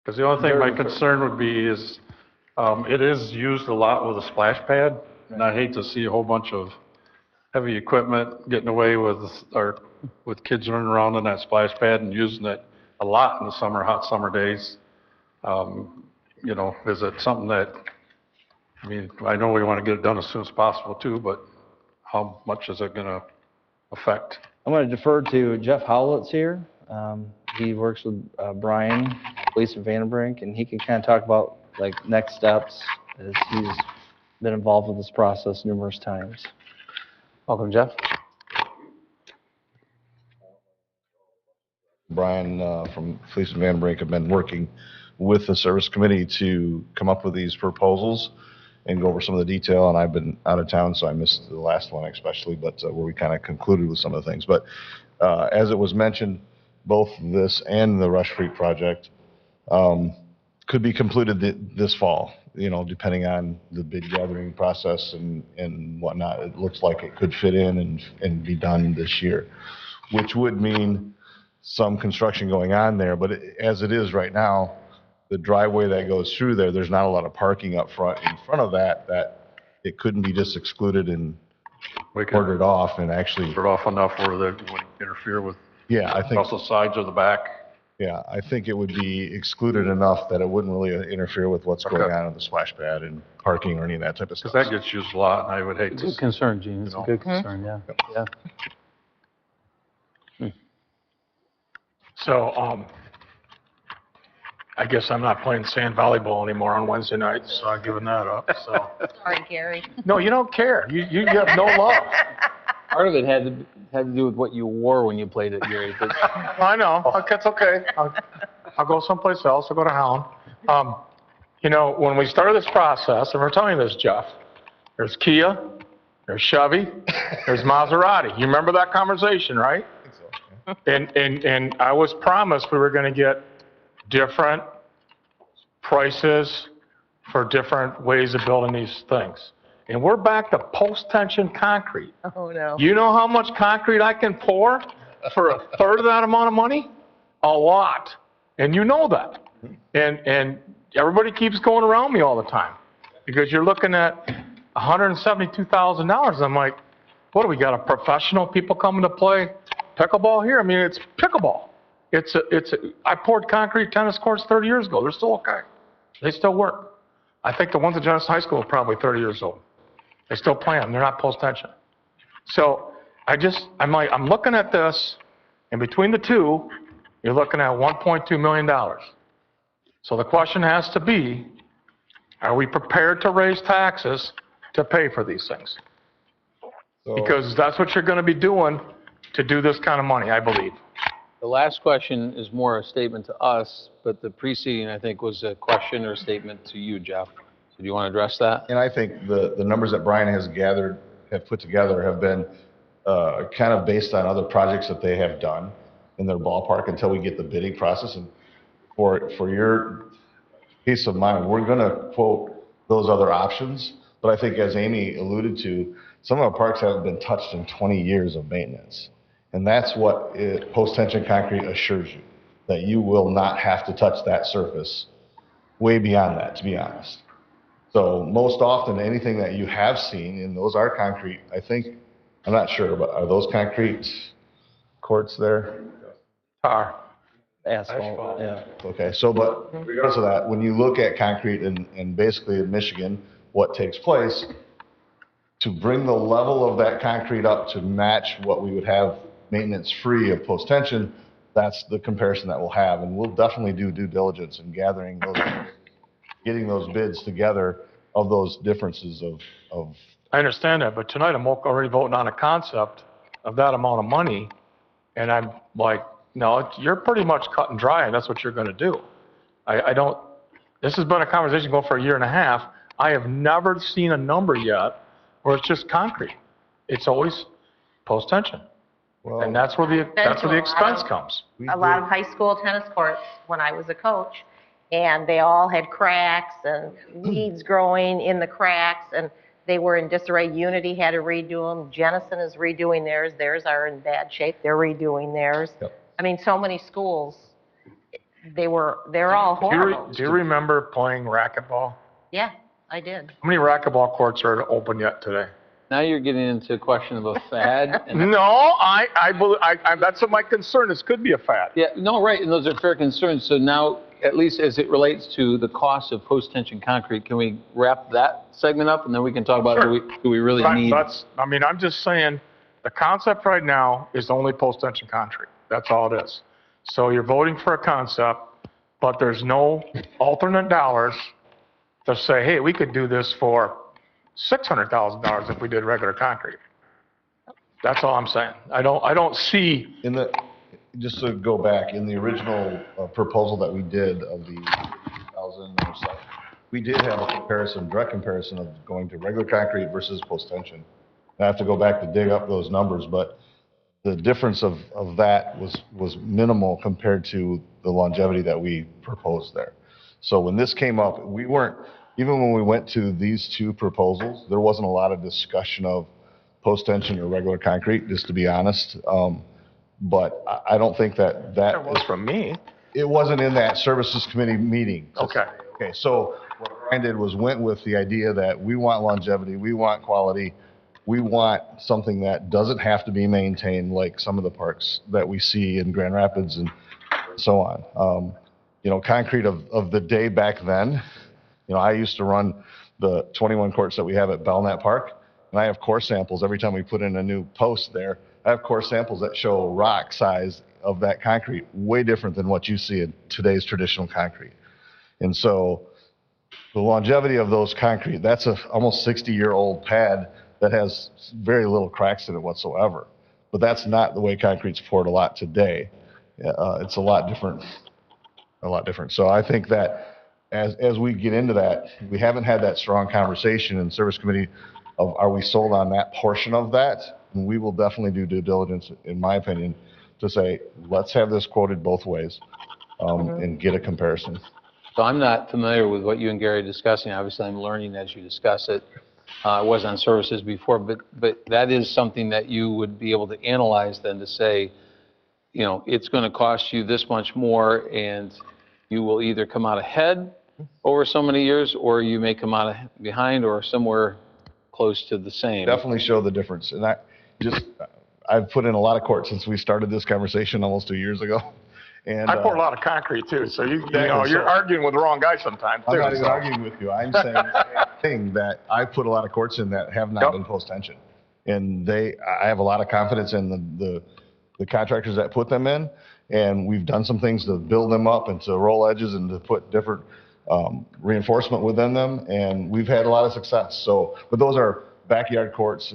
Because the only thing my concern would be is it is used a lot with a splash pad, and I hate to see a whole bunch of heavy equipment getting away with kids running around on that splash pad and using it a lot in the summer, hot summer days. You know, is it something that, I mean, I know we want to get it done as soon as possible too, but how much is it going to affect? I'm going to defer to Jeff Howlett's here. He works with Brian, Lisa Vandenbrink, and he can kind of talk about like next steps, as he's been involved with this process numerous times. Welcome, Jeff. Brian from Fleece and Vandenbrink have been working with the service committee to come up with these proposals and go over some of the detail, and I've been out of town, so I missed the last one especially, but where we kind of concluded with some of the things. But as it was mentioned, both this and the Rush Creek project could be concluded this fall, you know, depending on the bid gathering process and whatnot. It looks like it could fit in and be done this year, which would mean some construction going on there. But as it is right now, the driveway that goes through there, there's not a lot of parking up front in front of that it couldn't be just excluded and We can order it off and actually, put it off enough where they wouldn't interfere with yeah, I think, also sides or the back. yeah, I think it would be excluded enough that it wouldn't really interfere with what's going Okay. on in the splash pad and parking or any of that type of Because stuff. that gets used a lot, and I would hate It's to. a good concern, Gene. It's a know. good concern, yeah. Yeah. So, I guess I'm not playing sand volleyball anymore on Wednesday nights, so I'm giving that up, so. Sorry, Gary. No, you don't care. You have no love. Part of it had to do with what you wore when you played it, Gary. But I know. That's okay. I'll go someplace else. I'll go to Hound. You know, when we started this process, and we're telling you this, Jeff, there's Kia, there's Chevy, there's Maserati. You remember that conversation, right? I think so, yeah. And I was promised we were going to get different prices for different ways of building these things. And we're back to post-tension concrete. Oh, no. You know how much concrete I can pour for a third of that amount of money? A lot. And you know that. And everybody keeps going around me all the time because you're looking at $172,000. I'm like, what do we got? A professional people coming to play pickleball here? I mean, it's pickleball. I poured concrete tennis courts 30 years ago. They're still okay. They still work. I think the ones at Georgetown High School are probably 30 years old. They still play them. They're not post-tension. So I'm looking at this, and between the two, you're looking at $1.2 million. So the question has to be, are we prepared to raise taxes to pay for these things? So- Because that's what you're going to be doing to do this kind of money, I believe. the last question is more a statement to us, but the preceding, I think, was a question or a statement to you, Jeff. So do you want to address that? And I think the numbers that Brian has put together have been kind of based on other projects that they have done in their ballpark until we get the bidding process. And for your peace of mind, we're going to quote those other options. But I think as Amy alluded to, some of our parks haven't been touched in 20 years of maintenance. And that's what post-tension concrete assures you, that you will not have to touch that surface way beyond that, to be honest. So most often, anything that you have seen, and those are concrete, I think, I'm not sure, but are those concrete courts there? Tar. Asphalt, yeah. Okay, so, but regardless of that, when you look at concrete and basically in Michigan, what takes place, to bring the level of that concrete up to match what we would have maintenance-free of post-tension, that's the comparison that we'll have. And we'll definitely do due diligence in gathering those, getting those bids together of those differences of. I understand that, but tonight I'm already voting on a concept of that amount of money, and I'm like, no, you're pretty much cut and dry, and that's what you're going to do. I don't, this has been a conversation going for a year and a half. I have never seen a number yet where it's just concrete. It's always post-tension. Well, And that's where the expense comes. A lot of high school tennis courts when I was a coach, and they all had cracks and weeds growing in the cracks, and they were in disarray. Unity had to redo them. Jennison is redoing theirs. Theirs are in bad shape. They're redoing theirs. Yep. I mean, so many schools, they're all horrible. Do you remember playing racquetball? Yeah, I did. How many racquetball courts are open yet today? Now you're getting into a question of a fad. No, that's what my concern is. Could be a fad. Yeah, no, right, and those are fair concerns. So now, at least as it relates to the cost of post-tension concrete, can we wrap that segment up, and then we can talk about do we really need? I'm just saying, the concept right now is only post-tension concrete. That's all it is. So you're voting for a concept, but there's no alternate dollars to say, hey, we could do this for $600,000 if we did regular concrete. That's all I'm saying. I don't see. Just to go back, in the original proposal that we did of the 1,000 or so, we did have a direct comparison of going to regular concrete versus post-tension. I have to go back to dig up those numbers, but the difference of that was minimal compared to the longevity that we proposed there. So when this came up, even when we went to these two proposals, there wasn't a lot of discussion of post-tension or regular concrete, just to be honest. But I don't think that was from me. It wasn't in that services committee meeting. Okay. Okay, so what Brian did was went with the idea that we want longevity, we want quality, we want something that doesn't have to be maintained like some of the parks that we see in Grand Rapids and so on. You know, concrete of the day back then, you know, I used to run the 21 courts that we have at Belknap Park, and I have core samples every time we put in a new post there. I have core samples that show rock size of that concrete, way different than what you see in today's traditional concrete. And so the longevity of those concrete, that's a almost 60-year-old pad that has very little cracks in it whatsoever. But that's not the way concrete's poured a lot today. It's a lot different. So I think that as we get into that, we haven't had that strong conversation in service committee of are we sold on that portion of that? And we will definitely do due diligence, in my opinion, to say, let's have this quoted both ways and get a comparison. So I'm not familiar with what you and Gary are discussing. Obviously, I'm learning as you discuss it. I was on services before, but that is something that you would be able to analyze then to say, you know, it's going to cost you this much more, and you will either come out ahead over so many years, or you may come out behind or somewhere close to the same. Definitely show the difference. And I've put in a lot of court since we started this conversation almost 2 years ago. And I pour a lot of concrete too, so you know, you're arguing with the wrong guy sometimes too. I'm not even arguing with you. I'm saying the same thing that I put a lot of courts in that have not been post-tension. And I have a lot of confidence in the contractors that put them in, and we've done some things to build them up and to roll edges and to put different reinforcement within them, and we've had a lot of success. So, but those are backyard courts,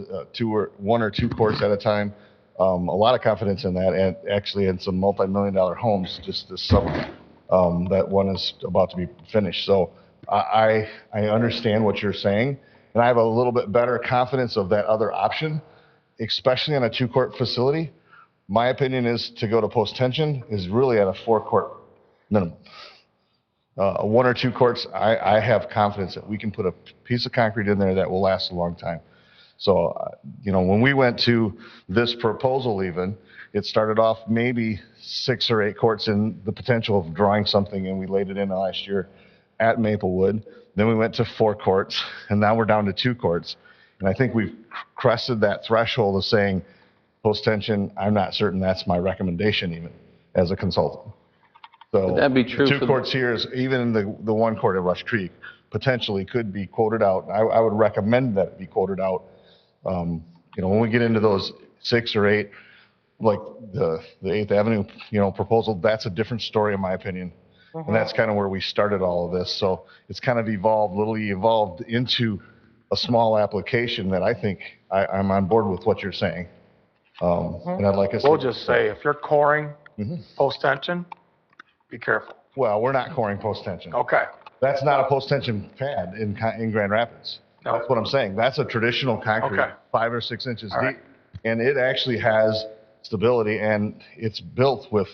one or two courts at a time. A lot of confidence in that, and actually in some multi-million-dollar homes just this summer. That one is about to be finished. So I understand what you're saying, and I have a little bit better confidence of that other option, especially on a 2-court facility. My opinion is to go to post-tension is really at a 4-court minimum. 1 or 2 courts, I have confidence that we can put a piece of concrete in there that will last a long time. So, you know, when we went to this proposal even, it started off maybe 6 or 8 courts in the potential of drawing something, and we laid it in last year at Maplewood. Then we went to 4 courts, and now we're down to 2 courts. And I think we've crested that threshold of saying, post-tension, I'm not certain that's my recommendation even as a consultant. So would that be true? The 2 courts here is even the 1 court at Rush Creek potentially could be quoted out. I would recommend that it be quoted out. You know, when we get into those 6 or 8, like the 8th Avenue, you know, proposal, that's a different story in my opinion. And that's kind of where we started all of this. So it's kind of evolved into a small application that I think I'm on board with what you're saying. And I'd like us We'll just say, if you're coring post-tension, be careful. Well, we're not coring post-tension. Okay. That's not a post-tension pad in Grand Rapids. No. That's what I'm saying. That's a traditional concrete, 5 or 6 inches deep. And it actually has stability, and it's built with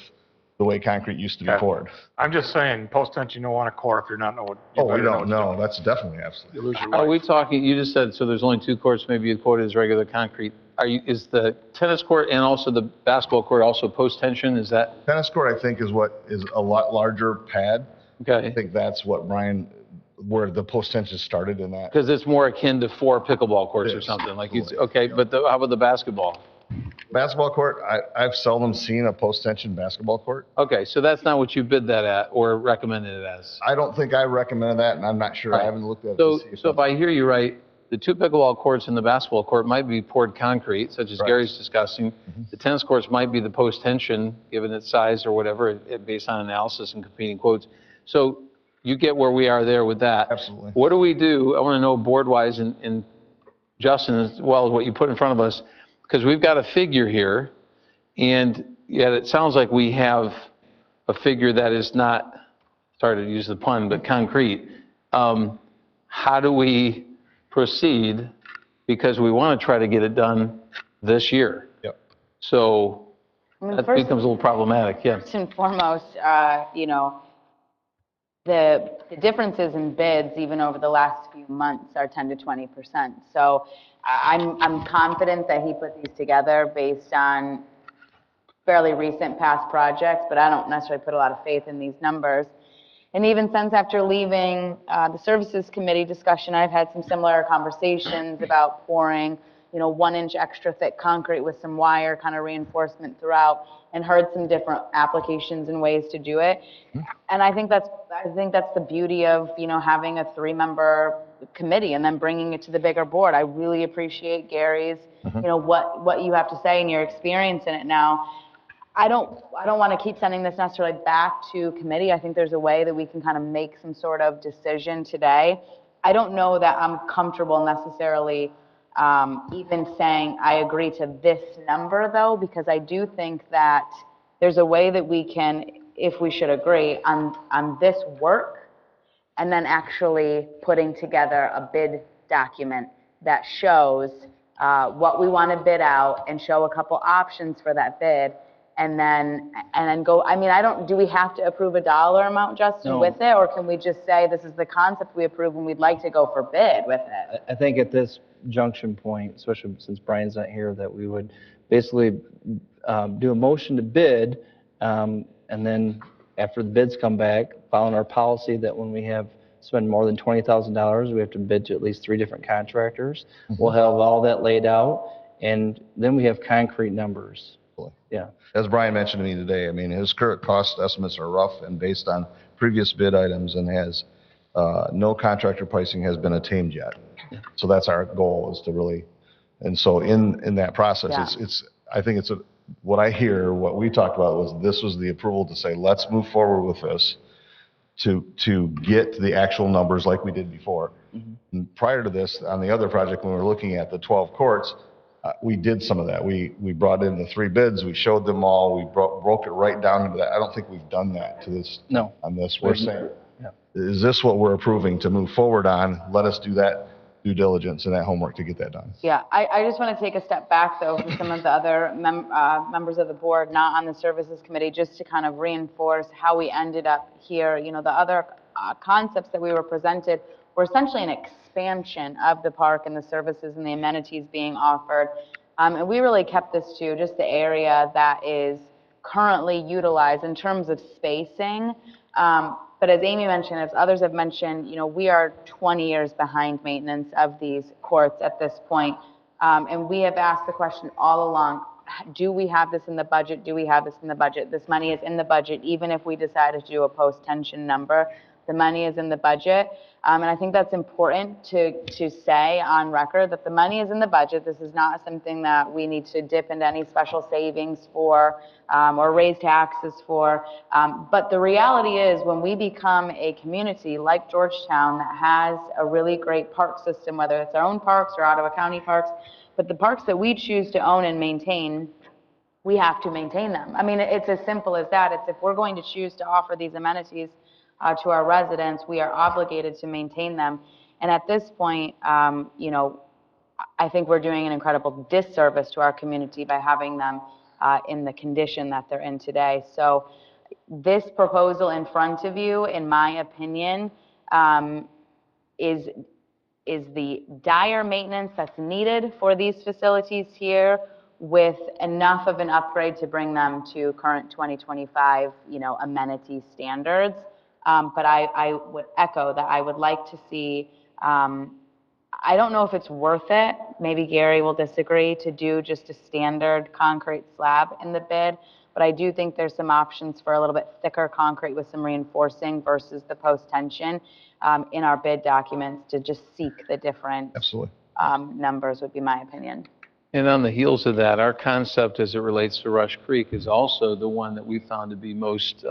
the way concrete used to be poured. I'm just saying, post-tension, you don't want to core if you're not knowing. Oh, we don't know. That's definitely absolutely. You lose your Are life. we talking, you just said, so there's only 2 courts, maybe you quoted as regular concrete. Is the tennis court and also the basketball court also post-tension? Is that? Tennis court, I think, is a lot larger pad. Okay. I think that's where the post-tension started in that. Because it's more akin to 4 pickleball courts or something. Like okay, but how about the basketball? Basketball court, I've seldom seen a post-tension basketball court. Okay, so that's not what you bid that at or recommended it as? I don't think I recommended that, and I'm not sure. I haven't looked at it to see So if I hear you right, the 2 pickleball courts and the basketball court might be poured concrete, such as Gary's discussing. The tennis courts might be the post-tension, given its size or whatever, based on analysis and competing quotes. So you get where we are there with that. Absolutely. What do we do? I want to know board-wise, and Justin, as well as what you put in front of us, because we've got a figure here, and yet it sounds like we have a figure that is not, sorry to use the pun, but concrete. How do we proceed? Because we want to try to get it done this year. Yep. So that becomes a little problematic, yeah. First and foremost, you know, the differences in bids, even over the last few months, are 10 to 20%. So I'm confident that he put these together based on fairly recent past projects, but I don't necessarily put a lot of faith in these numbers. And even since after leaving the services committee discussion, I've had some similar conversations about pouring, 1-inch extra thick concrete with some wire kind of reinforcement throughout, and heard some different applications and ways to do it. And I think that's the beauty of, having a 3-member committee and then bringing it to the bigger board. I really appreciate Gary's, what you have to say and your experience in it now. I don't want to keep sending this necessarily back to committee. I think there's a way that we can kind of make some sort of decision today. I don't know that I'm comfortable necessarily even saying I agree to this number, though, because I do think that there's a way that we can, if we should agree on this work, and then actually putting together a bid document that shows what we want to bid out and show a couple options for that bid. And then go, do we have to approve a dollar amount, Justin, with it? Or can we just say this is the concept we approve and we'd like to go for bid with it? I think at this junction point, especially since Brian's not here, that we would basically do a motion to bid, and then after the bids come back, following our policy that when we have spend more than $20,000, we have to bid to at least 3 different contractors. We'll have all that laid out, and then we have concrete numbers. Yeah. As Brian mentioned to me today, his current cost estimates are rough and based on previous bid items, and has no contractor pricing has been attained yet. So that's our goal, is to really, and so in that process, I think what I hear, what we talked about was this was the approval to say, let's move forward with this to get the actual numbers like we did before. And prior to this, on the other project, when we were looking at the 12 courts, we did some of that. We brought in the 3 bids, we showed them all, we broke it right down into that. I don't think we've done that to this. No. On this. We're saying, is this what we're approving to move forward on? Let us do that due diligence and that homework to get that done. Yeah, I just want to take a step back, though, for some of the other members of the board not on the services committee, just to kind of reinforce how we ended up here. The other concepts that we were presented were essentially an expansion of the park and the services and the amenities being offered. And we really kept this to just the area that is currently utilized in terms of spacing. But as Amy mentioned, as others have mentioned, we are 20 years behind maintenance of these courts at this point. And we have asked the question all along, do we have this in the budget? Do we have this in the budget? This money is in the budget, even if we decided to do a post-tension number. The money is in the budget. And I think that's important to say on record, that the money is in the budget. This is not something that we need to dip into any special savings for or raise taxes for. But the reality is, when we become a community like Georgetown that has a really great park system, whether it's our own parks or Ottawa County parks, but the parks that we choose to own and maintain, we have to maintain them. It's as simple as that. It's if we're going to choose to offer these amenities to our residents, we are obligated to maintain them. And at this point, I think we're doing an incredible disservice to our community by having them in the condition that they're in today. So this proposal in front of you, in my opinion, is the dire maintenance that's needed for these facilities here, with enough of an upgrade to bring them to current 2025, amenity standards. But I would echo that I would like to see, I don't know if it's worth it, maybe Gary will disagree, to do just a standard concrete slab in the bid, but I do think there's some options for a little bit thicker concrete with some reinforcing versus the post-tension in our bid documents, to just seek the different numbers, would be my opinion. And on the heels of that, our concept as it relates to Rush Creek is also the one that we found to be most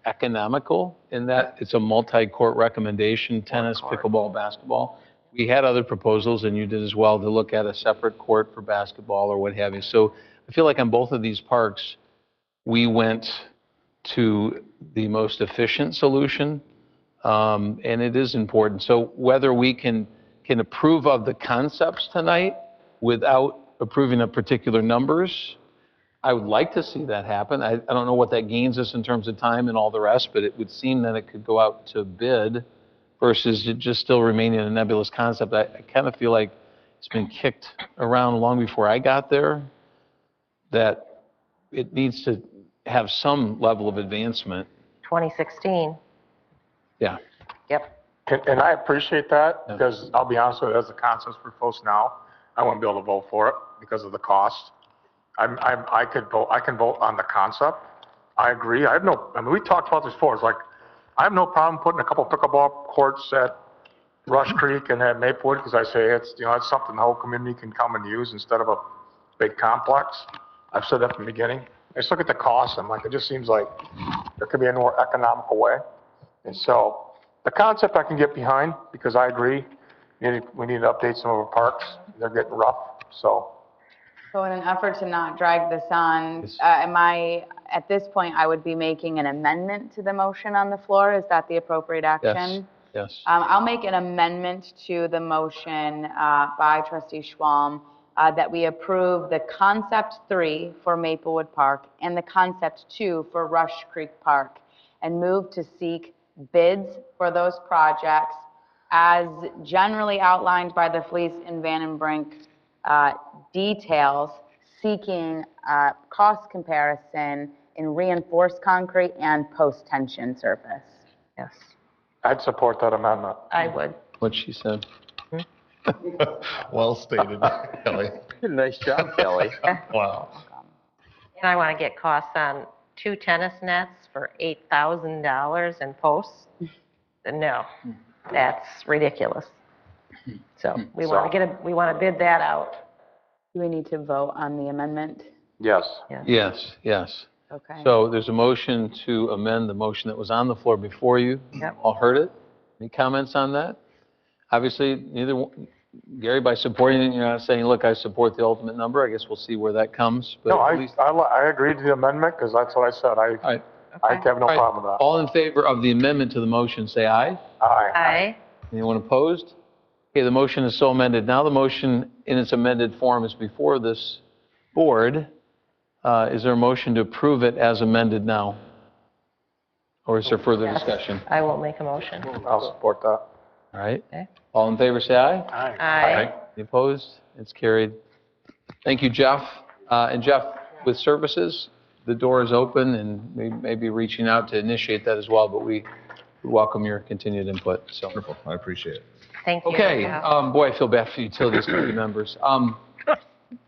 economical, in that it's a multi-court recommendation: tennis, pickleball, basketball. We had other proposals, and you did as well, to look at a separate court for basketball or what have you. So I feel like on both of these parks, we went to the most efficient solution, and it is important. So whether we can approve of the concepts tonight without approving of particular numbers, I would like to see that happen. I don't know what that gains us in terms of time and all the rest, but it would seem that it could go out to bid versus it just still remaining a nebulous concept. I kind of feel like it's been kicked around long before I got there, that it needs to have some level of advancement. 2016. Yeah. Yep. And I appreciate that, because I'll be honest with you, as the concepts propose now, I wouldn't be able to vote for it because of the cost. I can vote on the concept. I agree. I mean, we talked about this before. It's like, I have no problem putting a couple pickleball courts at Rush Creek and at Maplewood, because I say it's something the whole community can come and use instead of a big complex. I've said that from the beginning. I just look at the cost, I'm like, it just seems like there could be a more economical way. And so the concept I can get behind, because I agree, we need to update some of our parks. They're getting rough, so. So in an effort to not drag this on, at this point, I would be making an amendment to the motion on the floor. Is that the appropriate action? Yes. I'll make an amendment to the motion by trustee Schwalm that we approve the concept 3 for Maplewood Park and the concept 2 for Rush Creek Park, and move to seek bids for those projects as generally outlined by the Fleece and Vandenbrink details, seeking cost comparison in reinforced concrete and post-tension surface. Yes, I'd support that amendment. I would. What she said. Well stated, Kelly. Nice job, Kelly. Wow. And I want to get costs on 2 tennis nets for $8,000 and posts. No, that's ridiculous. So we want to bid that out. Do we need to vote on the amendment? Yes. Yes. Okay. So there's a motion to amend the motion that was on the floor before you. Yep. All heard it? Any comments on that? Obviously, Gary, by supporting it, you're not saying, look, I support the ultimate number. I guess we'll see where that comes. But No, at least, I agree to the amendment, because that's what I said. I have no problem with that. all in favor of the amendment to the motion, say aye. Aye. Anyone opposed? Okay, the motion is so amended. Now the motion in its amended form is before this board. Is there a motion to approve it as amended now? Or is there further Yes, discussion? I will make a motion. I'll support that. All right. Okay. All in favor, say aye. Aye. Any opposed? It's carried. Thank you, Jeff. And Jeff, with services, the door is open, and we may be reaching out to initiate that as well, but we welcome your continued input. So. Wonderful. I appreciate it. Thank you. Okay. Boy, I feel bad for utilities committee members.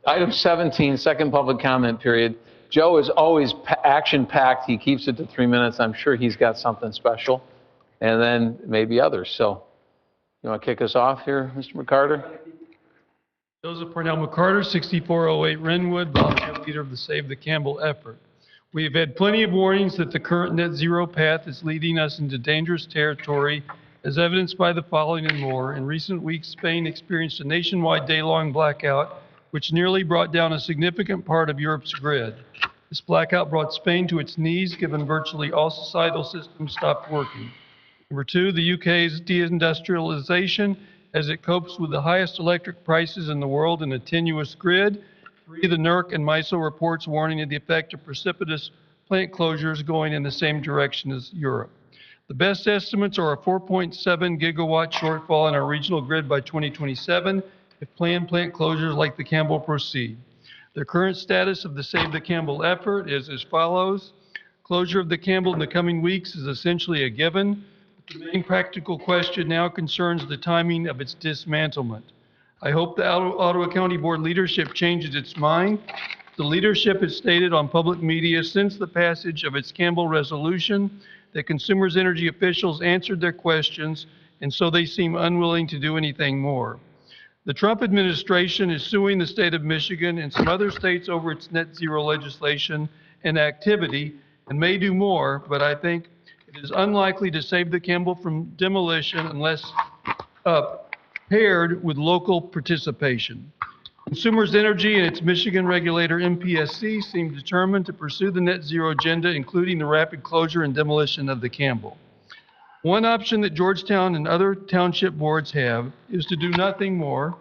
Item 17, second public comment period. Joe is always action-packed. He keeps it to 3 minutes. I'm sure he's got something special, and then maybe others. So you want to kick us off here, Mr. McCarter? Joseph Parnell McCarter, 6408 Renwood, volunteer leader of the Save the Campbell effort. We have had plenty of warnings that the current net zero path is leading us into dangerous territory, as evidenced by the following and more. In recent weeks, Spain experienced a nationwide day-long blackout, which nearly brought down a significant part of Europe's grid. This blackout brought Spain to its knees, given virtually all societal systems stopped working. Number 2, the UK's deindustrialization as it copes with the highest electric prices in the world and a tenuous grid. 3, the NERC and MISO reports warning of the effect of precipitous plant closures going in the same direction as Europe. The best estimates are a 4.7 gigawatt shortfall in our regional grid by 2027 if planned plant closures like the Campbell proceed. The current status of the Save the Campbell effort is as follows. Closure of the Campbell in the coming weeks is essentially a given. The main practical question now concerns the timing of its dismantlement. I hope the Ottawa County Board leadership changes its mind. The leadership has stated on public media since the passage of its Campbell resolution that Consumers Energy officials answered their questions, and so they seem unwilling to do anything more. The Trump administration is suing the state of Michigan and some other states over its net zero legislation and activity, and may do more, but I think it is unlikely to save the Campbell from demolition unless paired with local participation. Consumers Energy and its Michigan regulator MPSC seem determined to pursue the net zero agenda, including the rapid closure and demolition of the Campbell. One option that Georgetown and other township boards have is to do nothing more,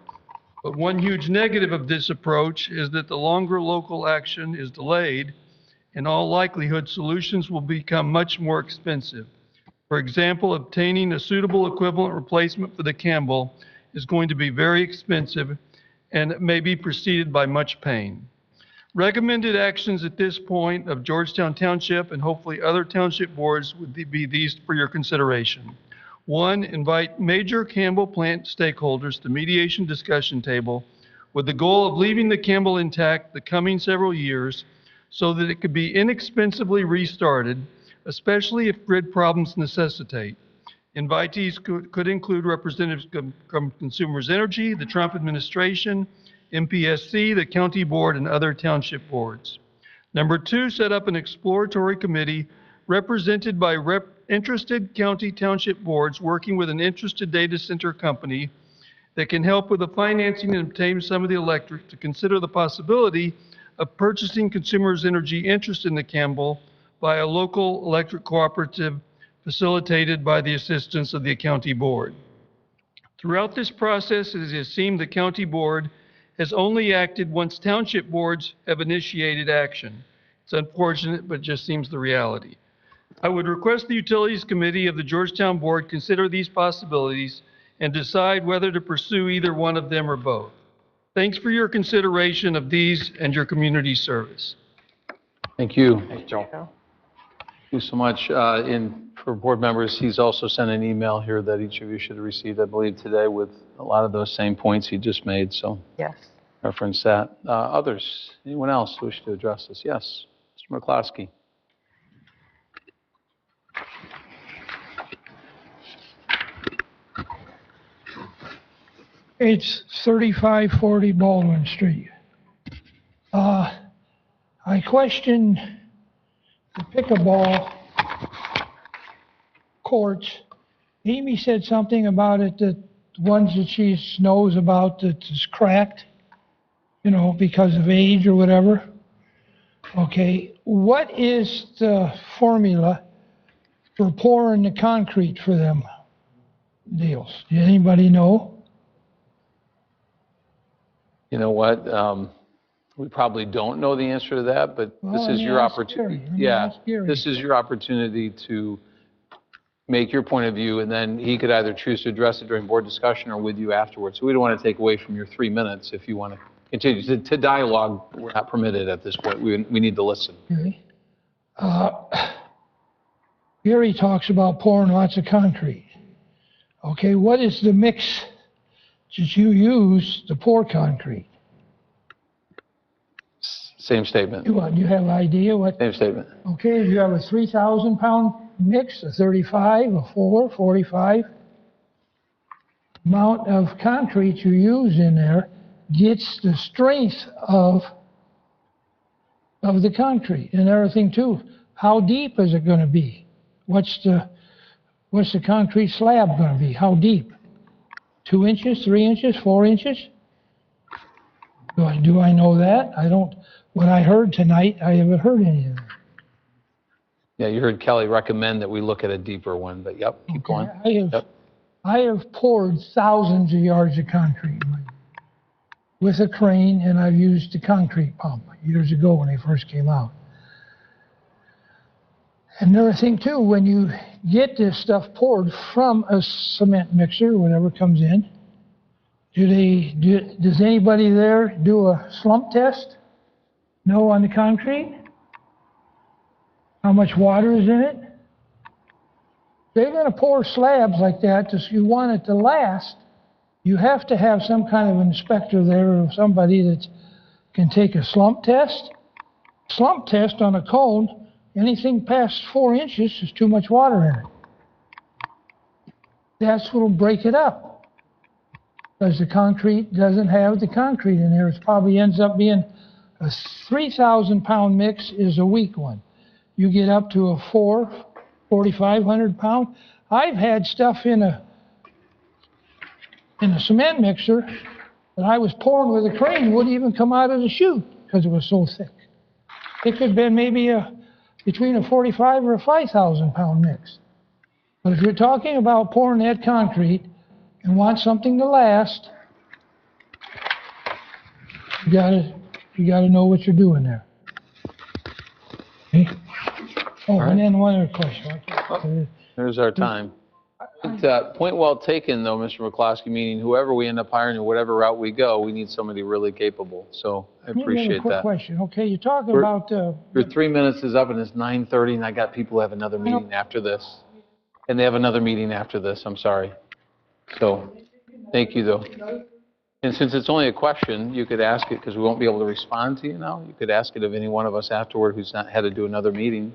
but one huge negative of this approach is that the longer local action is delayed, in all likelihood, solutions will become much more expensive. For example, obtaining a suitable equivalent replacement for the Campbell is going to be very expensive and may be preceded by much pain. Recommended actions at this point of Georgetown Township and hopefully other township boards would be these for your consideration. 1, invite major Campbell plant stakeholders to mediation discussion table with the goal of leaving the Campbell intact the coming several years so that it could be inexpensively restarted, especially if grid problems necessitate. Invitees could include representatives from Consumers Energy, the Trump administration, MPSC, the county board, and other township boards. Number 2, set up an exploratory committee represented by interested county township boards working with an interested data center company that can help with the financing and obtain some of the electric to consider the possibility of purchasing Consumers Energy interest in the Campbell by a local electric cooperative facilitated by the assistance of the county board. Throughout this process, it has seemed the county board has only acted once township boards have initiated action. It's unfortunate, but it just seems the reality. I would request the Utilities Committee of the Georgetown Board consider these possibilities and decide whether to pursue either one of them or both. Thanks for your consideration of these and your community service. Thank you. Thanks, Joe. Thank you so much. For board members, he's also sent an email here that each of you should have received, I believe, today with a lot of those same points he just made. So Yes. reference that. Others, anyone else wish to address this? Yes, Mr. McCloskey. It's 3540 Baldwin Street. I question the pickleball courts. Amy said something about it, that ones that she knows about that is cracked, you know, because of age or whatever. Okay, what is the formula for pouring the concrete for them deals? Does anybody know? You know what? We probably don't know the answer to that, but this is your opportunity. Yeah, this is your opportunity to make your point of view, and then he could either choose to address it during board discussion or with you afterwards. So we don't want to take away from your 3 minutes if you want to continue. To dialogue, we're not permitted at this point. We need to listen. Okay. Gary talks about pouring lots of concrete. Okay, what is the mix that you use to pour concrete? Same statement. You have an idea what? Same statement. Okay, you have a 3,000 pound mix, a 35, a 4, 45. Amount of concrete you use in there gets the strength of the concrete and everything too. How deep is it going to be? What's the concrete slab going to be? How deep? 2 inches, 3 inches, 4 inches? Do I know that? I don't. What I heard tonight, I haven't heard any of that. Yeah, you heard Kelly recommend that we look at a deeper one, but yep, keep going. I have poured thousands of yards of concrete with a crane, and I've used the concrete pump years ago when they first came out. And another thing too, when you get this stuff poured from a cement mixer, whatever comes in, does anybody there do a slump test? No, on the concrete? How much water is in it? They're going to pour slabs like that, if you want it to last, you have to have some kind of inspector there or somebody that can take a slump test. Slump test on a cone, anything past 4 inches is too much water in it. That's what will break it up. Because the concrete doesn't have the concrete in there. It probably ends up being a 3,000 pound mix is a weak one. You get up to a 4,500 pound. I've had stuff in a cement mixer that I was pouring with a crane, wouldn't even come out of the chute because it was so thick. It could have been maybe between a 45 or a 5,000 pound mix. But if you're talking about pouring that concrete and want something to last, you gotta know what you're doing there. Okay? Oh, and then one other question. There's our time. Point well taken, though, Mr. McCloskey, meaning whoever we end up hiring or whatever route we go, we need somebody really capable. So I appreciate a quick that. question. Okay, you're talking about... Your 3 minutes is up and it's 9:30 and I got people who have another meeting after this. And they have another meeting after this, I'm sorry. So, thank you, though. And since it's only a question, you could ask it, because we won't be able to respond to you now. You could ask it of any one of us afterward who's not had to do another meeting.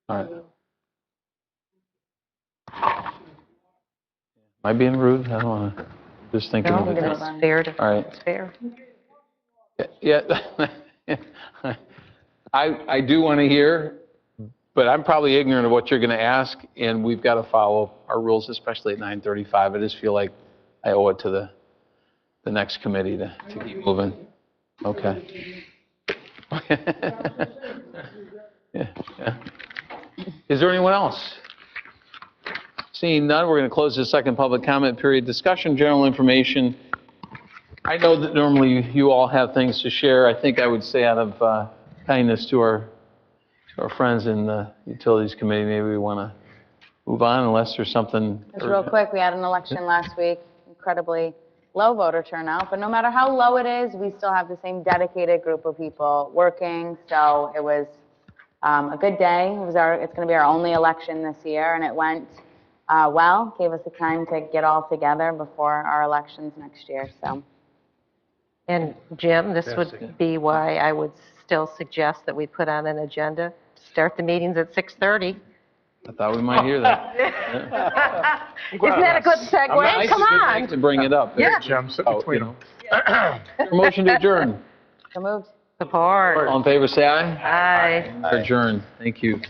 All right. Am I being rude? I don't want to, just thinking of it. That's fair. All right. That's fair. Yeah. I do want to hear, but I'm probably ignorant of what you're going to ask, and we've got to follow our rules, especially at 9:35. I just feel like I owe it to the next committee to keep moving. Okay. Yeah. Is there anyone else? Seeing none, we're going to close the second public comment period. Discussion, general information. I know that normally you all have things to share. I think I would say out of kindness to our friends in the Utilities Committee, maybe we want to move on unless there's something. Just real quick, we had an election last week, incredibly low voter turnout, but no matter how low it is, we still have the same dedicated group of people working. So it was a good day. It's going to be our only election this year, and it went well. Gave us the time to get all together before our elections next year. So. And Jim, this would be why I would still suggest that we put on an agenda to start the meetings at 6:30. I thought we might hear that. Isn't that a good segue? Come on. To bring it up. Yeah. Jim, sit between them. Motion to adjourn. So moved. Support. All in favor, say aye. Aye. Adjourn. Thank you.